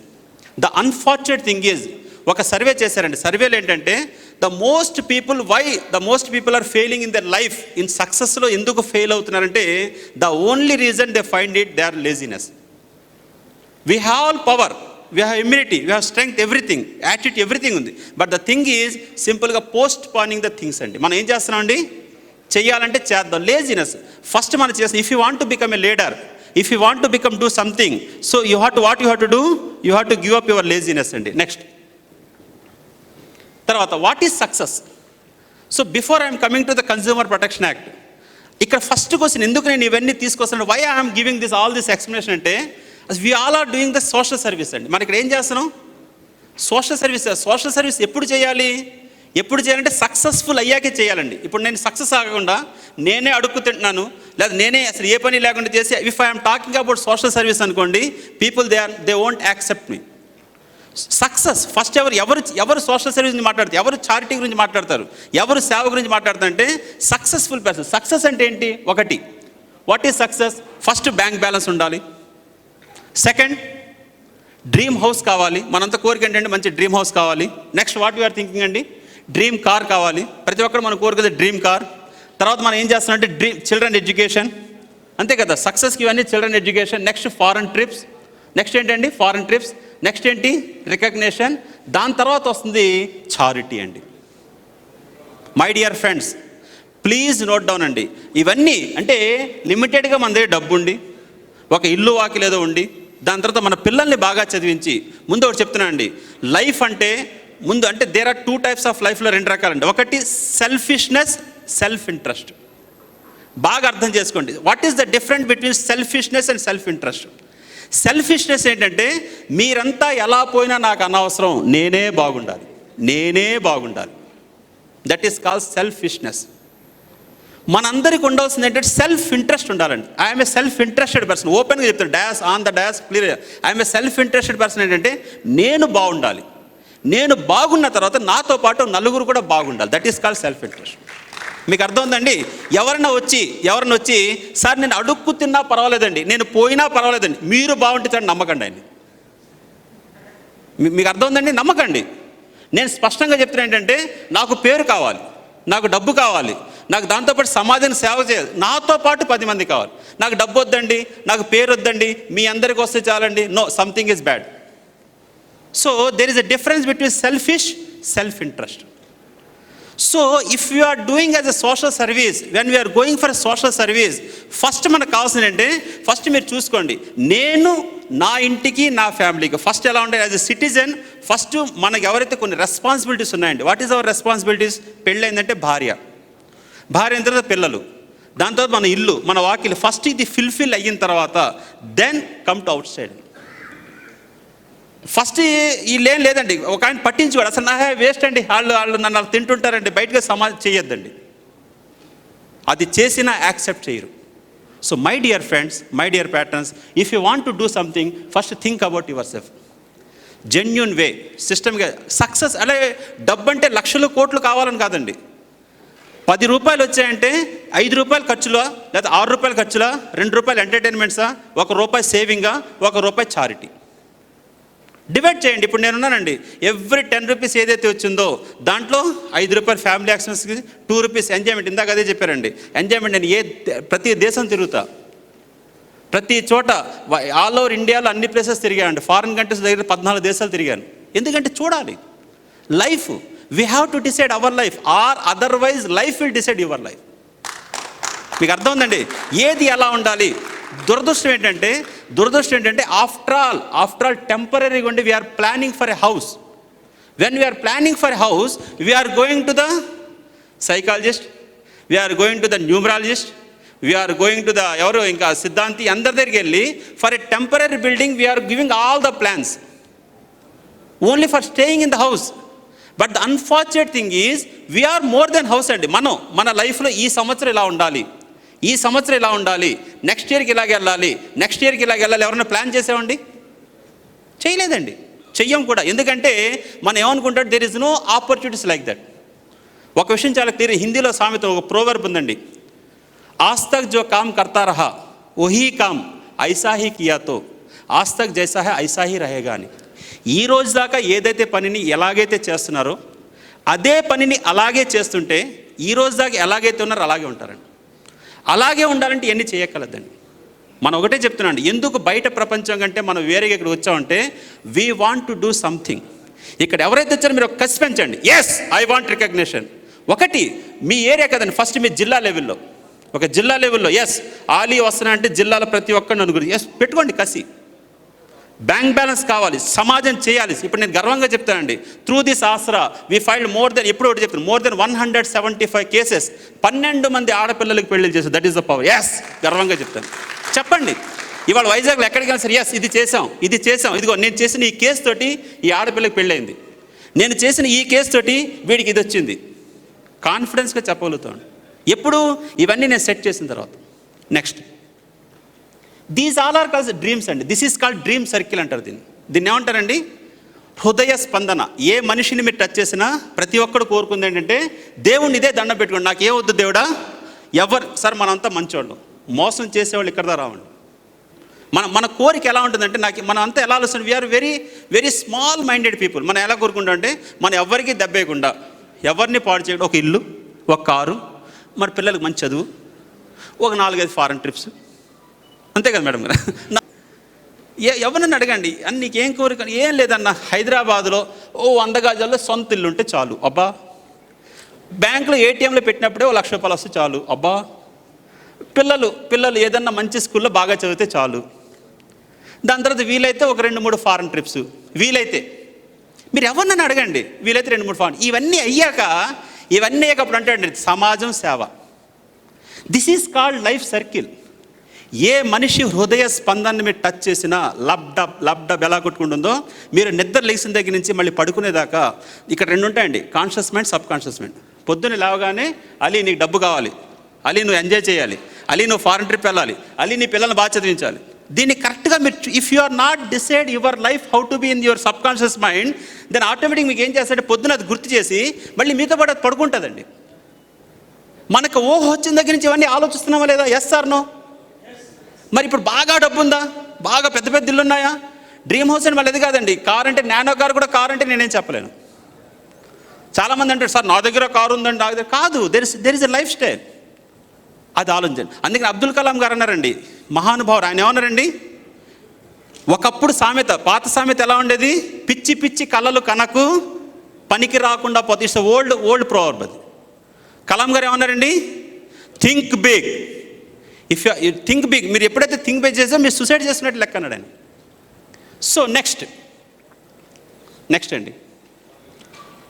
The unfortunate thing is, ఒక సర్వే చేశారండి. సర్వేలు ఏంటంటే the most people are failing in their life, in సక్సెస్లో ఎందుకు ఫెయిల్ అవుతున్నారంటే the only reason they find it they are laziness. We have all power, we have immunity, we have strength, everything, attitude, everything ఉంది. But the thing is సింపుల్గా post పోనింగ్ the things అండి. మనం ఏం చేస్తున్నాం అండి, చెయ్యాలంటే చేద్దాం. లేజినెస్ ఫస్ట్ మనం చేస్తాం. If you want to become a leader, if you want to become do something, so you have to what you have to do, you have to give up your laziness అండి. Next తర్వాత, what is success? So before I'm coming to the consumer protection act, ఇక్కడ first question, ఎందుకు నేను ఇవన్నీ తీసుకొస్తాను, why I'm giving this all this explanation అంటే we all are doing the social service అండి. మనం ఇక్కడ ఏం చేస్తున్నాం, సోషల్ సర్వీస్. సోషల్ సర్వీస్ ఎప్పుడు చేయాలి, ఎప్పుడు చేయాలంటే సక్సెస్ఫుల్ అయ్యాకే చేయాలండి. ఇప్పుడు నేను సక్సెస్ ఆగకుండా నేనే అడుక్కు తింటున్నాను, లేదా నేనే అసలు ఏ పని లేకుండా చేసి, if I'm talking about social service అనుకోండి, people they won't accept me. Success first ఎవరు సోషల్ సర్వీస్ గురించి మాట్లాడతారు, ఎవరు చారిటీ గురించి మాట్లాడతారు, ఎవరు సేవ గురించి మాట్లాడతారు అంటే సక్సెస్ఫుల్ పర్సన్. సక్సెస్ అంటే ఏంటి, ఒకటి, what is success? First bank balance ఉండాలి. సెకండ్, డ్రీమ్ హౌస్ కావాలి. మనంతా కోరిక ఏంటంటే మంచి డ్రీమ్ హౌస్ కావాలి. Next what you are thinking అండి, డ్రీమ్ కార్ కావాలి. ప్రతి ఒక్కరు మనం కోరుకునే డ్రీమ్ కార్. తర్వాత మనం ఏం చేస్తున్నామంటే చిల్డ్రన్ ఎడ్యుకేషన్, అంతే కదా, సక్సెస్కి ఇవన్నీ children education. Next foreign trips. Next ఏంటండి, ఫారెన్ ట్రిప్స్. నెక్స్ట్ ఏంటి, రికగ్నిషన్. దాని తర్వాత వస్తుంది చారిటీ అండి. My dear friends, please note down అండి. ఇవన్నీ అంటే లిమిటెడ్గా మన దగ్గర డబ్బు ఉండి, ఒక ఇల్లు వాకిలేదో ఉండి, దాని తర్వాత మన పిల్లల్ని బాగా చదివించి, ముందు ఒకటి చెప్తున్నాను అండి, లైఫ్ అంటే ముందు అంటే there are two types of లైఫ్లో, రెండు రకాలండి. ఒకటి సెల్ఫిష్నెస్, సెల్ఫ్ ఇంట్రెస్ట్. బాగా అర్థం చేసుకోండి. What is the difference between selfishness and self interest? Selfishness ఏంటంటే మీరంతా ఎలా పోయినా నాకు అనవసరం, నేనే బాగుండాలి. That is called selfishness. మనందరికి ఉండాల్సింది ఏంటంటే సెల్ఫ్ ఇంట్రెస్ట్ ఉండాలండి. I'm a self interested person. ఓపెన్గా చెప్తాను, dais on the dais clear. I'm a self interested person ఏంటంటే నేను బాగుండాలి, నేను బాగున్న తర్వాత నాతో పాటు నలుగురు కూడా బాగుండాలి. That is called self interest. మీకు అర్థం ఉందండి? ఎవరైనా వచ్చి సార్ నేను అడుక్కు తిన్నా పర్వాలేదండి, నేను పోయినా పర్వాలేదండి, మీరు బాగుంటే సార్ నమ్మకండి ఆయన. మీకు అర్థం ఉందండి? నమ్మకండి. నేను స్పష్టంగా చెప్తున్నా ఏంటంటే నాకు పేరు కావాలి, నాకు డబ్బు కావాలి, నాకు దాంతోపాటు సమాజానికి సేవ చేయాలి, నాతో పాటు 10 మంది కావాలి. నాకు డబ్బు వద్దండి, నాకు పేరు వద్దండి, మీ అందరికి వస్తే చాలండి. No, something is bad. So there is a difference between selfish, self interest. So if you are doing as a social service, when we are going for a social service, first మనకు కావాల్సింది అంటే ఫస్ట్ మీరు చూసుకోండి, నేను నా ఇంటికి నా ఫ్యామిలీకి ఫస్ట్ ఎలా ఉండాలి యాజ్ ఎ సిటిజన్. ఫస్ట్ మనకు ఎవరైతే కొన్ని రెస్పాన్సిబిలిటీస్ ఉన్నాయండి. What is our responsibilities? పెళ్ళైందంటే భార్య అయిన తర్వాత పిల్లలు, దాని తర్వాత మన ఇల్లు, మన వాకిలు. ఫస్ట్ ఇది ఫుల్ఫిల్ అయిన తర్వాత then come to outside. First వీళ్ళేం లేదండి, ఒక ఆయన పట్టించుకోడు అసలు. నా వేస్ట్ అండి, వాళ్ళు నన్ను తింటుంటారండి, బయటగా సమాజం చేయొద్దండి. అది చేసినా యాక్సెప్ట్ చేయరు. So my dear friends, my dear patterns, if you want to do something first think about yourself. Genuine way, సిస్టమ్గా సక్సెస్. అలాగే డబ్బు అంటే లక్షలు కోట్లు కావాలని కాదండి. 10 రూపాయలు వచ్చాయంటే 5 రూపాయలు ఖర్చులా, లేదా 6 రూపాయలు ఖర్చులా, 2 రూపాయలు ఎంటర్టైన్మెంట్సా, 1 రూపాయి సేవింగా, 1 రూపాయి చారిటీ. డివైడ్ చేయండి. ఇప్పుడు నేనున్నానండి, ఎవ్రీ 10 రూపీస్ ఏదైతే వచ్చిందో దాంట్లో 5 రూపాయలు ఫ్యామిలీ యాక్షన్స్కి, 2 రూపీస్ ఎంజాయ్మెంట్. ఇందాక అదే చెప్పారండి, ఎంజాయ్మెంట్. నేను ప్రతి దేశం తిరుగుతా, ప్రతి చోట ఆల్ ఓవర్ ఇండియాలో అన్ని ప్లేసెస్ తిరిగానండి. ఫారిన్ కంట్రీస్ దగ్గర 14 దేశాలు తిరిగాను. ఎందుకంటే చూడాలి life. We have to decide our life, or otherwise life will decide your life. మీకు అర్థం ఉందండి? ఏది ఎలా ఉండాలి. దురదృష్టం ఏంటంటే ఆఫ్టర్ ఆల్ టెంపరీగా ఉండి we are planning for a house. When we are planning for a house, we are going to the psychologist, we are going to the numerologist, we are going to the ఎవరు ఇంకా సిద్ధాంతి, అందరి దగ్గరికి వెళ్ళి for a temporary building we are giving all the plans only for staying in the house. But the unfortunate thing is we are more than house అండి. మన లైఫ్లో ఈ సంవత్సరం ఇలా ఉండాలి, ఈ సంవత్సరం ఇలా ఉండాలి, నెక్స్ట్ ఇయర్కి ఇలాగ వెళ్ళాలి, నెక్స్ట్ ఇయర్కి ఇలాగ వెళ్ళాలి. ఎవరైనా ప్లాన్ చేసామండి? చేయలేదండి, చెయ్యం కూడా. ఎందుకంటే మనం ఏమనుకుంటాం, there is no opportunities like that. ఒక విషయం చాలా క్లియర్, హిందీలో సామెత, ఒక ప్రోవర్బ్ ఉందండి, ఆజ్ తక్ జో com కర్తా రహా Wahan com ఐసా he Kia తో ఆజ్ తక్ జైసా హై ఐసా హీ రహేగా అని. ఈ రోజు దాకా ఏదైతే పనిని ఎలాగైతే చేస్తున్నారో అదే పనిని అలాగే చేస్తుంటే ఈ రోజు దాకా ఎలాగైతే ఉన్నారో అలాగే ఉంటారండి. అలాగే ఉండాలంటే ఎన్ని చేయగలదండి. మనం ఒకటే చెప్తున్నాండి, ఎందుకు బయట ప్రపంచం కంటే మనం వేరేగా ఇక్కడ వచ్చామంటే we want to do something. ఇక్కడ ఎవరైతే వచ్చారో మీరు ఒక కసి పెంచండి, ఎస్ ఐ వాంట్ రికగ్నిషన్. ఒకటి మీ ఏరియా కదండి, ఫస్ట్ మీ జిల్లా లెవెల్లో, ఒక జిల్లా లెవెల్లో ఎస్ ఆలీ వస్తున్నా అంటే జిల్లాలో ప్రతి ఒక్కరిని అనుగురు ఎస్ పెట్టుకోండి కసి. బ్యాంక్ బ్యాలెన్స్ కావాలి, సమాజం చేయాలి. ఇప్పుడు నేను గర్వంగా చెప్తానండి, through this Aasara we filed more than 175 cases. 12 మంది ఆడపిల్లలకు పెళ్లి చేశారు. That is the power. Yes గర్వంగా చెప్తాను. చెప్పండి, ఇవాళ వైజాగ్లో ఎక్కడికి వెళ్ళినా సరే ఎస్ ఇది చేసాం, ఇదిగో నేను చేసిన ఈ కేసు తోటి ఈ ఆడపిల్లకి పెళ్ళయింది, నేను చేసిన ఈ కేసు తోటి వీడికి ఇది వచ్చింది. కాన్ఫిడెన్స్గా చెప్పగలుగుతాను. ఎప్పుడు? ఇవన్నీ నేను సెట్ చేసిన తర్వాత. Next, these all are calls dreams అండి. This is called dream circle అంటారు దీన్ని ఏమంటారండి? హృదయ స్పందన. ఏ మనిషిని మీరు టచ్ చేసినా ప్రతి ఒక్కడు కోరుకుంది ఏంటంటే దేవుణ్ణి ఇదే దండం పెట్టుకోండి, నాకు ఏమొద్దు దేవుడా. సార్ మనంతా మంచోళ్ళం, మోసం చేసేవాళ్ళు ఇక్కడ దా రావండి. మన కోరిక ఎలా ఉంటుందంటే, మనం అంతా ఎలా ఆలోచన, we are very very small minded people. మనం ఎలా కోరుకుంటాం అంటే మనం ఎవరికి దెబ్బేయకుండా, ఎవరిని పాడు చేయకుండా, ఒక ఇల్లు, ఒక కారు, మరి పిల్లలకు మంచి చదువు, ఒక 4-5 ఫారెన్ ట్రిప్స్, అంతే కదా మేడం గారు. ఎవరినన్ను అడగండి, నీకేం కోరిక? ఏం లేదన్న, హైదరాబాద్లో 100 గజాల్లో సొంత ఇల్లు ఉంటే చాలు. అబ్బా, బ్యాంకులో ఏటీఎంలో పెట్టినప్పుడే 1 లక్ష రూపాయలు వస్తే చాలు. అబ్బా, పిల్లలు ఏదన్నా మంచి స్కూల్లో బాగా చదివితే చాలు. దాని తర్వాత వీలైతే ఒక 2-3 ఫారెన్ ట్రిప్స్, వీలైతే. మీరు ఎవరినైనా అడగండి, వీలైతే 2-3 ఫారెన్. ఇవన్నీ అయ్యాక అప్పుడు అంటే అండి సమాజం సేవ. This is called life circle. ఏ మనిషి హృదయ స్పందనని మీరు టచ్ చేసినా లబ్డబ్ ఎలా కొట్టుకుంటుందో, మీరు నిద్ర లేచిన దగ్గర నుంచి మళ్ళీ పడుకునేదాకా ఇక్కడ రెండు ఉంటాయండి, conscious mind, sub conscious mind. పొద్దున్న లేవగానే అలీ నీకు డబ్బు కావాలి, అలీ నువ్వు ఎంజాయ్ చేయాలి, అలీ నువ్వు ఫారెన్ ట్రిప్ వెళ్ళాలి, అలీ నీ పిల్లల్ని బాగా చదివించాలి. దీన్ని కరెక్ట్గా మీరు if you are not decide your life how to be in your subconscious mind, then automatic మీకు ఏం చేస్తాడంటే పొద్దున అది గుర్తు చేసి మళ్ళీ మీతో పాటు అది పడుకుంటుందండి. మనకు ఊహ వచ్చిన దగ్గర నుంచి ఇవన్నీ ఆలోచిస్తున్నామా లేదా? Yes or no? మరి ఇప్పుడు బాగా డబ్బు ఉందా, బాగా పెద్ద పెద్ద ఇల్లు ఉన్నాయా, డ్రీమ్ హౌస్ అని మళ్ళీ అది కాదండి. కార్ అంటే నానో కారు కూడా కార్ అంటే నేనేం చెప్పలేను. చాలామంది అంటారు సార్ నా దగ్గర కారు ఉందండి, నా దగ్గర కాదు. There is a life style. అది ఆలోచించండి. అందుకని అబ్దుల్ కలాం గారు అన్నారండి, మహానుభావుడు, ఆయన ఏమన్నారండి, ఒకప్పుడు సామెత, పాత సామెత ఎలా ఉండేది, పిచ్చి పిచ్చి కలలు కనకు పనికి రాకుండా పోతే. ఇట్స్ ఓల్డ్ ప్రోవర్బ్ అది. కలాం గారు ఏమన్నారండి, think big. If you think big, మీరు ఎప్పుడైతే థింక్ బిగ్ చేస్తే మీరు సూసైడ్ చేసినట్టు లెక్క అన్నాడు ఆయన. సో నెక్స్ట్ అండి.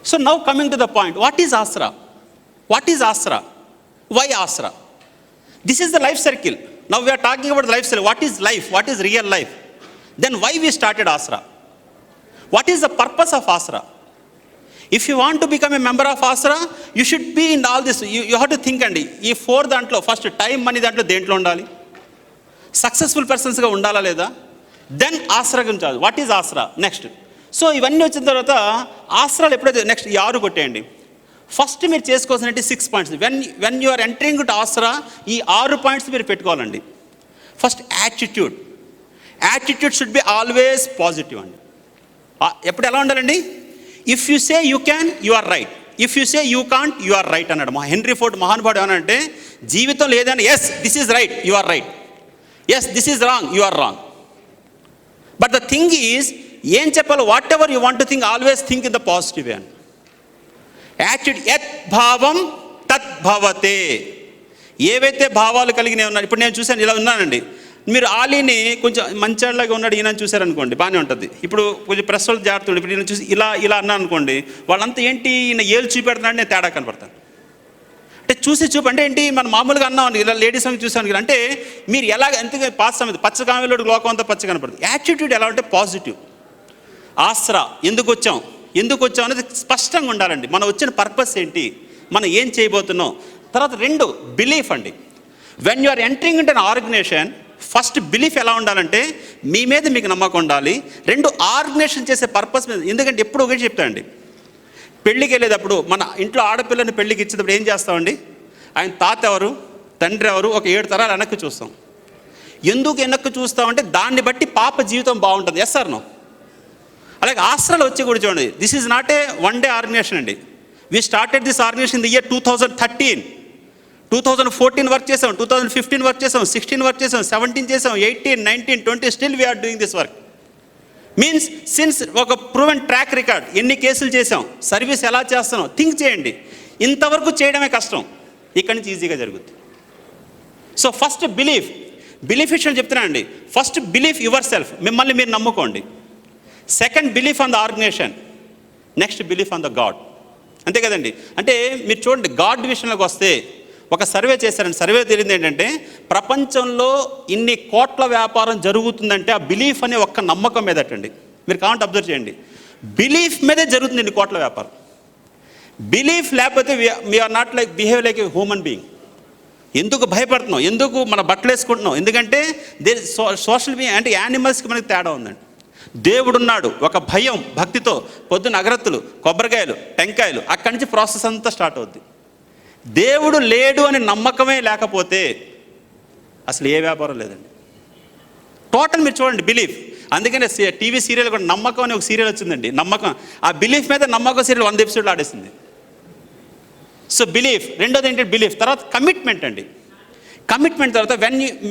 So now coming to the point, what is Aasara? What is Aasara? Why Aasara? This is the life circle. Now we are talking about the life circle. What is life? What is real life? Then why we started Asra? What is the purpose of Asra? If you want to become a member of Asra, you should be in all this. You have to think అండి. ఈ 4 దాంట్లో first time money దాంట్లో దేంట్లో ఉండాలి, successful పర్సన్స్గా ఉండాలా లేదా, then Aasara గురించి. What is Aasara? Next. So ఇవన్నీ వచ్చిన తర్వాత ఆసరాలు ఎప్పుడైతే నెక్స్ట్ ఈ 6 కొట్టేయండి. ఫస్ట్ మీరు చేసుకోవాల్సినట్టు 6 points. When you are entering to Aasra, ఈ 6 పాయింట్స్ మీరు పెట్టుకోవాలండి. First attitude. Attitude should be always positive అండి. ఎప్పుడు ఎలా ఉండాలండి, if you say you can, you are right. If you say you can't, you are right అన్నాడు హెన్రీ ఫోర్డ్ మహానుభావుడు. ఏమనంటే జీవితంలో ఏదైనా yes this is right, you are right, yes this is wrong, you are wrong. But the thing is, ఏం చెప్పాలో what ever you want to think, always think in the positive way అండి. Attitude, యత్ భావం తత్ భవతే. ఏవైతే భావాలు కలిగినవి ఉన్నాయి, ఇప్పుడు నేను చూశాను, ఇలా ఉన్నానండి. మీరు ఆలీని కొంచెం మంచాళ్ళగా ఉన్నాడు ఈయన చూశారనుకోండి, బాగానే ఉంటుంది. ఇప్పుడు కొంచెం ప్రెస్ వాళ్ళు జాగ్రత్త. ఇప్పుడు ఈయన చూసి ఇలా అన్నాను అనుకోండి, వాళ్ళంతా ఏంటి ఈయన ఏళ్ళు చూపెడుతున్నాడు, నేను తేడా కనపడతాను. అంటే చూపు అంటే ఏంటి, మనం మామూలుగా అన్నామండి, ఇలా లేడీస్ అని చూసాను అంటే మీరు ఎలాగ ఎంతగా పాత సమయం పచ్చ కామెలోడు లోకం అంతా పచ్చ కనపడుతుంది. యాటిట్యూడ్ ఎలా అంటే పాజిటివ్. ఆసరా ఎందుకు వచ్చాం అనేది స్పష్టంగా ఉండాలండి. మనం వచ్చిన పర్పస్ ఏంటి, మనం ఏం చేయబోతున్నాం. తర్వాత 2 బిలీఫ్ అండి. వెన్ యు ఆర్ ఎంటరింగ్ ఇంట్ అన్ ఆర్గనైజేషన్, ఫస్ట్ బిలీఫ్ ఎలా ఉండాలంటే మీ మీద మీకు నమ్మకం ఉండాలి. 2 ఆర్గనైజేషన్ చేసే పర్పస్ మీద. ఎందుకంటే ఎప్పుడు ఒకటి చెప్తానండి, పెళ్ళికి వెళ్ళేటప్పుడు మన ఇంట్లో ఆడపిల్లని పెళ్ళికి ఇచ్చేటప్పుడు ఏం చేస్తామండి, ఆయన తాత ఎవరు, తండ్రి ఎవరు, ఒక 7 తరాలు వెనక్కి చూస్తాం. ఎందుకు వెనక్కి చూస్తామంటే దాన్ని బట్టి పాప జీవితం బాగుంటుంది. Yes or no? అలాగే ఆసరాలు వచ్చి కూడా చూడండి, this is not a one day organisation అండి. We started this organisation in the year 2013. 2014 work చేసాం, 2015 వర్క్ చేసాం, 16 వర్క్ చేసాం, 17 చేసాం, 18, 19, 20 still we are doing this work. Means since ఒక ప్రూవెన్ ట్రాక్ రికార్డ్, ఎన్ని కేసులు చేసాం, సర్వీస్ ఎలా చేస్తున్నాం, థింక్ చేయండి. ఇంతవరకు చేయడమే కష్టం, ఇక్కడి నుంచి ఈజీగా జరుగుతుంది. సో ఫస్ట్ బిలీఫ్ విషయం చెప్తున్నానండి. ఫస్ట్ బిలీఫ్ యువర్ సెల్ఫ్, మిమ్మల్ని మీరు నమ్ముకోండి. Second belief on the organisation, next belief on the god. అంతే కదండి. అంటే మీరు చూడండి, గాడ్ విషయంలోకి వస్తే ఒక సర్వే చేశారండి. సర్వే తెలియదు ఏంటంటే ప్రపంచంలో ఇన్ని కోట్ల వ్యాపారం జరుగుతుందంటే ఆ బిలీఫ్ అనే ఒక్క నమ్మకం మీదటండి. మీరు కావాలంటే అబ్జర్వ్ చేయండి, బిలీఫ్ మీదే జరుగుతుంది ఇన్ని కోట్ల వ్యాపారం. బిలీఫ్ లేకపోతే we are not like behave like a human being. ఎందుకు భయపడుతున్నాం, ఎందుకు మన బట్టలు వేసుకుంటున్నాం, ఎందుకంటే సోషల్ బీయింగ్ అంటే యానిమల్స్కి మనకి తేడా ఉందండి. దేవుడున్నాడు, ఒక భయం భక్తితో పొద్దున్న అగరత్తులు, కొబ్బరికాయలు, టెంకాయలు, అక్కడి నుంచి ప్రాసెస్ అంతా స్టార్ట్ అవుద్ది. దేవుడు లేడు అని నమ్మకమే లేకపోతే అసలు ఏ వ్యాపారం లేదండి. టోటల్ మీరు చూడండి బిలీఫ్. అందుకనే టీవీ సీరియల్ కూడా నమ్మకం అని ఒక సీరియల్ వచ్చిందండి. నమ్మకం, ఆ బిలీఫ్ మీద నమ్మకం సీరియల్ 100 ఎపిసోడ్లు ఆడేసింది. So belief. రెండోది ఏంటంటే బిలీఫ్. తర్వాత కమిట్మెంట్ అండి. కమిట్మెంట్ తర్వాత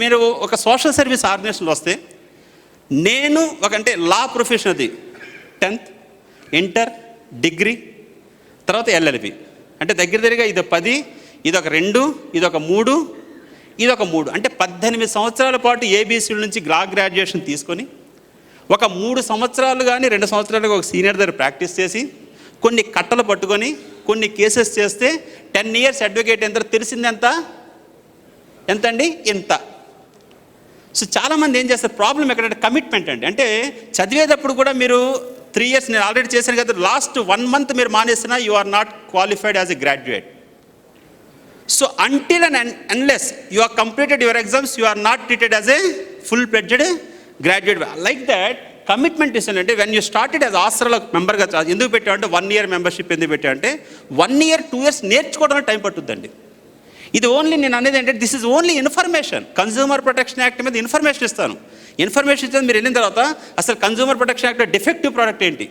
మీరు ఒక సోషల్ సర్వీస్ ఆర్గనైజేషన్లో వస్తే, నేను అంటే లా ప్రొఫెషన్, అది 10th, ఇంటర్, డిగ్రీ, తర్వాత LLB. అంటే దగ్గరగా ఇది 10, ఇదొక 2, ఇదొక 3, ఇదొక 3. అంటే 18 సంవత్సరాల పాటు ఏబీసీల నుంచి గ్రాడ్యుయేషన్ తీసుకొని ఒక 3 సంవత్సరాలు కానీ 2 సంవత్సరాలుగా ఒక సీనియర్ దగ్గర ప్రాక్టీస్ చేసి కొన్ని కట్టలు పట్టుకొని కొన్ని కేసెస్ చేస్తే 10 years అడ్వకేట్ ఎంత తెలిసిందెంత ఎంతండి? ఇంత. సో చాలామంది ఏం చేస్తారు, ప్రాబ్లం ఎక్కడంటే కమిట్మెంట్ అండి. అంటే చదివేటప్పుడు కూడా మీరు 3 years నేను ఆల్రెడీ చేశాను కదా, లాస్ట్ 1 month మీరు మానేసినా you are not qualified as a graduate. So until and unless you are completed your exams you are not treated as a full pledged graduate. Like that commitment ఇస్తానంటే when you started as ఆసరాలో మెంబర్గా ఎందుకు పెట్టామంటే 1 year membership ఎందుకు పెట్టామంటే 1 year 2 years నేర్చుకోవడానికి time పట్టుద్దండి. ఇది only నేను అనేది ఏంటంటే this is only information. Consumer protection act మీద ఇన్ఫర్మేషన్ ఇస్తాను. ఇన్ఫర్మేషన్ ఇచ్చేది మీరు వెళ్ళిన తర్వాత అసలు కన్జ్యూమర్ ప్రొటెక్షన్ యాక్ట్లో డిఫెక్టివ్ ప్రోడక్ట్ ఏంటి,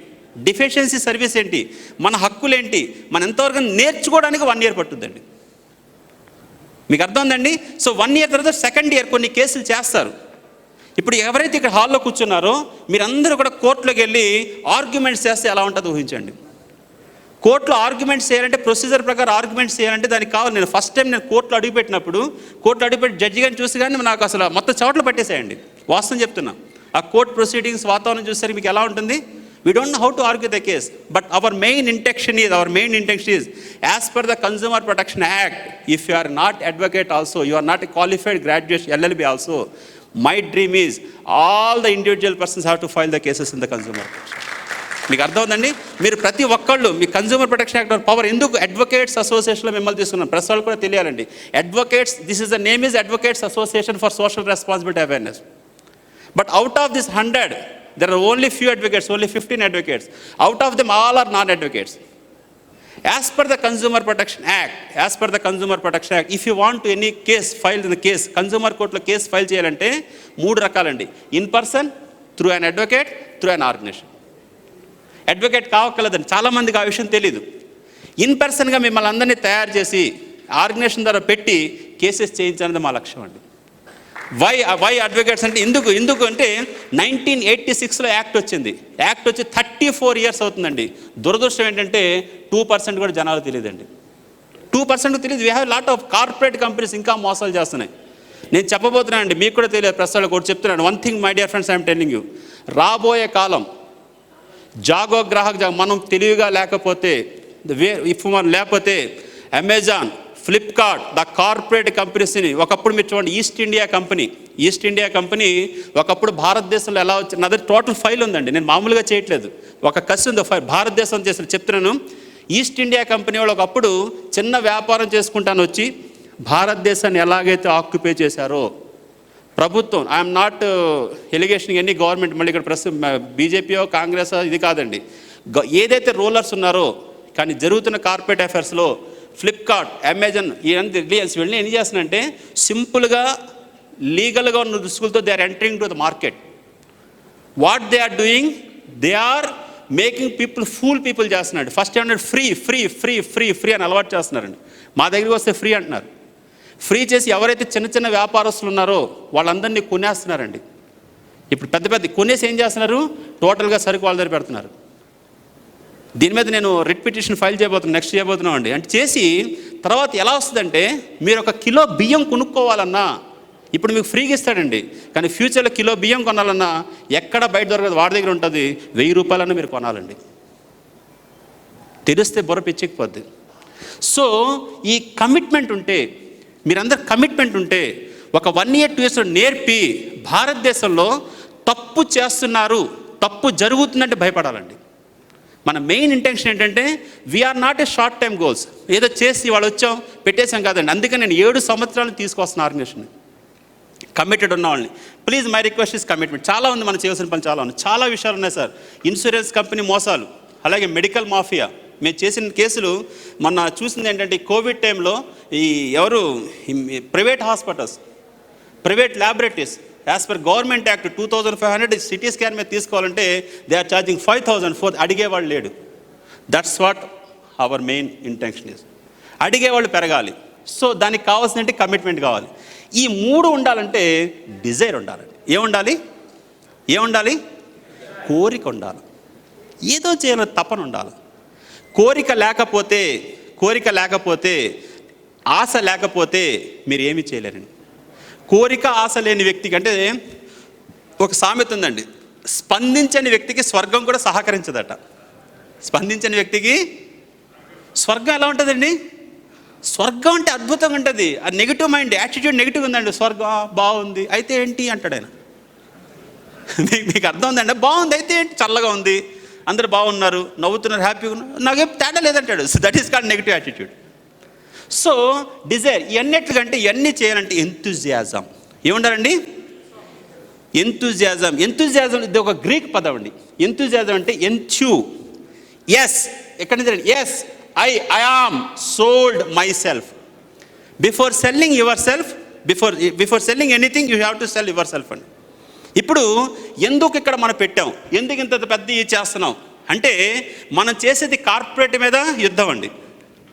డిఫిషియన్సీ సర్వీస్ ఏంటి, మన హక్కులు ఏంటి, మన ఎంతవరకు నేర్చుకోవడానికి 1 year పట్టుద్దండి. మీకు అర్థం ఉందండి? సో 1 year తర్వాత 2nd year కొన్ని కేసులు చేస్తారు. ఇప్పుడు ఎవరైతే ఇక్కడ హాల్లో కూర్చున్నారో మీరందరూ కూడా కోర్టులోకి వెళ్ళి ఆర్గ్యుమెంట్స్ చేస్తే ఎలా ఉంటుందో ఊహించండి. కోర్టులో ఆర్గ్యుమెంట్స్ చేయాలంటే ప్రొసీజర్ ప్రకారం ఆర్గ్యుమెంట్స్ చేయాలంటే దానికి కావాలి. నేను ఫస్ట్ టైం నేను కోర్టులో అడుగుపెట్టినప్పుడు కోర్టులో అడుగుపెట్టి జడ్జి గారిని చూసి కానీ నాకు అసలు మొత్తం చోట్ల పట్టేసేయండి. వాస్తవం చెప్తున్నా. ఆ కోర్ట్ ప్రొసీడింగ్స్ వాతావరణం చూసేసరికి మీకు ఎలా ఉంటుంది? We don't know how to argue the case, but our main intention is, as per the Consumer Protection Act, if you are not advocate also, you are not a qualified graduate LLB also, my dream is all the individual persons have to file the cases in the Consumer Protection. మీకు అర్థమవుతుందండి? మీరు ప్రతి ఒక్కళ్ళు మీ consumer protection act power ఎందుకు advocates అసోసియేషన్లో మిమ్మల్ని తీసుకున్నాం, ప్రెస్ వాళ్ళు కూడా తెలియాలండి. Advocates, this is the name is advocates association for social responsibility awareness. But out of this 100, there are only few advocates, only 15 advocates. Out of them, all are non-advocates. As per the Consumer Protection Act, if you want to any case filed in the case, Consumer Court lo case file cheyalante 3 rakalandi. In person, through an advocate, through an organization. Advocate కావక్కర్లేదండి. చాలామందికి ఆ విషయం తెలీదు. In పర్సన్గా మిమ్మల్ని అందరినీ తయారు చేసి ఆర్గనైజేషన్ ద్వారా పెట్టి కేసెస్ చేయించాలనేది మా లక్ష్యం అండి. వై అడ్వకేట్స్ అంటే ఎందుకు అంటే 1986లో యాక్ట్ వచ్చింది. యాక్ట్ వచ్చి 34 years అవుతుందండి. దురదృష్టం ఏంటంటే 2% కూడా జనాలు తెలియదండి. 2% తెలియదు. We have lot of corporate companies ఇంకా మోసాలు చేస్తున్నాయి. నేను చెప్పబోతున్నాను అండి, మీకు కూడా తెలియదు, ప్రెస్ వాళ్ళకి కూడా చెప్తున్నాను. One thing my dear friends, I'm telling you, రాబోయే కాలం మనం తెలివిగా లేకపోతే మనం లేకపోతే అమెజాన్, ఫ్లిప్కార్ట్, ద కార్పొరేట్ కంపెనీస్ని ఒకప్పుడు మీరు చూడండి. ఈస్ట్ ఇండియా కంపెనీ ఒకప్పుడు భారతదేశంలో ఎలా వచ్చి, నాది టోటల్ ఫైల్ ఉందండి, నేను మామూలుగా చేయట్లేదు, ఒక కసి ఉంది ఫైల్, భారతదేశం చేసిన చెప్తున్నాను. ఈస్ట్ ఇండియా కంపెనీ వాళ్ళు ఒకప్పుడు చిన్న వ్యాపారం చేసుకుంటాను వచ్చి భారతదేశాన్ని ఎలాగైతే ఆక్యుపై చేశారో ప్రభుత్వం, ఐఎమ్ నాట్ ఎలిగేషన్ ఎన్ని గవర్నమెంట్, మళ్ళీ ఇక్కడ బీజేపీయో కాంగ్రెస్ ఇది కాదండి, ఏదైతే రూలర్స్ ఉన్నారో కానీ జరుగుతున్న కార్పొరేట్ అఫైర్స్లో ఫ్లిప్కార్ట్, అమెజాన్, రిలయన్స్ వెళ్ళి ఏం చేస్తున్నారంటే సింపుల్గా లీగల్గా ఉన్న రుసుకులతో they are entering to the market. What they are doing, they are making people చేస్తున్నాడు. ఫస్ట్ ఏమన్నా free free free free free అని అలవాటు చేస్తున్నారండి. మా దగ్గరికి వస్తే ఫ్రీ అంటున్నారు. ఫ్రీ చేసి ఎవరైతే చిన్న చిన్న వ్యాపారస్తులు ఉన్నారో వాళ్ళందరినీ కొనేస్తున్నారండి. ఇప్పుడు పెద్ద కొనేసి ఏం చేస్తున్నారు, టోటల్గా సరుకు వాళ్ళ దగ్గర పెడుతున్నారు. దీని మీద నేను రిట్ పిటిషన్ ఫైల్ నెక్స్ట్ చేయబోతున్నాం అండి. అంటే చేసి తర్వాత ఎలా వస్తుందంటే, మీరు 1 kilo బియ్యం కొనుక్కోవాలన్నా ఇప్పుడు మీకు ఫ్రీగా ఇస్తాడండి, కానీ ఫ్యూచర్లో కిలో బియ్యం కొనాలన్నా ఎక్కడ బయట దొరకదు, వాడి దగ్గర ఉంటుంది, 1000 రూపాయలన్నా మీరు కొనాలండి. తెలిస్తే బుర్ర పిచ్చిపోద్ది. సో ఈ కమిట్మెంట్ ఉంటే, మీరందరూ కమిట్మెంట్ ఉంటే, ఒక 1 year 2 years నేర్పి భారతదేశంలో తప్పు చేస్తున్నారు, తప్పు జరుగుతుందంటే భయపడాలండి. మన మెయిన్ ఇంటెన్షన్ ఏంటంటే we are not a short time goals, ఏదో చేసి వాళ్ళు వచ్చాం పెట్టేసాం కాదండి. అందుకని నేను 7 సంవత్సరాలు తీసుకొస్తున్న ఆర్గనైజేషన్ కమిటెడ్ ఉన్న వాళ్ళని. Please my request is commitment. చాలా ఉంది మనం చేయాల్సిన పని, చాలా ఉంది, చాలా విషయాలు ఉన్నాయి సార్. ఇన్సూరెన్స్ కంపెనీ మోసాలు, అలాగే మెడికల్ మాఫియా. మేము చేసిన కేసులు మొన్న చూసింది ఏంటంటే కోవిడ్ టైంలో private hospitals, private laboratories as per government act 2500 city scan మీద తీసుకోవాలంటే దే ఆర్ ఛార్జింగ్ 5000 ఫోర్. అడిగేవాళ్ళు లేడు. That's what hour main intention is. అడిగేవాళ్ళు పెరగాలి. సో దానికి కావాల్సినట్టు కమిట్మెంట్ కావాలి. ఈ 3 ఉండాలంటే డిజైర్ ఉండాలండి. ఏముండాలి? కోరిక ఉండాలి. ఏదో చేయాలని తపన ఉండాలి. కోరిక లేకపోతే ఆశ లేకపోతే మీరు ఏమీ చేయలేరండి. కోరిక ఆశ లేని వ్యక్తికి, అంటే ఒక సామెత ఉందండి, స్పందించని వ్యక్తికి స్వర్గం కూడా సహకరించదట. స్పందించని వ్యక్తికి స్వర్గం ఎలా ఉంటుందండి? స్వర్గం అంటే అద్భుతంగా ఉంటుంది. ఆ నెగిటివ్ మైండ్, యాటిట్యూడ్ నెగిటివ్ ఉందండి. స్వర్గం బాగుంది అయితే ఏంటి అంటాడు ఆయన. మీకు అర్థం ఉందండి, బాగుంది అయితే ఏంటి, చల్లగా ఉంది, అందరు బాగున్నారు, నవ్వుతున్నారు, హ్యాపీగా ఉన్నారు, నాకేం తేడా లేదంటాడు. So that is called negative attitude. So desire ఇవన్నిటికంటే ఇవన్నీ చేయాలంటే ఎంతూజియాజం. ఏముండాలండి? ఎంతూజియాజం. ఎంతూజియాజం ఇది ఒక గ్రీక్ పదం అండి. ఎంతూజియాజం అంటే ఎంథ్యూ, ఎస్, ఎక్కడ నుంచి? Yes, I am sold myself. Before selling yourself, before selling anything you have to sell yourself అండి. ఇప్పుడు ఎందుకు ఇక్కడ మనం పెట్టాం, ఎందుకు ఇంత పెద్ద ఇది చేస్తున్నాం అంటే, మనం చేసేది కార్పొరేట్ మీద యుద్ధం అండి.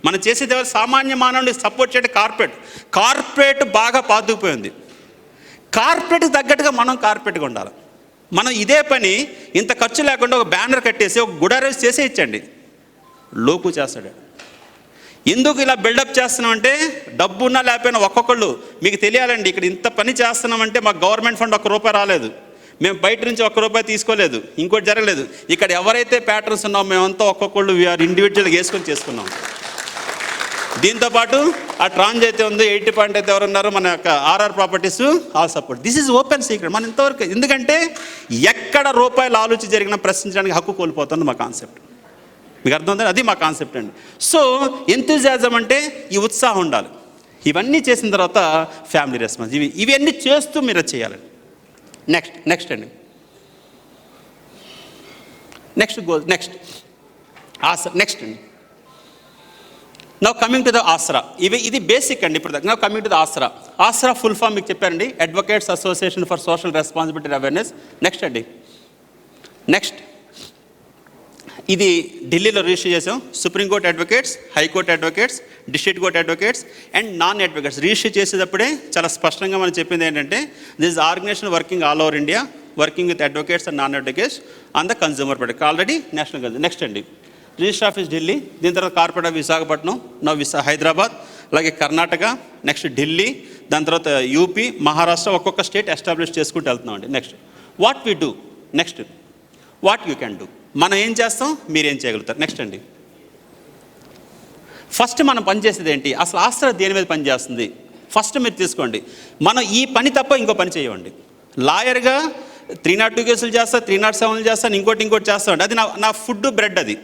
మనం చేసేది సామాన్య మానవుడిని సపోర్ట్ చేయడం కార్పొరేట్ బాగా పాతుకుపోయింది. కార్పొరేట్కి తగ్గట్టుగా మనం కార్పొరేట్గా ఉండాలి. మనం ఇదే పని ఇంత ఖర్చు లేకుండా ఒక బ్యానర్ కట్టేసి ఒక గుడారేజ్ చేసే ఇచ్చండి, లోకు చేస్తాడు. ఎందుకు ఇలా బిల్డప్ చేస్తున్నామంటే, డబ్బు ఉన్నా లేకపోయినా ఒక్కొక్కళ్ళు మీకు తెలియాలండి. ఇక్కడ ఇంత పని చేస్తున్నామంటే మాకు గవర్నమెంట్ ఫండ్ ₹1 రాలేదు, మేము బయట నుంచి ₹1 తీసుకోలేదు, ఇంకోటి జరగలేదు. ఇక్కడ ఎవరైతే ప్యాటర్న్స్ ఉన్నామో మేమంతా ఒక్కొక్కళ్ళు వీఆర్ ఇండివిజువల్గా వేసుకొని చేసుకున్నాం. దీంతోపాటు ఆ ట్రాన్స్ అయితే ఉంది, 80 పాయింట్ అయితే ఎవరున్నారు, మన యొక్క RR properties all support. This is open secret. మన ఇంతవరకు ఎందుకంటే ఎక్కడ రూపాయలు ఆలోచి జరిగినా ప్రశ్నించడానికి హక్కు కోల్పోతుంది మా కాన్సెప్ట్. మీకు అర్థం అవుతుంది, అది మా కాన్సెప్ట్ అండి. సో ఎంతూజియాజం అంటే ఈ ఉత్సాహం ఉండాలి. ఇవన్నీ చేసిన తర్వాత ఫ్యామిలీ రెస్పాన్స్, ఇవన్నీ చేస్తూ మీరు చేయాలండి. నెక్స్ట్ అండి, నెక్స్ట్ ఆసరా. నెక్స్ట్ అండి, now coming to the Aasara. ఇది బేసిక్ అండి. ఇప్పుడు now coming to the Aasara. Aasara full form మీకు చెప్పారండి, advocates association for social responsibility awareness. Next అండి, నెక్స్ట్ ఇది ఢిల్లీలో రిజిస్టర్ చేసాం. Supreme court advocates, high court advocates, district court advocates and non advocates. Register చేసేటప్పుడే చాలా స్పష్టంగా మనం చెప్పింది ఏంటంటే, this organisation working all over India, working with advocates and non advocates on the consumer protect, already national consumer. Next అండి, register office Delhi, దీని తర్వాత corporate of Visakhapatnam, Hyderabad, అలాగే కర్ణాటక, నెక్స్ట్ ఢిల్లీ, దాని తర్వాత యూపీ, మహారాష్ట్ర, ఒక్కొక్క స్టేట్ ఎస్టాబ్లిష్ చేసుకుంటూ వెళ్తున్నాం అండి. Next what we do, next what you can do. మనం ఏం చేస్తాం, మీరేం చేయగలుగుతారు. నెక్స్ట్ అండి, ఫస్ట్ మనం పనిచేసేది ఏంటి, అసలు ఆసరా దేని మీద పనిచేస్తుంది ఫస్ట్ మీరు తీసుకోండి. మనం ఈ పని తప్ప ఇంకో పని చేయవండి. లాయర్గా 302 కేసులు చేస్తా, 307 చేస్తాను, ఇంకోటి చేస్తామండి, అది నా ఫుడ్ బ్రెడ్ అది.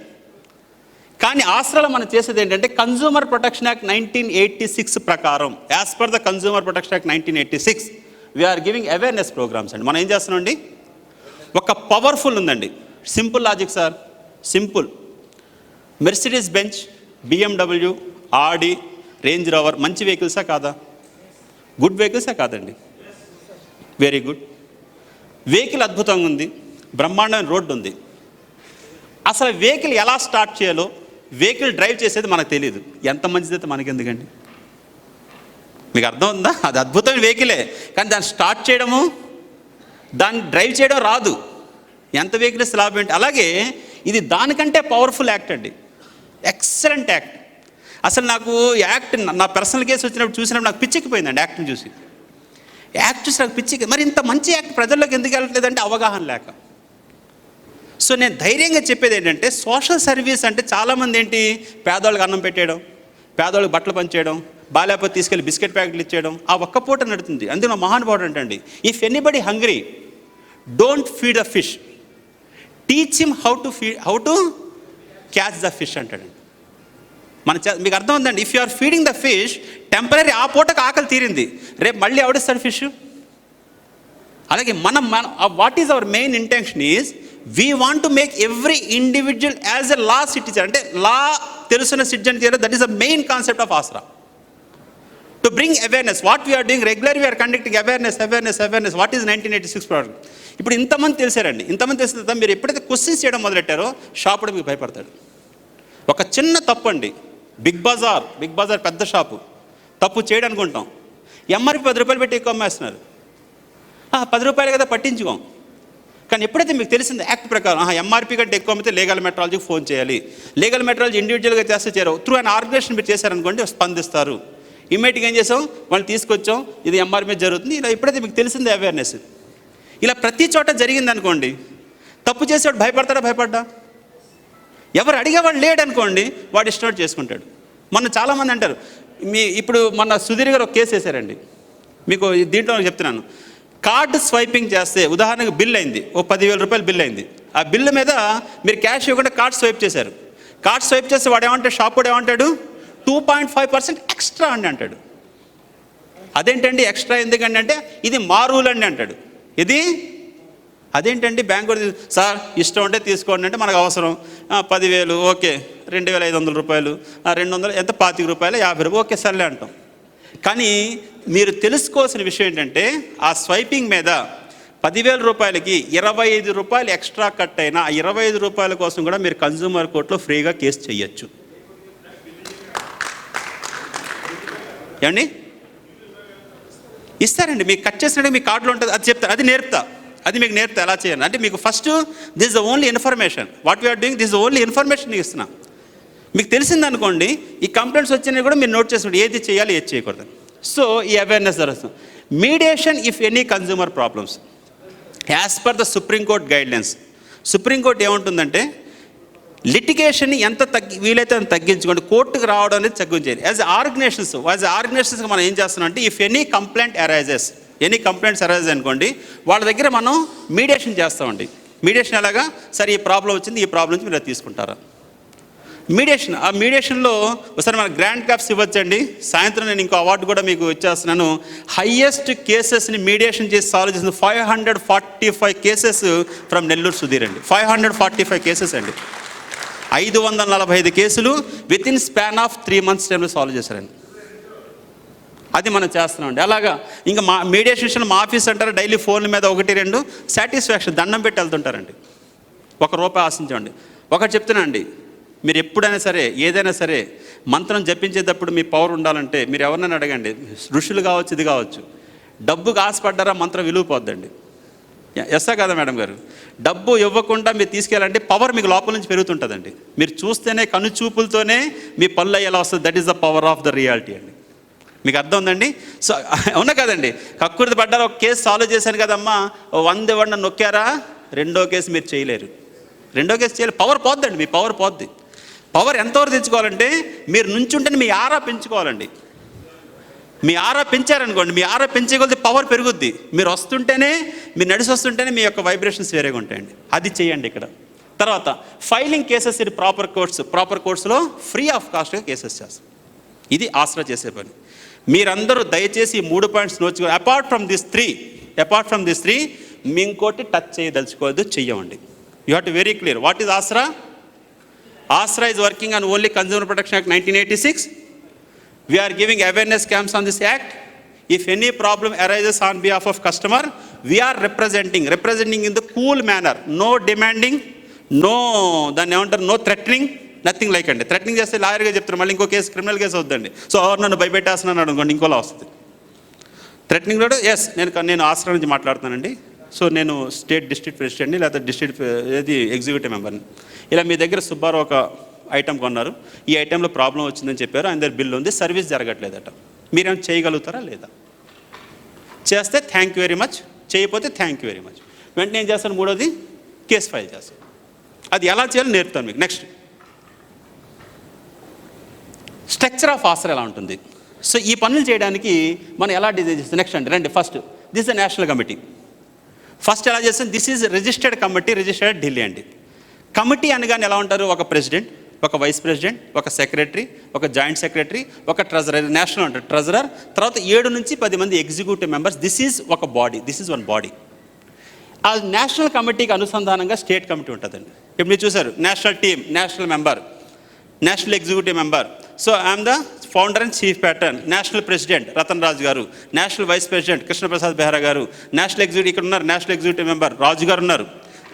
కానీ ఆసరాలో మనం చేసేది ఏంటంటే, కన్జ్యూమర్ ప్రొటెక్షన్ యాక్ట్ 1986 ప్రకారం, as per the consumer protection act 1986 we are giving awareness programmes అండి. మనం ఏం చేస్తున్నాం అండి, ఒక పవర్ఫుల్ ఉందండి, simple logic sir, simple. Mercedes Benz, BMW, Audi, Range Rover మంచి వెహికల్సా కాదా? గుడ్ వెహికల్సా కాదండి? Very good. వెహికల్ అద్భుతంగా ఉంది, బ్రహ్మాండమైన రోడ్డు ఉంది. అసలు వెహికల్ ఎలా స్టార్ట్ చేయాలో, వెహికల్ డ్రైవ్ చేసేది మనకు తెలియదు. ఎంత మంచిదైతే మనకి ఎందుకండి? మీకు అర్థం ఉందా? అది అద్భుతమైన వెహికలే, కానీ దాన్ని స్టార్ట్ చేయడము, దాన్ని డ్రైవ్ చేయడం రాదు. ఎంత వెహికల్స్ లాభం ఏంటి? అలాగే ఇది దానికంటే పవర్ఫుల్ యాక్ట్ అండి, ఎక్సలెంట్ యాక్ట్. అసలు నాకు యాక్ట్, నా పర్సనల్ కేసు వచ్చినప్పుడు చూసినప్పుడు నాకు పిచ్చెక్కిపోయిందండి యాక్ట్ని చూసి. యాక్ట్ చూసి నాకు పిచ్చెక్కి, మరి ఇంత మంచి యాక్ట్ ప్రజల్లోకి ఎందుకు వెళ్ళట్లేదంటే అవగాహన లేక. సో నేను ధైర్యంగా చెప్పేది ఏంటంటే, సోషల్ సర్వీస్ అంటే చాలామంది ఏంటి, పేదవాళ్ళకి అన్నం పెట్టేయడం, పేదవాళ్ళకి బట్టలు పంచేయడం, బాలేకపోతే తీసుకెళ్ళి బిస్కెట్ ప్యాకెట్లు ఇచ్చేయడం, ఆ ఒక్క పూట నడుతుంది. అందులో నా మహానుభావుడు అంటండి, if anybody hungry don't feed the fish, teach him how to catch the fish అంటాడు. మీకు అర్థం ఉందండి, if you are feeding the fish temporary, ఆ పూటకు ఆకలి తీరింది, రేపు మళ్ళీ ఎవడిస్తాడు ఫిష్? అలాగే మనం what is our main intention is, we want to make every individual as a law citizen, అంటే లా తెలుసున్న సిటిజన్ చేయడం. That is the main concept of Aasara, to bring awareness. What we are doing regular, we are conducting awareness. What is 1986 project. ఇప్పుడు ఇంతమంది తెలిసారండి, ఇంతమంది తెలిసిన తర్వాత మీరు ఎప్పుడైతే క్వశ్చన్స్ చేయడం మొదలెట్టారో షాపుడు మీకు భయపడతాడు. ఒక చిన్న తప్పు అండి, బిగ్ బజార్ పెద్ద షాపు తప్పు చేయడం అనుకుంటాం, ఎంఆర్పి ₹10 పెట్టి ఎక్కువ అమ్మేస్తున్నారు. ₹10 కదా పట్టించుకోం. కానీ ఎప్పుడైతే మీకు తెలిసింది యాక్ట్ ప్రకారం ఎంఆర్పి కంటే ఎక్కువ అమ్మితే లీగల్ మెట్రాలజీకి ఫోన్ చేయాలి, లీగల్ మెట్రాలజీ ఇండివిజువల్గా చేస్తే చేరవు, త్రూ అన్ ఆర్గనైజేషన్ మీరు చేశారనుకోండి స్పందిస్తారు. ఇమ్మీడియట్గా ఏం చేసాం, వాళ్ళు తీసుకొచ్చాం, ఇది ఎంఆర్పి మీద జరుగుతుంది. ఇలా ఎప్పుడైతే మీకు తెలిసింది అవేర్నెస్, ఇలా ప్రతి చోట జరిగింది అనుకోండి, తప్పు చేసేవాడు భయపడ్డా, ఎవరు అడిగేవాడు లేడు అనుకోండి, వాడు ఇష్టం చేసుకుంటాడు. మొన్న చాలామంది అంటారు, ఇప్పుడు మొన్న సుధీర్ గారు ఒక కేసు వేశారండి, మీకు దీంట్లో నేను చెప్తున్నాను. కార్డు స్వైపింగ్ చేస్తే ఉదాహరణకు బిల్ అయింది, ఓ 10,000 రూపాయలు బిల్ అయింది. ఆ బిల్లు మీద మీరు క్యాష్ ఇవ్వకుండా కార్డ్ స్వైప్ చేశారు. కార్డ్ స్వైప్ చేస్తే వాడు ఏమంటాడు, షాప్ వాడు ఏమంటాడు, 2.5% ఎక్స్ట్రా అండి అంటాడు. అదేంటండి ఎక్స్ట్రా ఎందుకండి అంటే ఇది మా రూల్ అండి అంటాడు. ఇది అదేంటండి బ్యాంకు సార్ ఇష్టం అంటే తీసుకోండి అంటే మనకు అవసరం 10,000 ఓకే, 2,500 రూపాయలు, 200 ఎంత 25 రూపాయలు, 50 రూపాయలు ఓకే సర్లే అంటాం. కానీ మీరు తెలుసుకోవాల్సిన విషయం ఏంటంటే ఆ స్వైపింగ్ మీద 10,000 రూపాయలకి 25 రూపాయలు ఎక్స్ట్రా కట్ అయినా ఆ 25 రూపాయల కోసం కూడా మీరు కన్జ్యూమర్ కోర్టులో ఫ్రీగా కేసు చేయొచ్చు. ఏమండి ఇస్తారండి, మీకు కట్ చేసినట్టు మీ కార్డులో ఉంటుంది, అది చెప్తారు, అది నేర్పుతా, అది మీకు నేర్పుతా ఎలా చేయాలి. అంటే మీకు first this the only information, what we are doing this the only information మీకు ఇస్తున్నా. మీకు తెలిసిందనుకోండి, ఈ కంప్లైంట్స్ వచ్చినవి కూడా మీరు నోట్ చేసుకుంటే ఏది చేయాలి ఏది చేయకూడదు. సో ఈ అవేర్నెస్ జరుగుతుంది. Mediation if any consumer problems as per the supreme court guidelines. Supreme court ఏముంటుందంటే లిటిగేషన్ ఎంత వీలైతే అంత తగ్గించుకోండి, కోర్టుకు రావడం అనేది తగ్గించేది. యాజ్ ఆర్గనైజేషన్స్గా మనం ఏం చేస్తున్నాం అంటే if any complaint arises, any complaints arise అనుకోండి, వాళ్ళ దగ్గర మనం మీడియేషన్ చేస్తామండి. మీడియేషన్ ఎలాగా, సరే ఈ ప్రాబ్లం వచ్చింది, ఈ ప్రాబ్లం నుంచి మీరు తీసుకుంటారా మీడియేషన్. ఆ మీడియేషన్లో ఒకసారి మన గ్రాండ్ క్యాప్స్ ఇవ్వచ్చండి. సాయంత్రం నేను ఇంకో అవార్డు కూడా మీకు ఇచ్చేస్తున్నాను. హయ్యెస్ట్ కేసెస్ని మీడియేషన్ చేసి సాల్వ్ చేసిన 545 కేసెస్ ఫ్రమ్ నెల్లూరు సుధీర్ అండి. 545 కేసెస్ అండి. 545 కేసులు with in span of 3 months టైంలో సాల్వ్ చేశారండి. అది మనం చేస్తున్నామండి. అలాగా ఇంకా మా మీడియేషన్ మా ఆఫీస్ అంటారు, డైలీ ఫోన్ల మీద 1-2 సాటిస్ఫాక్షన్ దండం పెట్టి వెళ్తుంటారండి. ₹1 ఆశించండి. ఒకటి చెప్తున్నానండి, మీరు ఎప్పుడైనా సరే ఏదైనా సరే మంత్రం జపించేటప్పుడు మీ పవర్ ఉండాలంటే మీరు ఎవరినైనా అడగండి, ఋషులు కావచ్చు, ఇది కావచ్చు, డబ్బుకు ఆశపడ్డారా మంత్రం విలువ పోద్దండి. ఎస్సా కదా మేడం గారు, డబ్బు ఇవ్వకుండా మీరు తీసుకెళ్ళాలంటే పవర్ మీకు లోపల నుంచి పెరుగుతుంటుందండి. మీరు చూస్తేనే కనుచూపులతోనే మీ పళ్ళు ఎలా వస్తుంది, that is the power of the reality అండి. మీకు అర్థం ఉందండి. సో అవునా కదండి, కక్కుర్తి పడ్డారు, ఒక కేసు సాల్వ్ చేశాను కదమ్మా, 100 ఇవ్వండి నొక్కారా, రెండో కేసు మీరు చేయలేరు. రెండో కేసు చేయలేరు, పవర్ పోద్దండి, మీ పవర్ పోద్ది. పవర్ ఎంతవరకు తెచ్చుకోవాలంటే మీరు నుంచుంటేనే మీ ఆరా పెంచుకోవాలండి. మీ ఆరా పెంచారనుకోండి, మీ ఆరా పెంచేకొద్ది పవర్ పెరుగుద్ది. మీరు వస్తుంటేనే, మీరు నడిచి వస్తుంటేనే మీ యొక్క వైబ్రేషన్స్ వేరేగా ఉంటాయండి. అది చేయండి ఇక్కడ. తర్వాత ఫైలింగ్ కేసెస్ ఇన్ ప్రాపర్ కోర్ట్స్లో ఫ్రీ ఆఫ్ కాస్ట్గా కేసెస్ చేస్తాం. ఇది ఆసరా చేసే పని. మీరందరూ దయచేసి ఈ 3 పాయింట్స్ నోచుకో. అపార్ట్ ఫ్రమ్ దిస్ త్రీ మీ ఇంకోటి టచ్ చేయదలుచుకోవద్దు, చెయ్యమండి. You have to very clear what is Aasra. Aasra is working on only Consumer Protection Act 1986. We are giving awareness camps on this act. If any problem arises on behalf of customer, we are representing in the cool manner. No demanding, no దాన్ని ఏమంటారు, no threatening, nothing like అండి. Threatening చేస్తే లాయర్గా చెప్తారు, మళ్ళీ ఇంకో case criminal case అవుతుందండి. So నన్ను భయపెట్టేస్తున్నాను అనుకోండి, ఇంకోలా వస్తుంది. థ్రెటనింగ్ కూడా నేను ఆసరా నుంచి మాట్లాడుతానండి. సో నేను స్టేట్ డిస్ట్రిక్ట్ ప్రెసిడెంట్ని, లేకపోతే డిస్ట్రిక్ట్ ఎగ్జిక్యూటివ్ మెంబర్ని. ఇలా మీ దగ్గర సుబ్బారావు ఒక ఐటమ్ కొన్నారు, ఈ ఐటెంలో ప్రాబ్లం వచ్చిందని చెప్పారు, ఆయన దగ్గర బిల్లు ఉంది, సర్వీస్ జరగట్లేదట, మీరేమైనా చేయగలుగుతారా లేదా? చేస్తే థ్యాంక్ యూ వెరీ మచ్, చేయకపోతే థ్యాంక్ యూ వెరీ మచ్. వెంటనే ఏం చేస్తాను, మూడోది కేసు ఫైల్ చేస్తాను. అది ఎలా చేయాలో నేర్పుతాను మీకు. నెక్స్ట్ స్ట్రక్చర్ ఆఫ్ ఆసరా ఎలా ఉంటుంది. సో ఈ పనులు చేయడానికి మనం ఎలా డిజైన్ చేస్తాం. నెక్స్ట్ అండి రండి. First this the national committee. First ఎలా చేస్తాం, this is registered committee, registered Delhi అండి. కమిటీ అనగానే ఎలా ఉంటారు, ఒక ప్రెసిడెంట్, ఒక వైస్ ప్రెసిడెంట్, ఒక సెక్రటరీ, ఒక జాయింట్ సెక్రటరీ, ఒక ట్రెజరర్, నేషనల్ అంటారు ట్రెజరర్, తర్వాత 7 నుంచి 10 మంది ఎగ్జిక్యూటివ్ మెంబర్స్. దిస్ ఈజ్ ఒక body, this is one body. ఆ నేషనల్ కమిటీకి అనుసంధానంగా స్టేట్ కమిటీ ఉంటుందండి. ఇప్పుడు మీరు చూసారు, national team, national member, national executive member. So I'm the founder and chief pattern. National president Ratan Raju garu, national vice president Krishnaprasad Behra garu, national executive ఇక్కడ ఉన్నారు, నేషనల్ ఎగ్జిక్యూటివ్ మెంబర్ రాజు గారు ఉన్నారు,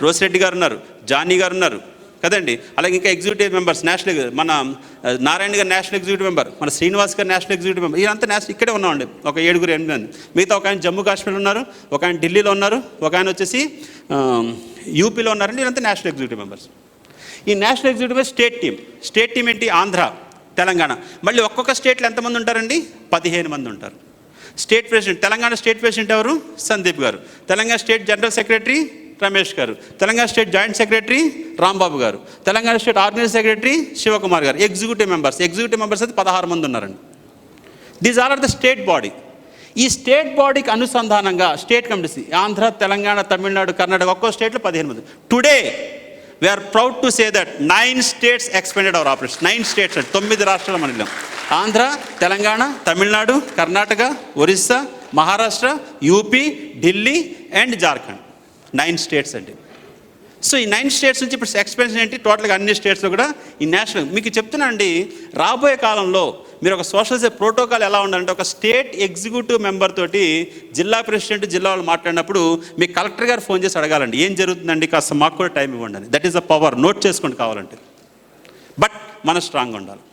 రోసిరెడ్డి గారు ఉన్నారు, జానీ గారు ఉన్నారు కదండి. అలాగే ఇంకా ఎగ్జిక్యూటివ్ మెంబర్స్ నేషనల్, మన నారాయణ గారు నేషనల్ ఎగ్జిక్యూటివ్ మెంబర్, మన శ్రీనివాస్ గారు నేషనల్ ఎగ్జిక్యూటివ్ మెంబర్. ఇదంతా నేషనల్ ఇక్కడే ఉన్నామండి, ఒక 7-8 మంది. మిగతా ఒక ఆయన జమ్మూ కాశ్మీర్లో ఉన్నారు, ఒక ఆయన ఢిల్లీలో ఉన్నారు, ఒక ఆయన వచ్చేసి యూపీలో ఉన్నారండి. ఇదంతా నేషనల్ ఎగ్జిక్యూటివ్ మెంబర్స్. ఈ నేషనల్ ఎగ్జిక్యూటివ్ స్టేట్ టీమ్ ఏంటి, ఆంధ్ర, తెలంగాణ. మళ్ళీ ఒక్కొక్క స్టేట్లో ఎంతమంది ఉంటారండి, 15 మంది ఉంటారు. State president, Telangana state president ఎవరు, Sandeep garu. Telangana state general secretary Ramesh garu. Telangana state joint secretary Rambabu garu. Telangana state organising secretary Shivakumar garu. Executive members అయితే 16 మంది ఉన్నారండి. These are the state body. ఈ స్టేట్ బాడీకి అనుసంధానంగా స్టేట్ కమిటీస్ ఆంధ్ర, తెలంగాణ, తమిళనాడు, కర్ణాటక ఒక్కో స్టేట్లో 15 మంది. Today we are proud to say that 9 states expanded our operation. 9 states అంటే 9 రాష్ట్రాల మనలో Andhra, Telangana, Tamil Nadu, Karnataka, Orissa, Maharashtra, UP, Delhi and Jharkhand. 9 states అండి. సో ఈ 9 states నుంచి ఇప్పుడు ఎక్స్పెన్షన్ ఏంటి, టోటల్గా అన్ని స్టేట్స్లో కూడా ఈ నేషనల్ మీకు చెప్తున్నా అండి. రాబోయే కాలంలో మీరు ఒక సోషల్ ప్రోటోకాల్ ఎలా ఉండాలంటే, ఒక స్టేట్ ఎగ్జిక్యూటివ్ మెంబర్ తోటి జిల్లా ప్రెసిడెంట్, జిల్లా వాళ్ళు మాట్లాడినప్పుడు మీ కలెక్టర్ గారు ఫోన్ చేసి అడగాలండి, ఏం జరుగుతుందండి, కాస్త మాకు కూడా టైం ఇవ్వండి అని. That is the power. Note చేసుకోండి కావాలంటే. బట్ మనం స్ట్రాంగ్గా ఉండాలి.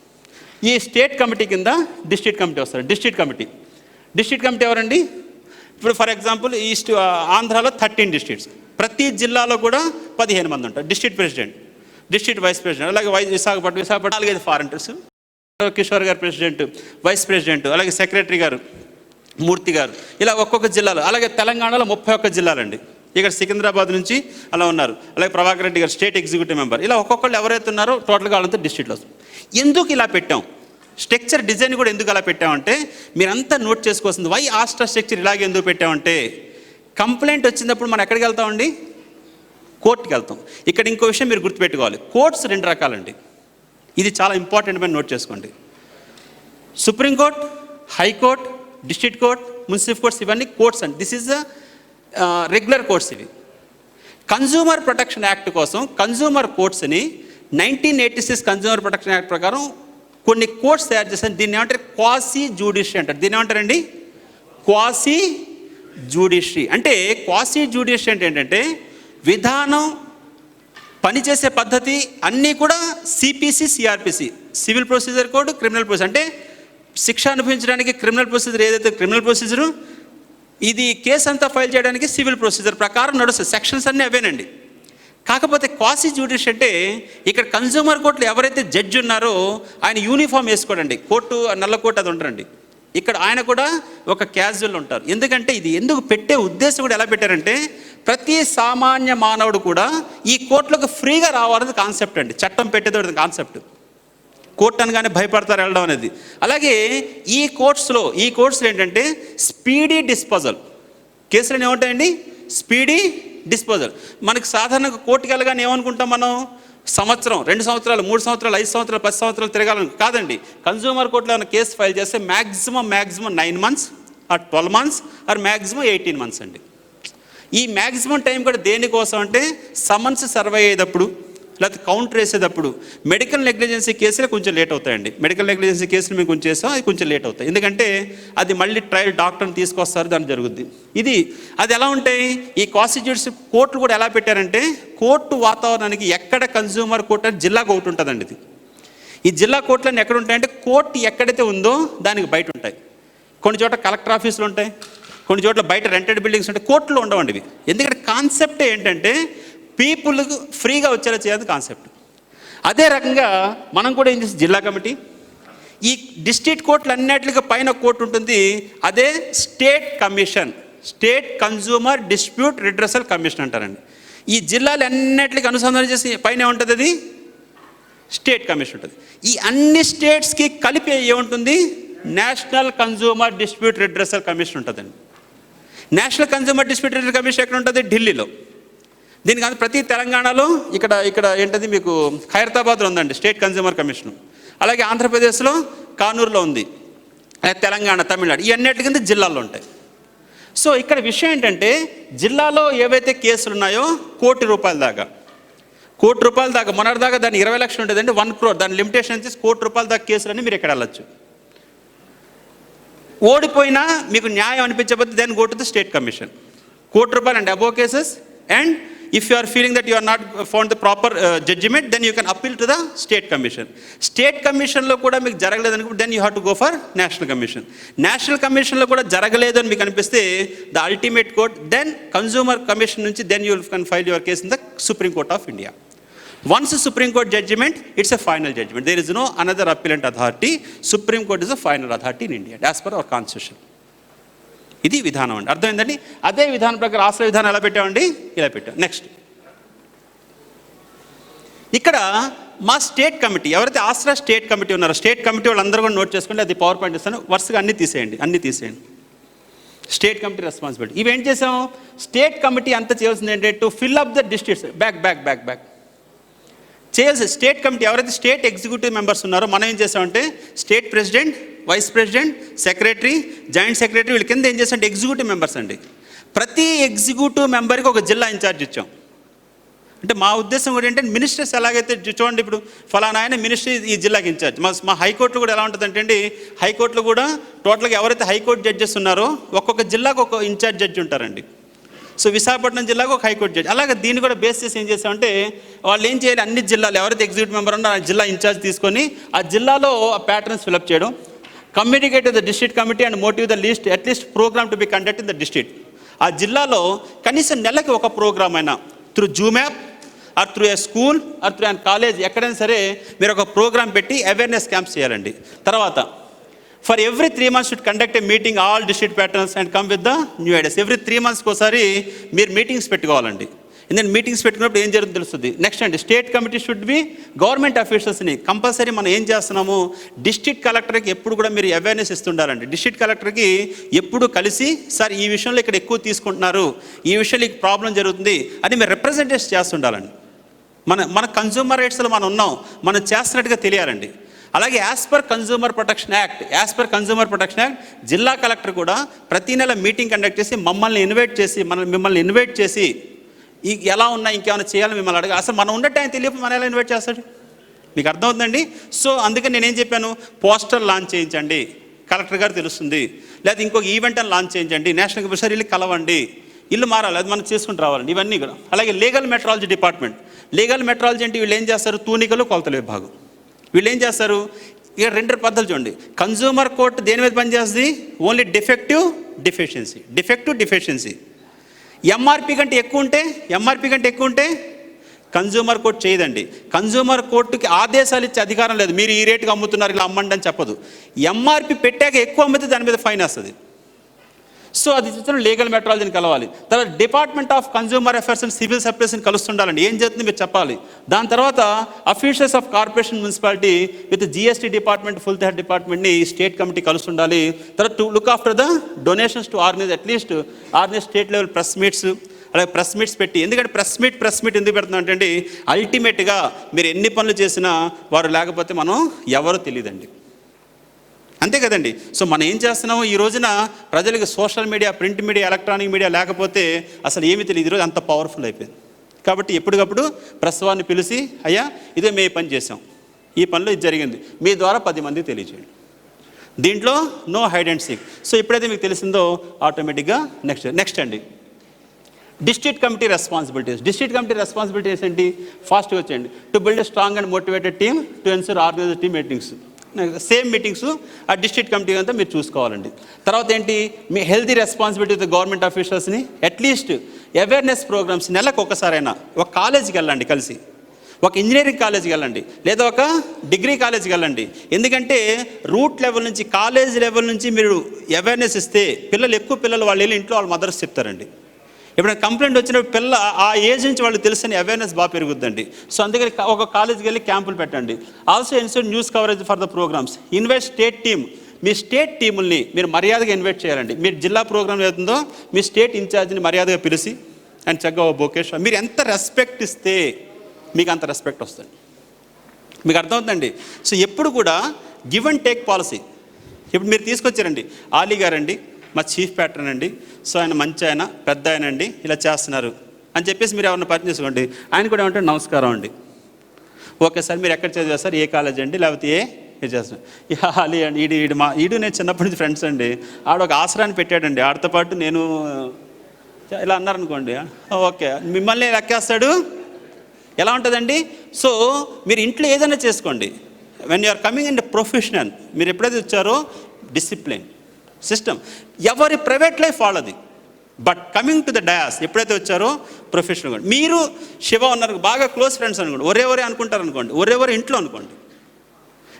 ఈ స్టేట్ కమిటీ కింద డిస్ట్రిక్ట్ కమిటీ వస్తారు. డిస్ట్రిక్ట్ కమిటీ ఎవరండి? ఇప్పుడు ఫర్ ఎగ్జాంపుల్ ఈస్ట్ ఆంధ్రాలో 13 districts, ప్రతి జిల్లాలో కూడా 15 మంది ఉంటారు. District president, district vice president, అలాగే విశాఖపట్నం 4 ఫారెంటర్స్, కిషోర్ గారు ప్రెసిడెంట్, వైస్ ప్రెసిడెంట్, అలాగే సెక్రటరీ గారు మూర్తి గారు, ఇలా ఒక్కొక్క జిల్లాలో. అలాగే తెలంగాణలో 31 జిల్లాలండి. ఇక్కడ సికింద్రాబాద్ నుంచి అలా ఉన్నారు. అలాగే ప్రభాకర్ రెడ్డి గారు స్టేట్ ఎగ్జిక్యూటివ్ మెంబర్. ఇలా ఒక్కొక్కళ్ళు ఎవరైతే ఉన్నారో టోటల్గా వాళ్ళంతా డిస్ట్రిక్ట్లో వస్తుంది. ఎందుకు ఇలా పెట్టాం, స్ట్రక్చర్ డిజైన్ కూడా ఎందుకు అలా పెట్టామంటే, మీరంతా నోట్ చేసుకోవాల్సింది వై ఆస్ట్రా స్ట్రక్చర్ ఇలాగే ఎందుకు పెట్టామంటే, కంప్లైంట్ వచ్చినప్పుడు మనం ఎక్కడికి వెళ్తామండి? కోర్టుకి వెళ్తాం. ఇక్కడ ఇంకో విషయం మీరు గుర్తుపెట్టుకోవాలి, కోర్ట్స్ 2 రకాలండి. ఇది చాలా ఇంపార్టెంట్ అని నోట్ చేసుకోండి. Supreme Court, high court, district court, municipal courts, ఇవన్నీ కోర్ట్స్ అండి. This is the regular courts ఇవి. కన్జ్యూమర్ ప్రొటెక్షన్ యాక్ట్ కోసం కన్జ్యూమర్ కోర్ట్స్ని 1986 కన్జ్యూమర్ ప్రొటెక్షన్ యాక్ట్ ప్రకారం కొన్ని కోర్ట్స్ తయారు చేశారు. దీన్ని ఏమంటారు? క్వాసీ జ్యుడిషియరీ అంటారు. దీన్ని ఏమంటారండి? Quasi judiciary. అంటే క్వాసీ జ్యుడిషియరీ అంటే ఏంటంటే, విధానం, పనిచేసే పద్ధతి అన్నీ కూడా CPC, CrPC, civil procedure code, criminal procedure. అంటే శిక్ష అనుభవించడానికి క్రిమినల్ ప్రొసీజర్ ఏదైతే క్రిమినల్ ప్రొసీజరు, ఇది కేసు అంతా ఫైల్ చేయడానికి సివిల్ ప్రొసీజర్ ప్రకారం నడుస్తుంది. సెక్షన్స్ అన్నీ అవేనండి. కాకపోతే క్వాసీ జ్యుడిషియరీ అంటే, ఇక్కడ కన్జ్యూమర్ కోర్టులో ఎవరైతే జడ్జి ఉన్నారో ఆయన యూనిఫామ్ వేసుకోడండి. కోర్టు నల్ల కోర్టు అది ఉంటారండి. ఇక్కడ ఆయన కూడా ఒక క్యాజువల్ ఉంటారు. ఎందుకంటే ఇది ఎందుకు పెట్టే ఉద్దేశం కూడా ఎలా పెట్టారంటే, ప్రతి సామాన్య మానవుడు కూడా ఈ కోర్టులకు ఫ్రీగా రావాలనేది కాన్సెప్ట్ అండి. చట్టం పెట్టేది కాన్సెప్ట్. కోర్టు అనగానే భయపడతారు వెళ్ళడం అనేది. అలాగే ఈ కోర్ట్స్లో ఏంటంటే స్పీడీ డిస్పోజల్. కేసులు ఏముంటాయండి? Speedy disposal. మనకి సాధారణంగా కోర్టుకి వెళ్ళగానే ఏమనుకుంటాం మనం? సంవత్సరం, 2 సంవత్సరాలు, 3 సంవత్సరాలు, 5 సంవత్సరాలు, 10 సంవత్సరాలు తిరగాలని కాదండి. కన్జ్యూమర్ కోర్టులో ఏమైనా కేసు ఫైల్ చేస్తే maximum 9 months or 12 months or maximum 18 months అండి. ఈ మ్యాక్సిమం టైం కూడా దేనికోసం అంటే, సమన్స్ సర్వ్ అయ్యేటప్పుడు, లేకపోతే కౌంటర్ వేసేటప్పుడు. మెడికల్ నెగ్లిజెన్సీ కేసులే కొంచెం లేట్ అవుతాయండి. మెడికల్ నెగ్లిజెన్సీ కేసులు మేము కొంచెం చేస్తాం, అది కొంచెం లేట్ అవుతాయి. ఎందుకంటే అది మళ్ళీ ట్రయల్ డాక్టర్ని తీసుకొస్తారు, దాన్ని జరుగుద్ది. అది ఎలా ఉంటాయి? ఈ కాన్స్టిట్యూషన్ కోర్టులు కూడా ఎలా పెట్టారంటే, కోర్టు వాతావరణానికి ఎక్కడ కన్జ్యూమర్ కోర్టు అని జిల్లాకు ఒకటి ఉంటుందండి. ఇది ఈ జిల్లా కోర్టులన్నీ ఎక్కడ ఉంటాయంటే, కోర్టు ఎక్కడైతే ఉందో దానికి బయట ఉంటాయి. కొన్ని చోట్ల కలెక్టర్ ఆఫీసులు ఉంటాయి, కొన్ని చోట్ల బయట రెంటెడ్ బిల్డింగ్స్ ఉంటాయి. కోర్టులో ఉండవండి ఇవి. ఎందుకంటే కాన్సెప్ట్ ఏంటంటే, పీపుల్కు ఫ్రీగా వచ్చేలా చేయాలి కాన్సెప్ట్. అదే రకంగా మనం కూడా ఏం చేస్తాం, జిల్లా కమిటీ, ఈ డిస్ట్రిక్ట్ కోర్టులు అన్నిటికీ పైన కోర్టు ఉంటుంది. అదే state commission, state consumer dispute redressal commission అంటారండి. ఈ జిల్లాలు అన్నిటికీ అనుసంధానం చేసి పైన ఏముంటుంది? అది స్టేట్ కమిషన్ ఉంటుంది. ఈ అన్ని స్టేట్స్కి కలిపి ఏముంటుంది? National consumer dispute redressal commission ఉంటుందండి. National consumer dispute redressal commission ఎక్కడ ఉంటుంది? ఢిల్లీలో. దీనికి ప్రతి తెలంగాణలో ఇక్కడ ఏంటది మీకు ఖైరతాబాద్లో ఉందండి స్టేట్ కన్జ్యూమర్ కమిషన్. అలాగే ఆంధ్రప్రదేశ్లో కానూరులో ఉంది, తెలంగాణ, తమిళనాడు, ఈ అన్నిటి కింద జిల్లాల్లో ఉంటాయి. సో ఇక్కడ విషయం ఏంటంటే, జిల్లాలో ఏవైతే కేసులు ఉన్నాయో ₹1 కోటి దాకా మొన్నటిదాకా దాన్ని 20 లక్షలు ఉంటుందండి, 1 crore దాని లిమిటేషన్ వచ్చేసి ₹1 దాకా కేసులన్నీ మీరు ఎక్కడ వెళ్ళచ్చు. ఓడిపోయినా మీకు న్యాయం అనిపించకపోతే then go to the state commission. ₹1 and above cases. And if you are feeling that you are not found the proper judgment, then you can appeal to the state commission. State commission లో కూడా మీకు జరగలేదు అనుకుంటే then you have to go for national commission. National commission లో కూడా జరగలేదు అని మీకు అనిపిస్తే the ultimate court, then consumer commission నుంచి then you can file your case in the Supreme Court of India. Once the Supreme Court judgment, it's a final judgment. There is no another appellate authority. Supreme Court is a final authority in India as per our constitution. ఇది విధానం అండి. అర్థమైందండి? అదే విధానం ప్రకారం ఆశ్రయ విధానం ఎలా పెట్టామండి? ఇలా పెట్టాం. నెక్స్ట్ ఇక్కడ మా స్టేట్ కమిటీ ఎవరైతే ఆసరా స్టేట్ కమిటీ ఉన్నారో స్టేట్ కమిటీ వాళ్ళందరూ కూడా నోట్ చేసుకోండి, అది పవర్ పాయింట్ ఇస్తాను, వరుసగా అన్నీ తీసేయండి. స్టేట్ కమిటీ రెస్పాన్సిబిలిటీ ఇవి ఏం చేసాం, స్టేట్ కమిటీ అంతా చేయాల్సింది ఏంటంటే to fill up the districts back చేయాల్సి. స్టేట్ కమిటీ ఎవరైతే స్టేట్ ఎగ్జిక్యూటివ్ మెంబర్స్ ఉన్నారో మనం ఏం చేసామంటే state president, vice president, secretary, joint secretary వీళ్ళ కింద ఏం చేసామంటే ఎగ్జిక్యూటివ్ మెంబర్స్ అండి. ప్రతి ఎగ్జిక్యూటివ్ మెంబర్కి ఒక జిల్లా ఇన్ఛార్జ్ ఇచ్చాం. అంటే మా ఉద్దేశం కూడా ఏంటంటే మినిస్టర్స్ ఎలాగైతే చూడండి, ఇప్పుడు ఫలానా ఆయన మినిస్ట్రీ ఈ జిల్లాకి ఇన్ఛార్జ్. మా హైకోర్టులో కూడా ఎలా ఉంటుందంటే అండి, హైకోర్టులో కూడా టోటల్గా ఎవరైతే హైకోర్టు జడ్జెస్ ఉన్నారో ఒక్కొక్క జిల్లాకు ఒక ఇన్ఛార్జ్ జడ్జి ఉంటారండి. సో విశాఖపట్నం జిల్లాకు ఒక హైకోర్టు జడ్జి. అలాగే దీన్ని కూడా బేస్ చేసి ఏం చేస్తామంటే వాళ్ళు ఏం చేయాలి, అన్ని జిల్లాలు ఎవరైతే ఎగ్జిక్యూటివ్ మెంబర్ ఉన్నారో ఆ జిల్లా ఇన్ఛార్జ్ తీసుకొని ఆ జిల్లాలో ఆ ప్యాటర్న్స్ ఫిలప్ చేయడం, communicate the district committee and motive the least at least programme to be conduct in the district. ఆ జిల్లాలో కనీసం నెలకి ఒక ప్రోగ్రామ్ అయినా through zoom app or through a school or through and college ఎక్కడైనా సరే మీరు ఒక ప్రోగ్రామ్ పెట్టి అవేర్నెస్ క్యాంప్స్ చేయాలండి. తర్వాత for every 3 months should conduct A meeting all district patterns and come with the new ideas. Every 3 monthsకి ఒకసారి మీరు meetings పెట్టుకోవాలండి. ఎందుకంటే మీటింగ్స్ పెట్టుకున్నప్పుడు ఏం జరుగుతుందో తెలుస్తుంది. నెక్స్ట్ అండి, state committee should be government అఫీషియల్స్ని కంపల్సరీ మనం ఏం చేస్తున్నాము, డిస్ట్రిక్ట్ కలెక్టర్కి ఎప్పుడు కూడా మీరు అవేర్నెస్ ఇస్తుండాలండి. డిస్ట్రిక్ట్ కలెక్టర్కి ఎప్పుడు కలిసి సార్ ఈ విషయంలో ఇక్కడ ఎక్కువ తీసుకుంటున్నారు, ఈ విషయంలో ఈ ప్రాబ్లం జరుగుతుంది అని మీరు రిప్రజెంటేషన్ చేస్తుండాలండి. మన కన్జ్యూమర్ రైట్స్లో మనం ఉన్నాం, మనం చేస్తున్నట్టుగా తెలియాలండి. అలాగే as per consumer protection act జిల్లా కలెక్టర్ కూడా ప్రతి నెల మీటింగ్ కండక్ట్ చేసి మిమ్మల్ని ఇన్వైట్ చేసి ఈ ఎలా ఉన్నా ఇంకేమైనా చేయాలని మిమ్మల్ని అడగా. అసలు మనం ఉన్నట్టు ఆయన తెలియదు, మన ఎలా ఇన్వైట్ చేస్తాడు, మీకు అర్థమవుతుందండి. సో అందుకని నేనేం చెప్పాను, పోస్టర్ లాంచ్ చేయించండి, కలెక్టర్ గారు తెలుస్తుంది. లేదా ఇంకొక ఈవెంట్ అని లాంచ్ చేయించండి, నేషనల్ కమిషన్ వెళ్ళి కలవండి, ఇల్లు మారాలి, అది మనం చేసుకుంటూ రావాలండి. ఇవన్నీ కూడా. అలాగే legal metrology department. Legal metrology అంటే వీళ్ళు ఏం చేస్తారు, తూనికలు కొలతల విభాగం. వీళ్ళు ఏం చేస్తారు, ఇక 2 పద్ధతులు చూడండి. కన్జ్యూమర్ కోర్ట్ దేని మీద పనిచేస్తుంది, ఓన్లీ డిఫెక్టివ్ డిఫెషియన్సీ. ఎంఆర్పి కంటే ఎక్కువ ఉంటే కన్జ్యూమర్ కోర్ట్ చేయదండి. కన్జ్యూమర్ కోర్టుకి ఆదేశాలు ఇచ్చే అధికారం లేదు, మీరు ఈ రేటుకి అమ్ముతున్నారు ఇలా అమ్మండి అని చెప్పదు. ఎంఆర్పి పెట్టాక ఎక్కువ అమ్మితే దాని మీద ఫైన్ వస్తుంది. సో అది చూసిన లీగల్ మెట్రాలజీని కలవాలి. తర్వాత department of consumer affairs and civil సప్లైస్ని కలుస్తుండాలండి. ఏం చేస్తుంది మీరు చెప్పాలి. దాని తర్వాత officials of corporation municipality with GST department, full head డిపార్ట్మెంట్ని స్టేట్ కమిటీ కలుస్తుండాలి. తర్వాత to look after the donations to organise at least state level press meets, అలాగే ప్రెస్ మీట్స్ పెట్టి. ఎందుకంటే ప్రెస్ మీట్ ఎందుకు పెడుతున్నాం అంటే అల్టిమేట్గా మీరు ఎన్ని పనులు చేసినా వారు లేకపోతే మనం ఎవరో తెలియదండి, అంతే కదండి. సో మనం ఏం చేస్తున్నాము, ఈ రోజున ప్రజలకు social media, print media, electronic media లేకపోతే అసలు ఏమీ తెలియదు. ఈరోజు అంత పవర్ఫుల్ అయిపోయింది. కాబట్టి ఎప్పటికప్పుడు ప్రెస్ వారిని పిలిచి అయ్యా ఇదే మే పని చేసాం, ఈ పనిలో ఇది జరిగింది, మీ ద్వారా 10 మందికి తెలియజేయండి. దీంట్లో no hide and seek. So ఎప్పుడైతే మీకు తెలిసిందో ఆటోమేటిక్గా నెక్స్ట్ అండి డిస్ట్రిక్ట్ కమిటీ రెస్పాన్సిబిలిటీస్ ఏంటి, ఫాస్ట్గా వచ్చేయండి. To build a strong and motivated team to ensure organise team meetings. Same meetings ఆ డిస్ట్రిక్ట్ కమిటీ అంతా మీరు చూసుకోవాలండి. తర్వాత ఏంటి, మీ హెల్తీ రెస్పాన్సిబిలిటీ విత్ గవర్నమెంట్ అఫీషియల్స్ని అట్లీస్ట్ అవేర్నెస్ ప్రోగ్రామ్స్ నెలకు ఒకసారైనా ఒక కాలేజీకి వెళ్ళండి, కలిసి ఒక ఇంజనీరింగ్ కాలేజీకి వెళ్ళండి, లేదా ఒక డిగ్రీ కాలేజీకి వెళ్ళండి. ఎందుకంటే రూట్ లెవెల్ నుంచి, కాలేజ్ లెవెల్ నుంచి మీరు అవేర్నెస్ ఇస్తే ఎక్కువ పిల్లలు వాళ్ళు వెళ్ళి ఇంట్లో వాళ్ళ మదర్స్ చెప్తారండి. ఎప్పుడైనా కంప్లైంట్ వచ్చినప్పుడు పిల్ల ఆ ఏజ్ నుంచి వాళ్ళు తెలుసని అవేర్నెస్ బాగా పెరుగుద్దండి. సో అందుకని ఒక కాలేజీకి వెళ్ళి క్యాంపులు పెట్టండి. Also institute news coverage for the programmes. Invite state team. మీ స్టేట్ టీముల్ని మీరు మర్యాదగా ఇన్వైట్ చేయాలండి. మీరు జిల్లా ప్రోగ్రామ్ ఏతుందో మీ స్టేట్ ఇన్ఛార్జ్ని మర్యాదగా పిలిచి అండ్ చక్కగా బొకేష్. మీరు ఎంత రెస్పెక్ట్ ఇస్తే మీకు అంత రెస్పెక్ట్ వస్తుంది, మీకు అర్థమవుతుందండి. సో ఎప్పుడు కూడా గివ్ అండ్ టేక్ పాలసీ. ఇప్పుడు మీరు తీసుకొచ్చారండి, ఆలీ గారండి మా చీఫ్ ప్యాటర్న్ అండి, సో ఆయన మంచి ఆయన, పెద్ద ఆయన అండి, ఇలా చేస్తున్నారు అని చెప్పేసి మీరు ఎవరిని పరిచయం చేసుకోండి. ఆయన కూడా ఏమంటే నమస్కారం అండి, ఓకే సార్ మీరు ఎక్కడ చదివారు సార్, ఏ కాలేజ్ అండి, లేకపోతే ఇది చేస్తున్నారు. ఆలీ అండి, ఈడు నేను చిన్నప్పటి నుంచి ఫ్రెండ్స్ అండి, ఆడ ఒక ఆసరాన్ని పెట్టాడండి, ఆడితో పాటు నేను ఇలా అన్నారనుకోండి, ఓకే మిమ్మల్ని లెక్కేస్తాడు. ఎలా ఉంటుందండి. సో మీరు ఇంట్లో ఏదైనా చేసుకోండి, when you're coming in professional, మీరు ఎప్పుడైతే వచ్చారో డిసిప్లిన్ సిస్టమ్, ఎవరి ప్రైవేట్ లైఫ్ వాళ్ళది, but coming to the dais ఎప్పుడైతే వచ్చారో ప్రొఫెషనల్. మీరు శివ ఉన్నారు బాగా క్లోజ్ ఫ్రెండ్స్ అనుకోండి, ఒరే అనుకుంటారు అనుకోండి, ఒరే ఇంట్లో అనుకోండి.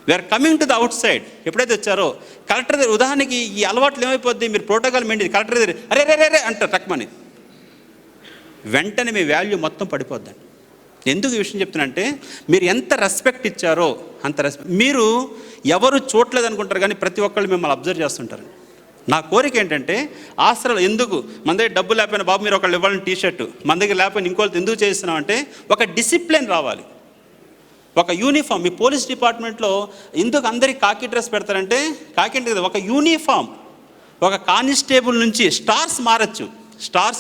We are coming to the outside ఎప్పుడైతే వచ్చారో కలెక్టర్ దగ్గర, ఉదాహరణకి ఈ అలవాట్లు ఏమైపోద్ది, మీరు ప్రోటోకాల్ మెయింటైన్, కలెక్టర్ దగ్గర అరే అంటారు టక్మని, వెంటనే మీ వాల్యూ మొత్తం పడిపోద్దండి. ఎందుకు ఈ విషయం చెప్తున్నానంటే, మీరు ఎంత రెస్పెక్ట్ ఇచ్చారో అంత రెస్పెక్ట్. మీరు ఎవరు చూడలేదు అనుకుంటారు, కానీ ప్రతి ఒక్కళ్ళు మిమ్మల్ని అబ్జర్వ్ చేస్తుంటారు. నా కోరిక ఏంటంటే, ఆసరాలు ఎందుకు మన దగ్గర డబ్బు లేకపోయినా బాబు మీరు ఒకళ్ళు ఇవ్వాలని టీషర్టు, మన దగ్గర లేకపోయినా ఇంకోళ్ళతో ఎందుకు చేస్తున్నామంటే ఒక డిసిప్లిన్ రావాలి, ఒక యూనిఫామ్. మీ పోలీస్ డిపార్ట్మెంట్లో ఎందుకు అందరికీ కాకి డ్రెస్ పెడతారంటే, కాకి కదా ఒక యూనిఫామ్. ఒక కానిస్టేబుల్ నుంచి స్టార్స్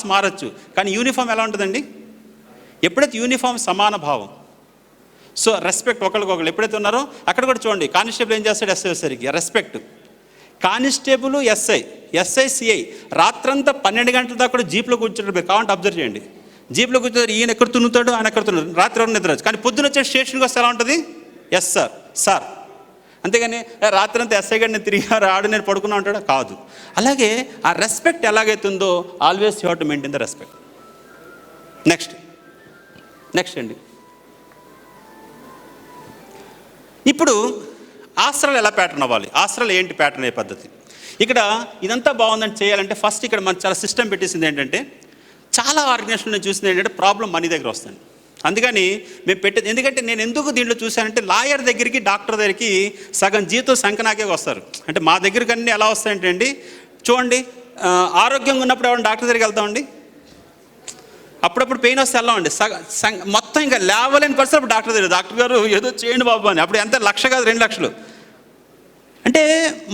మారచ్చు, కానీ యూనిఫామ్ ఎలా ఉంటుందండి? ఎప్పుడైతే యూనిఫామ్ సమాన భావం, సో రెస్పెక్ట్ ఒకరికొకరు ఎప్పుడైతే ఉన్నారో అక్కడ కూడా చూడండి. కానిస్టేబుల్ ఏం చేస్తాడు ఎస్ఐ సరికి రెస్పెక్ట్. కానిస్టేబుల్ ఎస్ఐ సిఐ రాత్రంతా 12 గంటల దాకా కూడా జీప్లో కూర్చుంటారు. కావాలంటే అబ్జర్వ్ చేయండి. జీప్లో కూర్చుంటారు, ఈయన ఎక్కడ తున్నుతాడు, ఆయన ఎక్కడ తున్నారు, రాత్రి ఎవరు నిద్ర. కానీ పొద్దున వచ్చే స్టేషన్కి వస్తే ఎలా ఉంటుంది? Yes sir. అంతేగాని రాత్రి అంతా ఎస్ఐ గారిని తిరిగారు ఆడు నేను పడుకున్నా ఉంటాడా? కాదు. అలాగే ఆ రెస్పెక్ట్ ఎలాగైతుందో always you have to maintain the respect. Next అండి, ఇప్పుడు ఆసరాలు ఎలా ప్యాటర్న్ అవ్వాలి, ఆసరాలు ఏంటి ప్యాటర్న్ అయ్యే పద్ధతి? ఇక్కడ ఇదంతా బాగుందని చేయాలంటే ఫస్ట్ ఇక్కడ మనం చాలా సిస్టమ్ పెట్టేసింది ఏంటంటే, చాలా ఆర్గనైజేషన్లో చూసింది ఏంటంటే ప్రాబ్లం మనీ దగ్గర వస్తుంది. అందుకని మేము పెట్టేది, ఎందుకంటే నేను ఎందుకు దీంట్లో చూశానంటే, లాయర్ దగ్గరికి డాక్టర్ దగ్గరికి సగం జీతం సంకనాకే వస్తారు. అంటే మా దగ్గరికి అన్నీ ఎలా వస్తాయంటే అండి, చూడండి ఆరోగ్యంగా ఉన్నప్పుడు ఎవరైనా డాక్టర్ దగ్గరికి వెళ్తామండి, అప్పుడప్పుడు పెయిన్ వస్తే వెళ్ళామండి, మొత్తం ఇంకా లేవలేని పరిస్థితి డాక్టర్ గారు ఏదో చేయండి బాబు అని. అప్పుడు ఎంత 1 లక్ష కాదు 2 లక్షలు. అంటే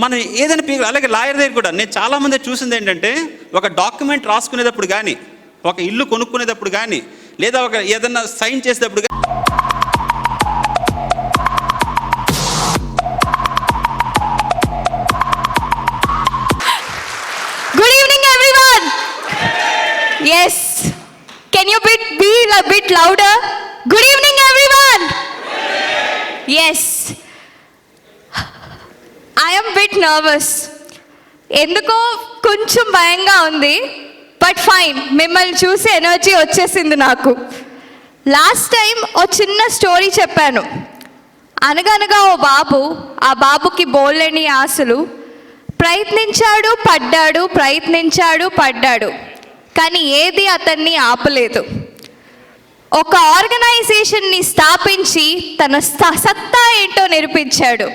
మనం ఏదైనా అలాగే లాయర్ దగ్గర కూడా నేను చాలామంది చూసింది ఏంటంటే, ఒక డాక్యుమెంట్ రాసుకునేటప్పుడు కానీ, ఒక ఇల్లు కొనుక్కునేటప్పుడు కానీ, లేదా ఒక ఏదన్నా సైన్ చేసేటప్పుడు కానీ, Good evening, everyone. Yes. Can you be a bit louder? Good evening, everyone. Yes. I am bit nervous. ఎందుకో కొంచెం భయంగా ఉంది, బట్ ఫైన్. మిమ్మల్ని చూసి ఎనర్జీ వచ్చేసింది నాకు. లాస్ట్ టైం ఓ చిన్న స్టోరీ చెప్పాను. అనగనగా ఓ బాబు, ఆ బాబుకి బోల్లేని ఆశలు. ప్రయత్నించాడు పడ్డాడు, కానీ ఏది అతన్ని ఆపలేదు. ఒక ఆర్గనైజేషన్ని స్థాపించి తన సత్తా ఏంటో నిరూపించాడు.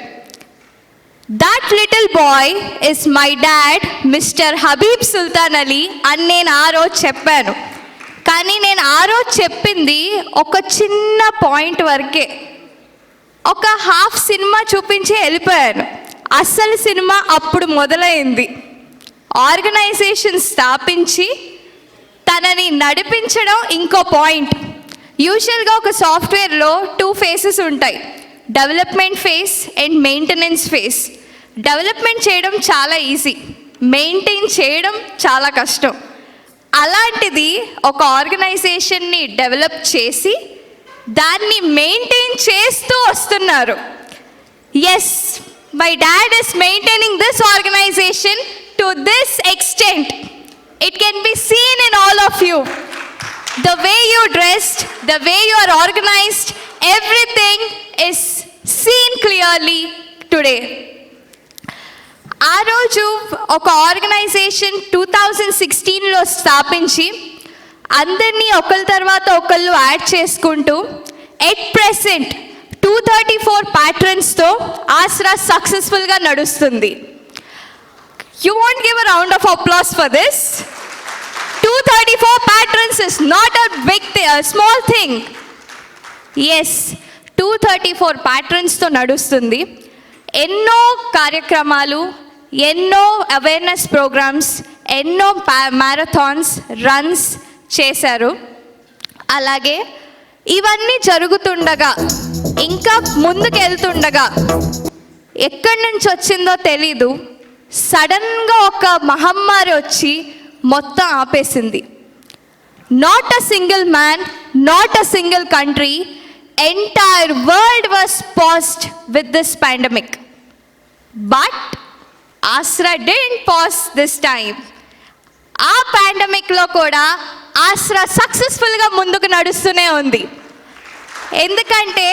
That little boy is my dad, mister Habib Sultan Ali అని నేను ఆ రోజు చెప్పాను. కానీ నేను ఆ రోజు చెప్పింది ఒక చిన్న పాయింట్ వరకే. ఒక హాఫ్ సినిమా చూపించి వెళ్ళిపోయాను. అసలు సినిమా అప్పుడు మొదలైంది. ఆర్గనైజేషన్ స్థాపించి తనని నడిపించడం ఇంకో పాయింట్. యూజువల్గా ఒక సాఫ్ట్వేర్లో 2 phases ఉంటాయి, development phase and maintenance phase. Development చేయడం చాలా ఈజీ, మెయింటైన్ చేయడం చాలా కష్టం. అలాంటిది ఒక ఆర్గనైజేషన్ని డెవలప్ చేసి దాన్ని మెయింటైన్ చేస్తూ వస్తున్నారు. Yes, my dad is maintaining this organization to this extent. It can be seen in all of you. The way you dressed, the way you are organized, everything is seen clearly today. ఆ రోజు ఒక organisation 2016లో స్థాపించి అందరినీ ఒకళ్ళ తర్వాత ఒకళ్ళు add చేసుకుంటూ at present 234 ప్యాట్రన్స్తో ఆసరా సక్సెస్ఫుల్గా నడుస్తుంది. You won't give a round of applause for this. 234 patrons is not a big small thing. Yes, 234 patronsతో నడుస్తుంది. ఎన్నో కార్యక్రమాలు, ఎన్నో అవేర్నెస్ ప్రోగ్రామ్స్, ఎన్నో మ్యారథాన్స్, రన్స్ చేశారు. అలాగే ఇవన్నీ జరుగుతుండగా, ఇంకా ముందుకు వెళ్తుండగా, ఎక్కడి నుంచి వచ్చిందో తెలీదు, సడన్గా ఒక మహమ్మారి వచ్చి మొత్తం ఆపేసింది. Not a single man, not a single country, entire world was passed with this pandemic. But Aasra didn't pass this time. ఆ పాండమిక్లో కూడా ఆసరా సక్సెస్ఫుల్గా ముందుకు నడుస్తూనే ఉంది. ఎందుకంటే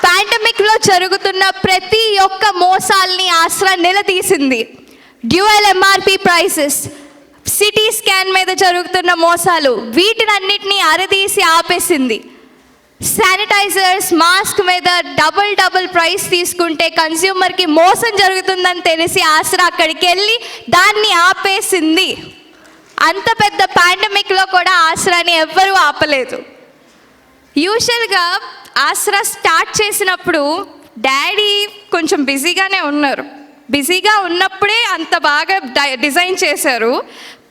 పాండమిక్లో జరుగుతున్న ప్రతి ఒక్క మోసాల్ని ఆసరా నిలదీసింది. Dual MRP prices, CT scan మీద జరుగుతున్న మోసాలు, వీటినన్నిటినీ అరదీసి ఆపేసింది. శానిటైజర్స్, మాస్క్ మీద డబుల్ ప్రైస్ తీసుకుంటే కన్స్యూమర్కి మోసం జరుగుతుందని తెలిసి ఆసరా అక్కడికి వెళ్ళి దాన్ని ఆపేసింది. అంత పెద్ద పాండమిక్లో కూడా ఆసరాని ఎవ్వరూ ఆపలేదు. యూజువల్గా ఆసరా స్టార్ట్ చేసినప్పుడు డాడీ కొంచెం బిజీగానే ఉన్నారు. బిజీగా ఉన్నప్పుడే అంత బాగా డిజైన్ చేశారు.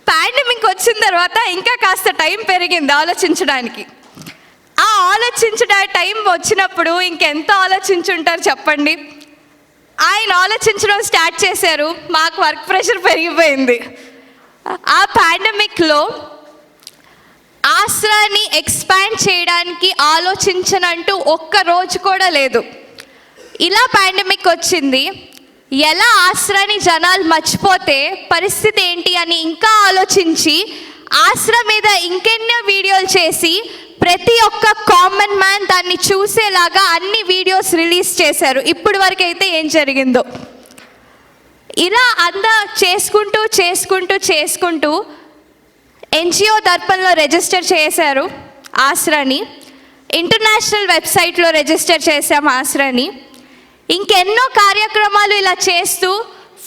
పాండమిక్ వచ్చిన తర్వాత ఇంకా కాస్త టైం పెరిగింది ఆలోచించడానికి. ఆ ఆలోచించడా టైం వచ్చినప్పుడు ఇంకెంత ఆలోచించుంటారు చెప్పండి. ఆయన ఆలోచించడం స్టార్ట్ చేశారు, మాకు వర్క్ ప్రెషర్ పెరిగిపోయింది. ఆ పాండమిక్లో ఆసరాని ఎక్స్పాండ్ చేయడానికి ఆలోచించనంటూ ఒక్క రోజు కూడా లేదు. ఇలా పాండమిక్ వచ్చింది, ఎలా ఆసరాని జనాలు మర్చిపోతే పరిస్థితి ఏంటి అని ఇంకా ఆలోచించి ఆసరా మీద ఇంకెన్నో వీడియోలు చేసి ప్రతి ఒక్క కామన్ మ్యాన్ దాన్ని చూసేలాగా అన్ని వీడియోస్ రిలీజ్ చేశారు. ఇప్పటి వరకు అయితే ఏం జరిగిందో ఇలా అంతా చేసుకుంటూ ఎన్జిఓ దర్పణలో రిజిస్టర్ చేశారు ఆసరాని. ఇంటర్నేషనల్ వెబ్సైట్లో రిజిస్టర్ చేశాం ఆసరాని. ఇంకెన్నో కార్యక్రమాలు ఇలా చేస్తూ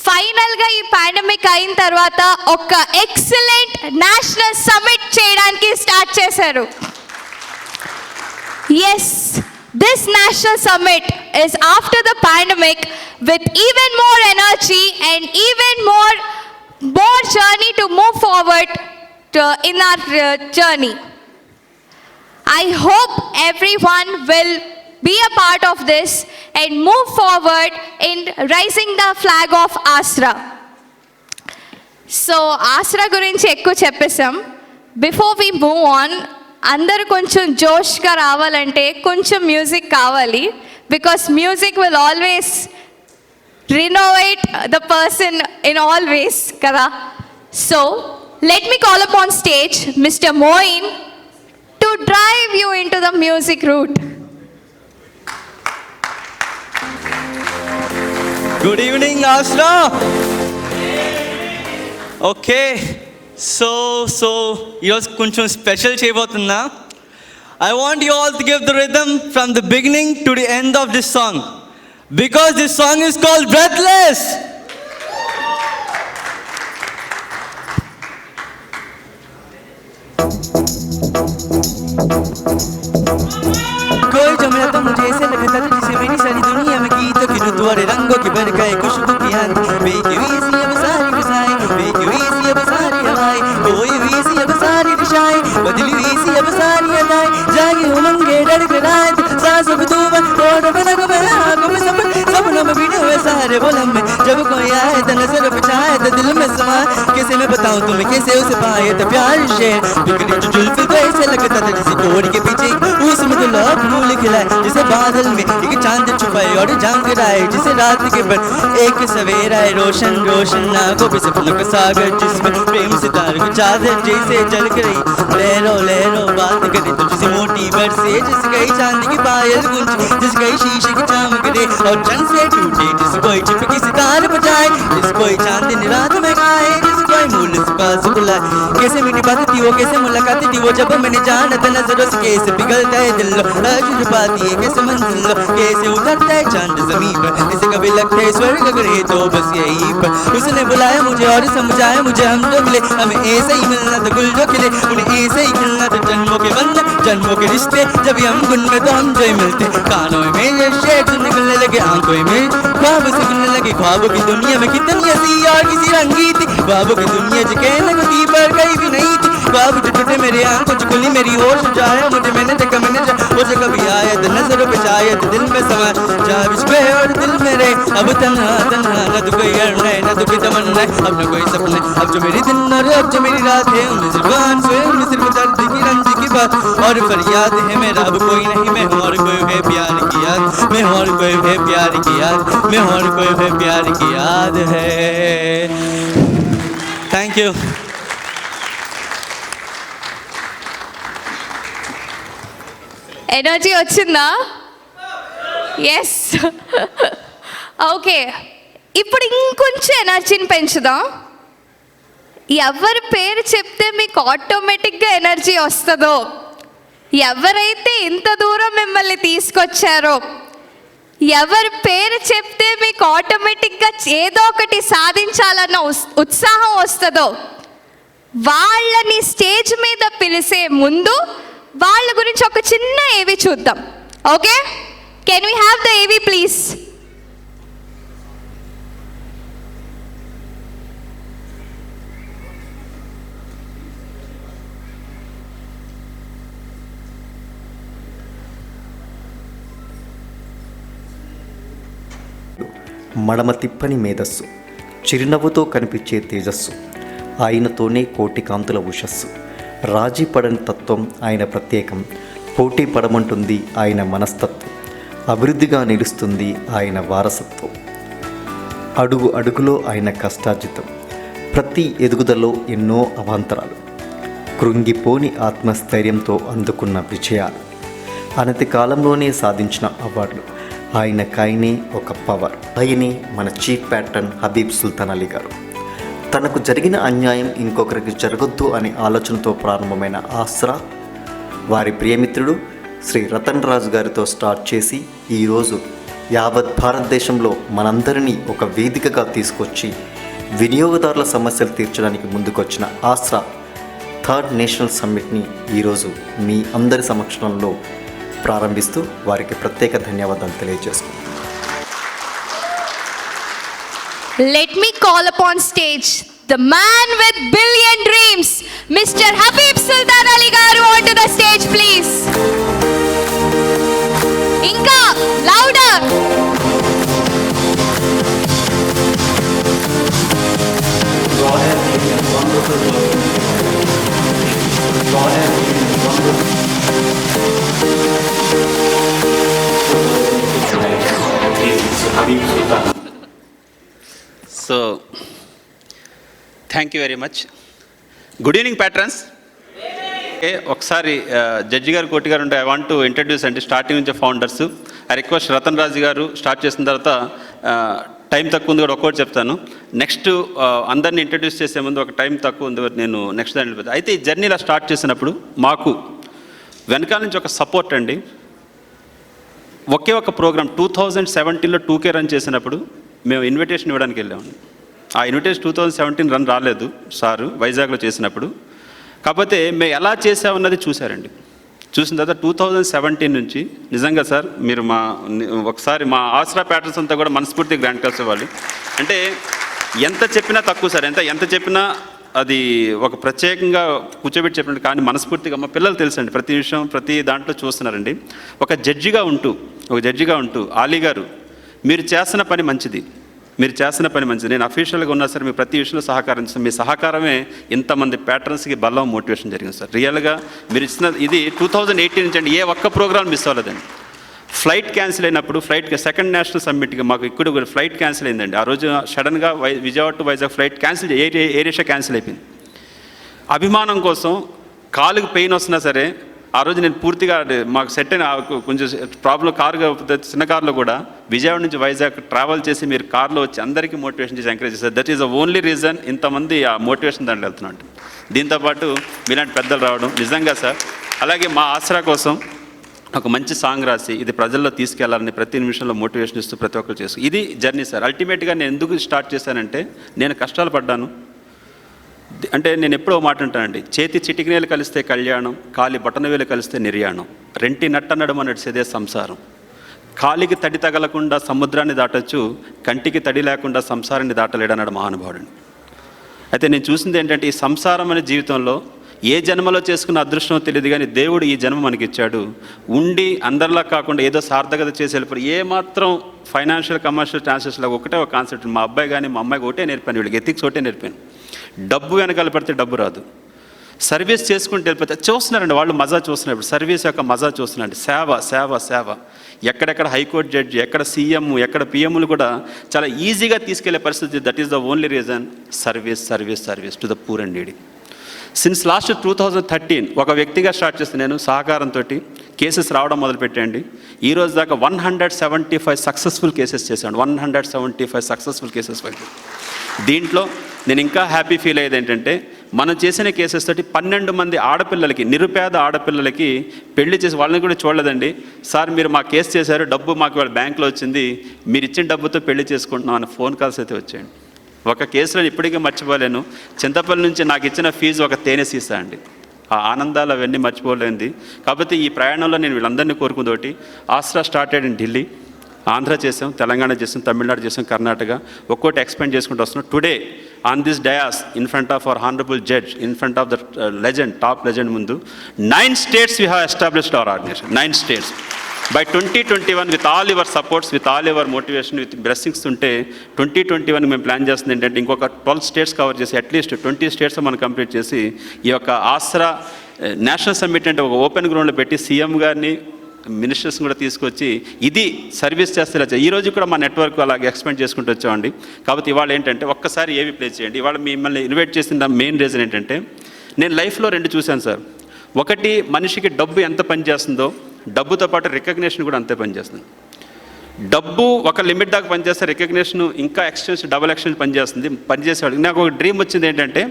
ఫైనల్గా ఈ పాండమిక్ అయిన తర్వాత ఒక ఎక్సలెంట్ నేషనల్ సమ్మిట్ చేయడానికి స్టార్ట్ చేశారు. Yes, this national summit is after the pandemic with even more energy and even more journey to move forward in our journey. I hope everyone will be a part of this and move forward in raising the flag of ASRA. So ASRA గురించి ఎక్కువ చెప్పేసాం. Before we move on, అందరూ కొంచెం జోష్గా రావాలంటే కొంచెం music కావాలి. Because music will always renovate the person in always కదా. So let me call up on stage mister Moin to drive you into the music route. Good evening Aasra. Okay, so ఈరోజు కొంచెం special చేయబోతున్నా. I want you all to give the rhythm from the beginning to the end of this song, because this song is called breathless. कोई जमना तो मुझे ऐसे लगता था जैसे मेरी सारी दुनिया में गीतों की रुतवारे रंगों की बरकाएं खुशबू की आंधी बेकी हुई सी अब सारी फिजाएं बेकी हुई सी अब सारी हवाएं खोई हुई सी अब सारी दिशाएं बदली हुई सी अब सारी अदाएं जागी उमंगे डर के रात सांसों में तूफान और नगों में आंखों में सपनों में बीने हुए सारे बोलम में जब कोई आए तो नजर पे छाए तो दिल में समाए कैसे मैं बताऊं तुम्हें कैसे उसे पाए तो प्यार शेर बिखरी जो जुल्फी को ऐसे लगता था जैसे कोहरे के पीछे उसमें तो लौट फूल खिलाए जिसे बादल में एक चांद छुपाए और जान गिराए जिसे रात के पर एक सवेरा है रोशन रोशन आंखों पे सपनों का सागर जिसमें प्रेम सितारे को चादर जैसे जल कर रही लहरों बात करे तो जिसे मोटी बरसे जिस गई चांद की पायल गुंज जिस गई शीशे की चमक दे और चंद से टूटे जिस कोई चिपकी सितार बजाए जिस कोई चांदनी रात में गाए जिस कोई मूल से पास बुलाए कैसे मीठी बात थी वो कैसे मुलाकात थी वो जब मैंने जाना था नजरों से कैसे पिघलता है दिल पाती है कैसे मंजिल कैसे उतरता है चांद जमीन पर इसे कभी लगता है स्वर्ग अगर है तो बस यही पर उसने बुलाया मुझे और समझाया मुझे हम तो मिले हमें ऐसे ही मिलना था गुल जो खिले उन्हें ऐसे ही खिलना था जन्मों के बंधन जन्मों के रिश्ते जब हम गुन में तो हम जो ही मिलते कानों में ये शेर निकलने लगे आंखों में ख्वाब से खुलने लगे ख्वाबों की दुनिया में कितनी हंसी और किसी रंगी थी ख्वाबों की दुनिया जो कहने को थी पर कहीं भी नहीं थी ख्वाब जो टूटे मेरी आंखों जो खुली मेरी होश जाया मुझे मैंने देखा मैंने वो जो कभी आया तो नजरों पे छाया तो दिल में समा जा विश्व और दिल मेरे अब तन्हा तन्हा न तो कोई अर्ण है न तो कोई तमन्ना अब न कोई सपने अब जो मेरी दिन और अब जो मेरी रात है उनमें सिर्फ आंसू है उनमें सिर्फ दर्द की रंज की बात और फरियाद है मेरा अब कोई नहीं मैं और कोई है प्यार की याद मैं और कोई है प्यार की याद मैं और कोई है प्यार की याद है. Thank you. ఎనర్జీ వచ్చిందా? ఎస్. ఓకే, ఇప్పుడు ఇంకొంచెం ఎనర్జీని పెంచుదాం. ఎవరి పేరు చెప్తే మీకు ఆటోమేటిక్గా ఎనర్జీ వస్తుందో ఎవరైతే ఇంత దూరం మిమ్మల్ని తీసుకొచ్చారో, ఎవరి పేరు చెప్తే మీకు ఆటోమేటిక్గా ఏదో ఒకటి సాధించాలన్న ఉత్సాహం వస్తుందో వాళ్ళని స్టేజ్ మీద పిలిచే ముందు వాళ్ళ గురించి ఒక చిన్న ఏవి చూద్దాం. Okay, can we have the ఏవి ప్లీజ్? మడమ తిప్పని మేధస్సు, చిరునవ్వుతో కనిపించే తేజస్సు, ఆయనతోనే కోటి కాంతుల ఉషస్సు, రాజీ పడని తత్వం ఆయన ప్రత్యేకం, పోటీ పడమంటుంది ఆయన మనస్తత్వం, అభివృద్ధిగా నిలుస్తుంది ఆయన వారసత్వం, అడుగు అడుగులో ఆయన కష్టార్జితం, ప్రతి ఎదుగుదలలో ఎన్నో అవాంతరాలు, కృంగిపోని ఆత్మస్థైర్యంతో అందుకున్న విజయాలు, అనతి కాలంలోనే సాధించిన అవార్డులు, ఆయనకైనే ఒక పవర్. ఆయనే మన చీఫ్ ప్యాట్రన్ హబీబ్ సుల్తాన్ అలీ గారు. తనకు జరిగిన అన్యాయం ఇంకొకరికి జరగొద్దు అనే ఆలోచనతో ప్రారంభమైన ఆస్రా వారి ప్రియమిత్రుడు శ్రీ రతన్ రాజు గారితో స్టార్ట్ చేసి ఈరోజు యావత్ భారతదేశంలో మనందరినీ ఒక వేదికగా తీసుకొచ్చి వినియోగదారుల సమస్యలు తీర్చడానికి ముందుకొచ్చిన ఆస్రా థర్డ్ నేషనల్ సమ్మిట్ని ఈరోజు మీ అందరి సమక్షంలో ప్రారంభిస్తూ వారికి ప్రత్యేక ధన్యవాదాలు తెలియజేస్తున్నాను. Let me call upon stage the man with billion dreams, Mr. Habib Sultan Ali garu, onto the stage please. Inka louder. God has given wonderful work. God has given wonderful. Habib Sultan. So thank you very much. Good evening patterns. ఒకసారి judge గారు కోటి గారు ఉంటే I want to introduce అండి starting నుంచి founders. I request Ratan Raju గారు start చేసిన తర్వాత టైం తక్కువ ఉంది కూడా ఒక్కోటి చెప్తాను. నెక్స్ట్ అందరినీ ఇంట్రడ్యూస్ చేసే ముందు ఒక టైం తక్కువ ఉంది నేను నెక్స్ట్ దాన్ని వెళ్ళిపోతాను. అయితే ఈ జర్నీలో స్టార్ట్ చేసినప్పుడు మాకు వెనకాల నుంచి ఒక సపోర్ట్ అండి. ఒకే ఒక ప్రోగ్రామ్ 2017లో 2K రన్ చేసినప్పుడు మేము ఇన్విటేషన్ ఇవ్వడానికి వెళ్ళాము. ఆ ఇన్విటేషన్ 2017 రన్ రాలేదు సారు వైజాగ్లో చేసినప్పుడు. కాకపోతే మేము ఎలా చేసామన్నది చూశారండి. చూసిన తర్వాత 2017 నుంచి నిజంగా సార్ మీరు ఒకసారి మా ఆస్రా ప్యాటర్న్స్ అంతా కూడా మనస్ఫూర్తి గ్రాండ్ క్లాస్ ఇవ్వాలి. అంటే ఎంత చెప్పినా తక్కువ సార్, ఎంత చెప్పినా అది ఒక ప్రత్యేకంగా కూర్చోబెట్టి చెప్పినట్టు. కానీ మనస్ఫూర్తిగా మా పిల్లలు తెలుసండి, ప్రతి విషయం ప్రతి దాంట్లో చూస్తున్నారండి. ఒక జడ్జిగా ఉంటూ ఆలీ గారు మీరు చేస్తున్న పని మంచిది, నేను అఫీషియల్గా ఉన్నా సార్ మీ ప్రతి విషయంలో సహకరించాను. మీ సహకారమే ఇంతమంది ప్యాటర్న్స్కి బలం మోటివేషన్ జరిగింది సార్. రియల్గా మీరు ఇచ్చిన ఇది 2018 నుంచి అండి ఏ ఒక్క ప్రోగ్రామ్ మిస్ అవ్వలేదండి. ఫ్లైట్ క్యాన్సిల్ అయినప్పుడు సెకండ్ నేషనల్ సమ్మిట్కి మాకు ఇక్కడ ఫ్లైట్ క్యాన్సిల్ అయిందండి. ఆ రోజు సడన్గా Vijayawada to Vizag flight cancel, air Asia cancel అయిపోయింది. అభిమానం కోసం కాలుకి పెయిన్ వస్తున్నా సరే ఆ రోజు నేను పూర్తిగా మాకు సెట్ అయిన కొంచెం ప్రాబ్లం చిన్న కార్లో కూడా విజయవాడ నుంచి వైజాగ్ ట్రావెల్ చేసి మీరు కార్లో వచ్చి అందరికీ మోటివేషన్ చేసి ఎంకరేజ్ చేస్తారు. That is the only reason ఇంతమంది ఆ మోటివేషన్ దాంట్లో వెళ్తున్నాడు. దీంతోపాటు మీలాంటి పెద్దలు రావడం నిజంగా సార్. అలాగే మా ఆసరా కోసం ఒక మంచి సాంగ్ రాసి ఇది ప్రజల్లో తీసుకెళ్లాలని ప్రతి నిమిషంలో మోటివేషన్ ఇస్తూ ప్రతి ఒక్కరు చేస్తూ ఇది జర్నీ సార్. అల్టిమేట్గా నేను ఎందుకు స్టార్ట్ చేశానంటే నేను కష్టాలు పడ్డాను. అంటే నేను ఎప్పుడో మాట అంటానండి, చేతి చిటికినేలు కలిస్తే కళ్యాణం, కాలి బటనవేలు కలిస్తే నిర్యాణం, రెంటి నట్టనడమ నడిచేదే సంసారం, కాలికి తడి తగలకుండా సముద్రాన్ని దాటొచ్చు, కంటికి తడి లేకుండా సంసారాన్ని దాటలేడన్నాడు మహానుభావుడిని. అయితే నేను చూసింది ఏంటంటే ఈ సంసారం అనే జీవితంలో ఏ జన్మలో చేసుకున్న అదృష్టమో తెలియదు కానీ దేవుడు ఈ జన్మ మనకిచ్చాడు. ఉండి అందరిలా కాకుండా ఏదో సార్థకత చేసి వెళ్ళిపోయి ఏమాత్రం ఫైనాన్షియల్ కమర్షియల్ ట్రాన్సాక్షన్లో ఒకటే ఒక కాన్సెప్ట్. మా అబ్బాయి కానీ మా అమ్మాయికి ఒకటే నేర్పాను, వీళ్ళకి ఎథిక్స్ ఒకటే నేర్పాను. డబ్బు వెనకాల పడితే డబ్బు రాదు, సర్వీస్ చేసుకుంటూ వెళ్ళిపోతే చూస్తున్నారండి వాళ్ళు మజా చూస్తున్నారు. సర్వీస్ యొక్క మజా చూస్తున్నారండి. సేవ సేవ సేవ. ఎక్కడెక్కడ హైకోర్టు జడ్జి, ఎక్కడ సీఎం, ఎక్కడ పిఎంలు కూడా చాలా ఈజీగా తీసుకెళ్లే పరిస్థితి. That is the only reason. Service service service to the poor and needy. Since last 2013 ఒక వ్యక్తిగా స్టార్ట్ చేస్తే నేను సహకారంతో కేసెస్ రావడం మొదలుపెట్టండి. ఈ రోజు దాకా 175 సక్సెస్ఫుల్ కేసెస్ చేశాను. 175 సక్సెస్ఫుల్ కేసెస్. దీంట్లో నేను ఇంకా హ్యాపీ ఫీల్ అయ్యేది ఏంటంటే మనం చేసిన కేసెస్ తోటి 12 మంది ఆడపిల్లలకి, నిరుపేద ఆడపిల్లలకి పెళ్లి చేసి వాళ్ళని కూడా చూడలేదండి. సార్ మీరు మా కేసు చేశారు, డబ్బు మాకు వాళ్ళ బ్యాంకులో వచ్చింది, మీరు ఇచ్చిన డబ్బుతో పెళ్లి చేసుకుంటున్నాం అన్న ఫోన్ కాల్స్ అయితే వచ్చాయండి. ఒక కేసులో ఇప్పటికీ మర్చిపోలేను. చింతపల్లి నుంచి నాకు ఇచ్చిన ఫీజు ఒక తేనె సీసా అండి. ఆ ఆనందాలు అవన్నీ మర్చిపోలేంది. కాబట్టి ఈ ప్రయాణంలో నేను వీళ్ళందరినీ కోరుకుందోటి, ఆస్రా స్టార్టెడ్ ఇన్ ఢిల్లీ, ఆంధ్ర చేసాం, తెలంగాణ చేసాం, తమిళనాడు చేసాం, కర్ణాటక, ఒక్కోటి ఎక్స్పెండ్ చేసుకుంటూ వస్తున్నాం. Today on this dais in front of our honourable judge, in front of the legend, top legend ముందు 9 states we have established our organization. 9 states. By 2021 with all your supports, with all your motivation, with blessings ఉంటే 2021 మేము plan చేస్తుంది ఏంటంటే ఇంకొక 12 states cover చేసి at least 20 states మనం complete చేసి ఈ యొక్క ఆస్రా నేషనల్ సమ్మిట్ అంటే ఒక ఓపెన్ గ్రౌండ్లో పెట్టి సీఎం గారిని, మినిస్టర్స్ కూడా తీసుకొచ్చి ఇది సర్వీస్ చేస్తే ఈ రోజు కూడా మా నెట్వర్క్ అలాగే ఎక్స్పెండ్ చేసుకుంటూ వచ్చామండి. కాబట్టి ఇవాళ ఏంటంటే ఒక్కసారి ఏవి ప్లే చేయండి. ఇవాళ మిమ్మల్ని ఇన్వైట్ చేసిన మెయిన్ రీజన్ ఏంటంటే నేను లైఫ్లో 2 చూశాను సార్. ఒకటి, మనిషికి డబ్బు ఎంత పనిచేస్తుందో డబ్బుతో పాటు రికగ్నేషన్ కూడా అంతే పనిచేస్తుంది. డబ్బు ఒక లిమిట్ దాకా పనిచేస్తే రికగ్నేషన్ ఇంకా ఎక్స్చేంజ్, డబుల్ ఎక్స్చేంజ్ పనిచేసేవాడు. నాకు ఒక డ్రీమ్ వచ్చింది ఏంటంటే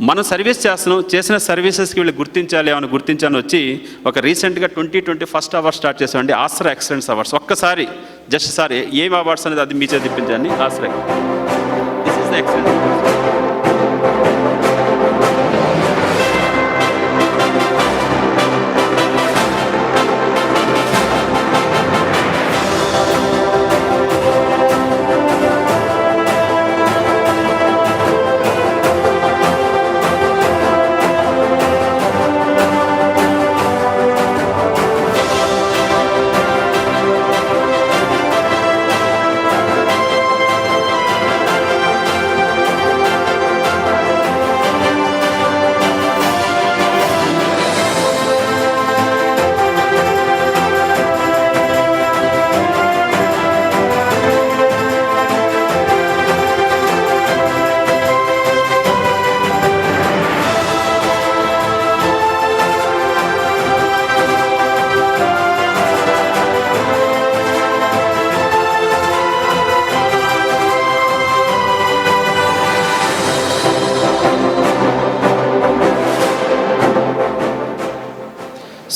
మనం సర్వీస్ చేస్తున్నాం, చేసిన సర్వీసెస్కి వీళ్ళు గుర్తించాలి ఏమైనా గుర్తించాలని వచ్చి ఒక రీసెంట్గా 2020 ఫస్ట్ అవార్డ్స్ స్టార్ట్ చేసామండి, ఆస్రా ఎక్సలెన్స్ అవార్డ్స్. ఒక్కసారి జస్ట్ సార్ ఏం అవార్డ్స్ అనేది అది మీ చేతి ఇప్పించండి. Aasra this is the excellence.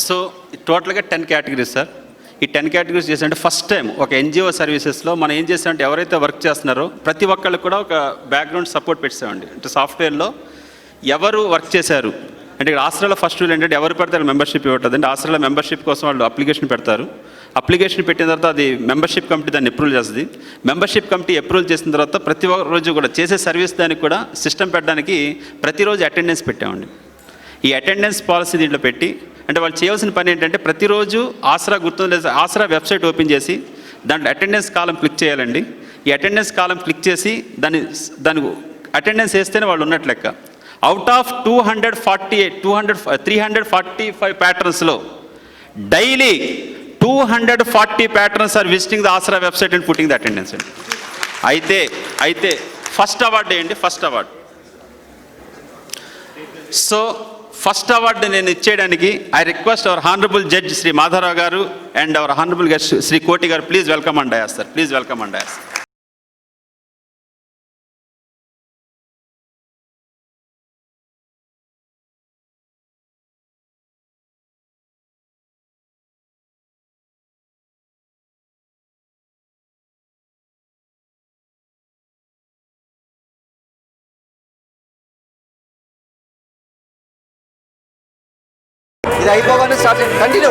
So టోటల్గా 10 కేటగిరీస్ సార్. ఈ 10 కేటగిరీస్ చేసామంటే ఫస్ట్ టైం ఒక ఎన్జిఓ సర్వీసెస్లో మనం ఏం చేసామంటే ఎవరైతే వర్క్ చేస్తున్నారో ప్రతి ఒక్కళ్ళకి కూడా ఒక బ్యాక్గ్రౌండ్ సపోర్ట్ పెట్టామండి. అంటే సాఫ్ట్వేర్లో ఎవరు వర్క్ చేశారు అంటే ఇక్కడ ఆస్ట్రాలో ఫస్ట్ రూల్ ఏంటంటే ఎవరు పెడతారు మెంబర్షిప్ ఇవ్వట్లేదు. అంటే ఆస్ట్రాలో మెంబర్షిప్ కోసం వాళ్ళు అప్లికేషన్ పెడతారు. అప్లికేషన్ పెట్టిన తర్వాత అది మెంబర్షిప్ కమిటీ దాన్ని అప్రూవల్ చేస్తుంది. మెంబర్షిప్ కమిటీ అప్రూవల్ చేసిన తర్వాత ప్రతి రోజు కూడా చేసే సర్వీస్ దానికి కూడా సిస్టమ్ పెట్టడానికి ప్రతిరోజు అటెండెన్స్ పెట్టామండి. ఈ అటెండెన్స్ పాలసీ దీంట్లో పెట్టి అంటే వాళ్ళు చేయాల్సిన పని ఏంటంటే ప్రతిరోజు ఆసరా గుర్తుండే ఆసరా వెబ్సైట్ ఓపెన్ చేసి దాంట్లో అటెండెన్స్ కాలం క్లిక్ చేయాలండి. ఈ అటెండెన్స్ కాలం క్లిక్ చేసి దాని అటెండెన్స్ వేస్తేనే వాళ్ళు ఉన్నట్లు లెక్క. అవుట్ ఆఫ్ 345 ప్యాటర్న్స్లో daily 240 patterns are visiting the Aasra website and putting the attendance అండి. అయితే ఫస్ట్ అవార్డు వేయండి, first award. So first award నేను ఇచ్చేయడానికి I request our honourable judge Shri Madhavarao గారు and our honourable guest Shri Koti గారు, please welcome and dais sir, please welcome and dais. ఇది అయిపోగానే start చేయండి, కంటిన్యూ.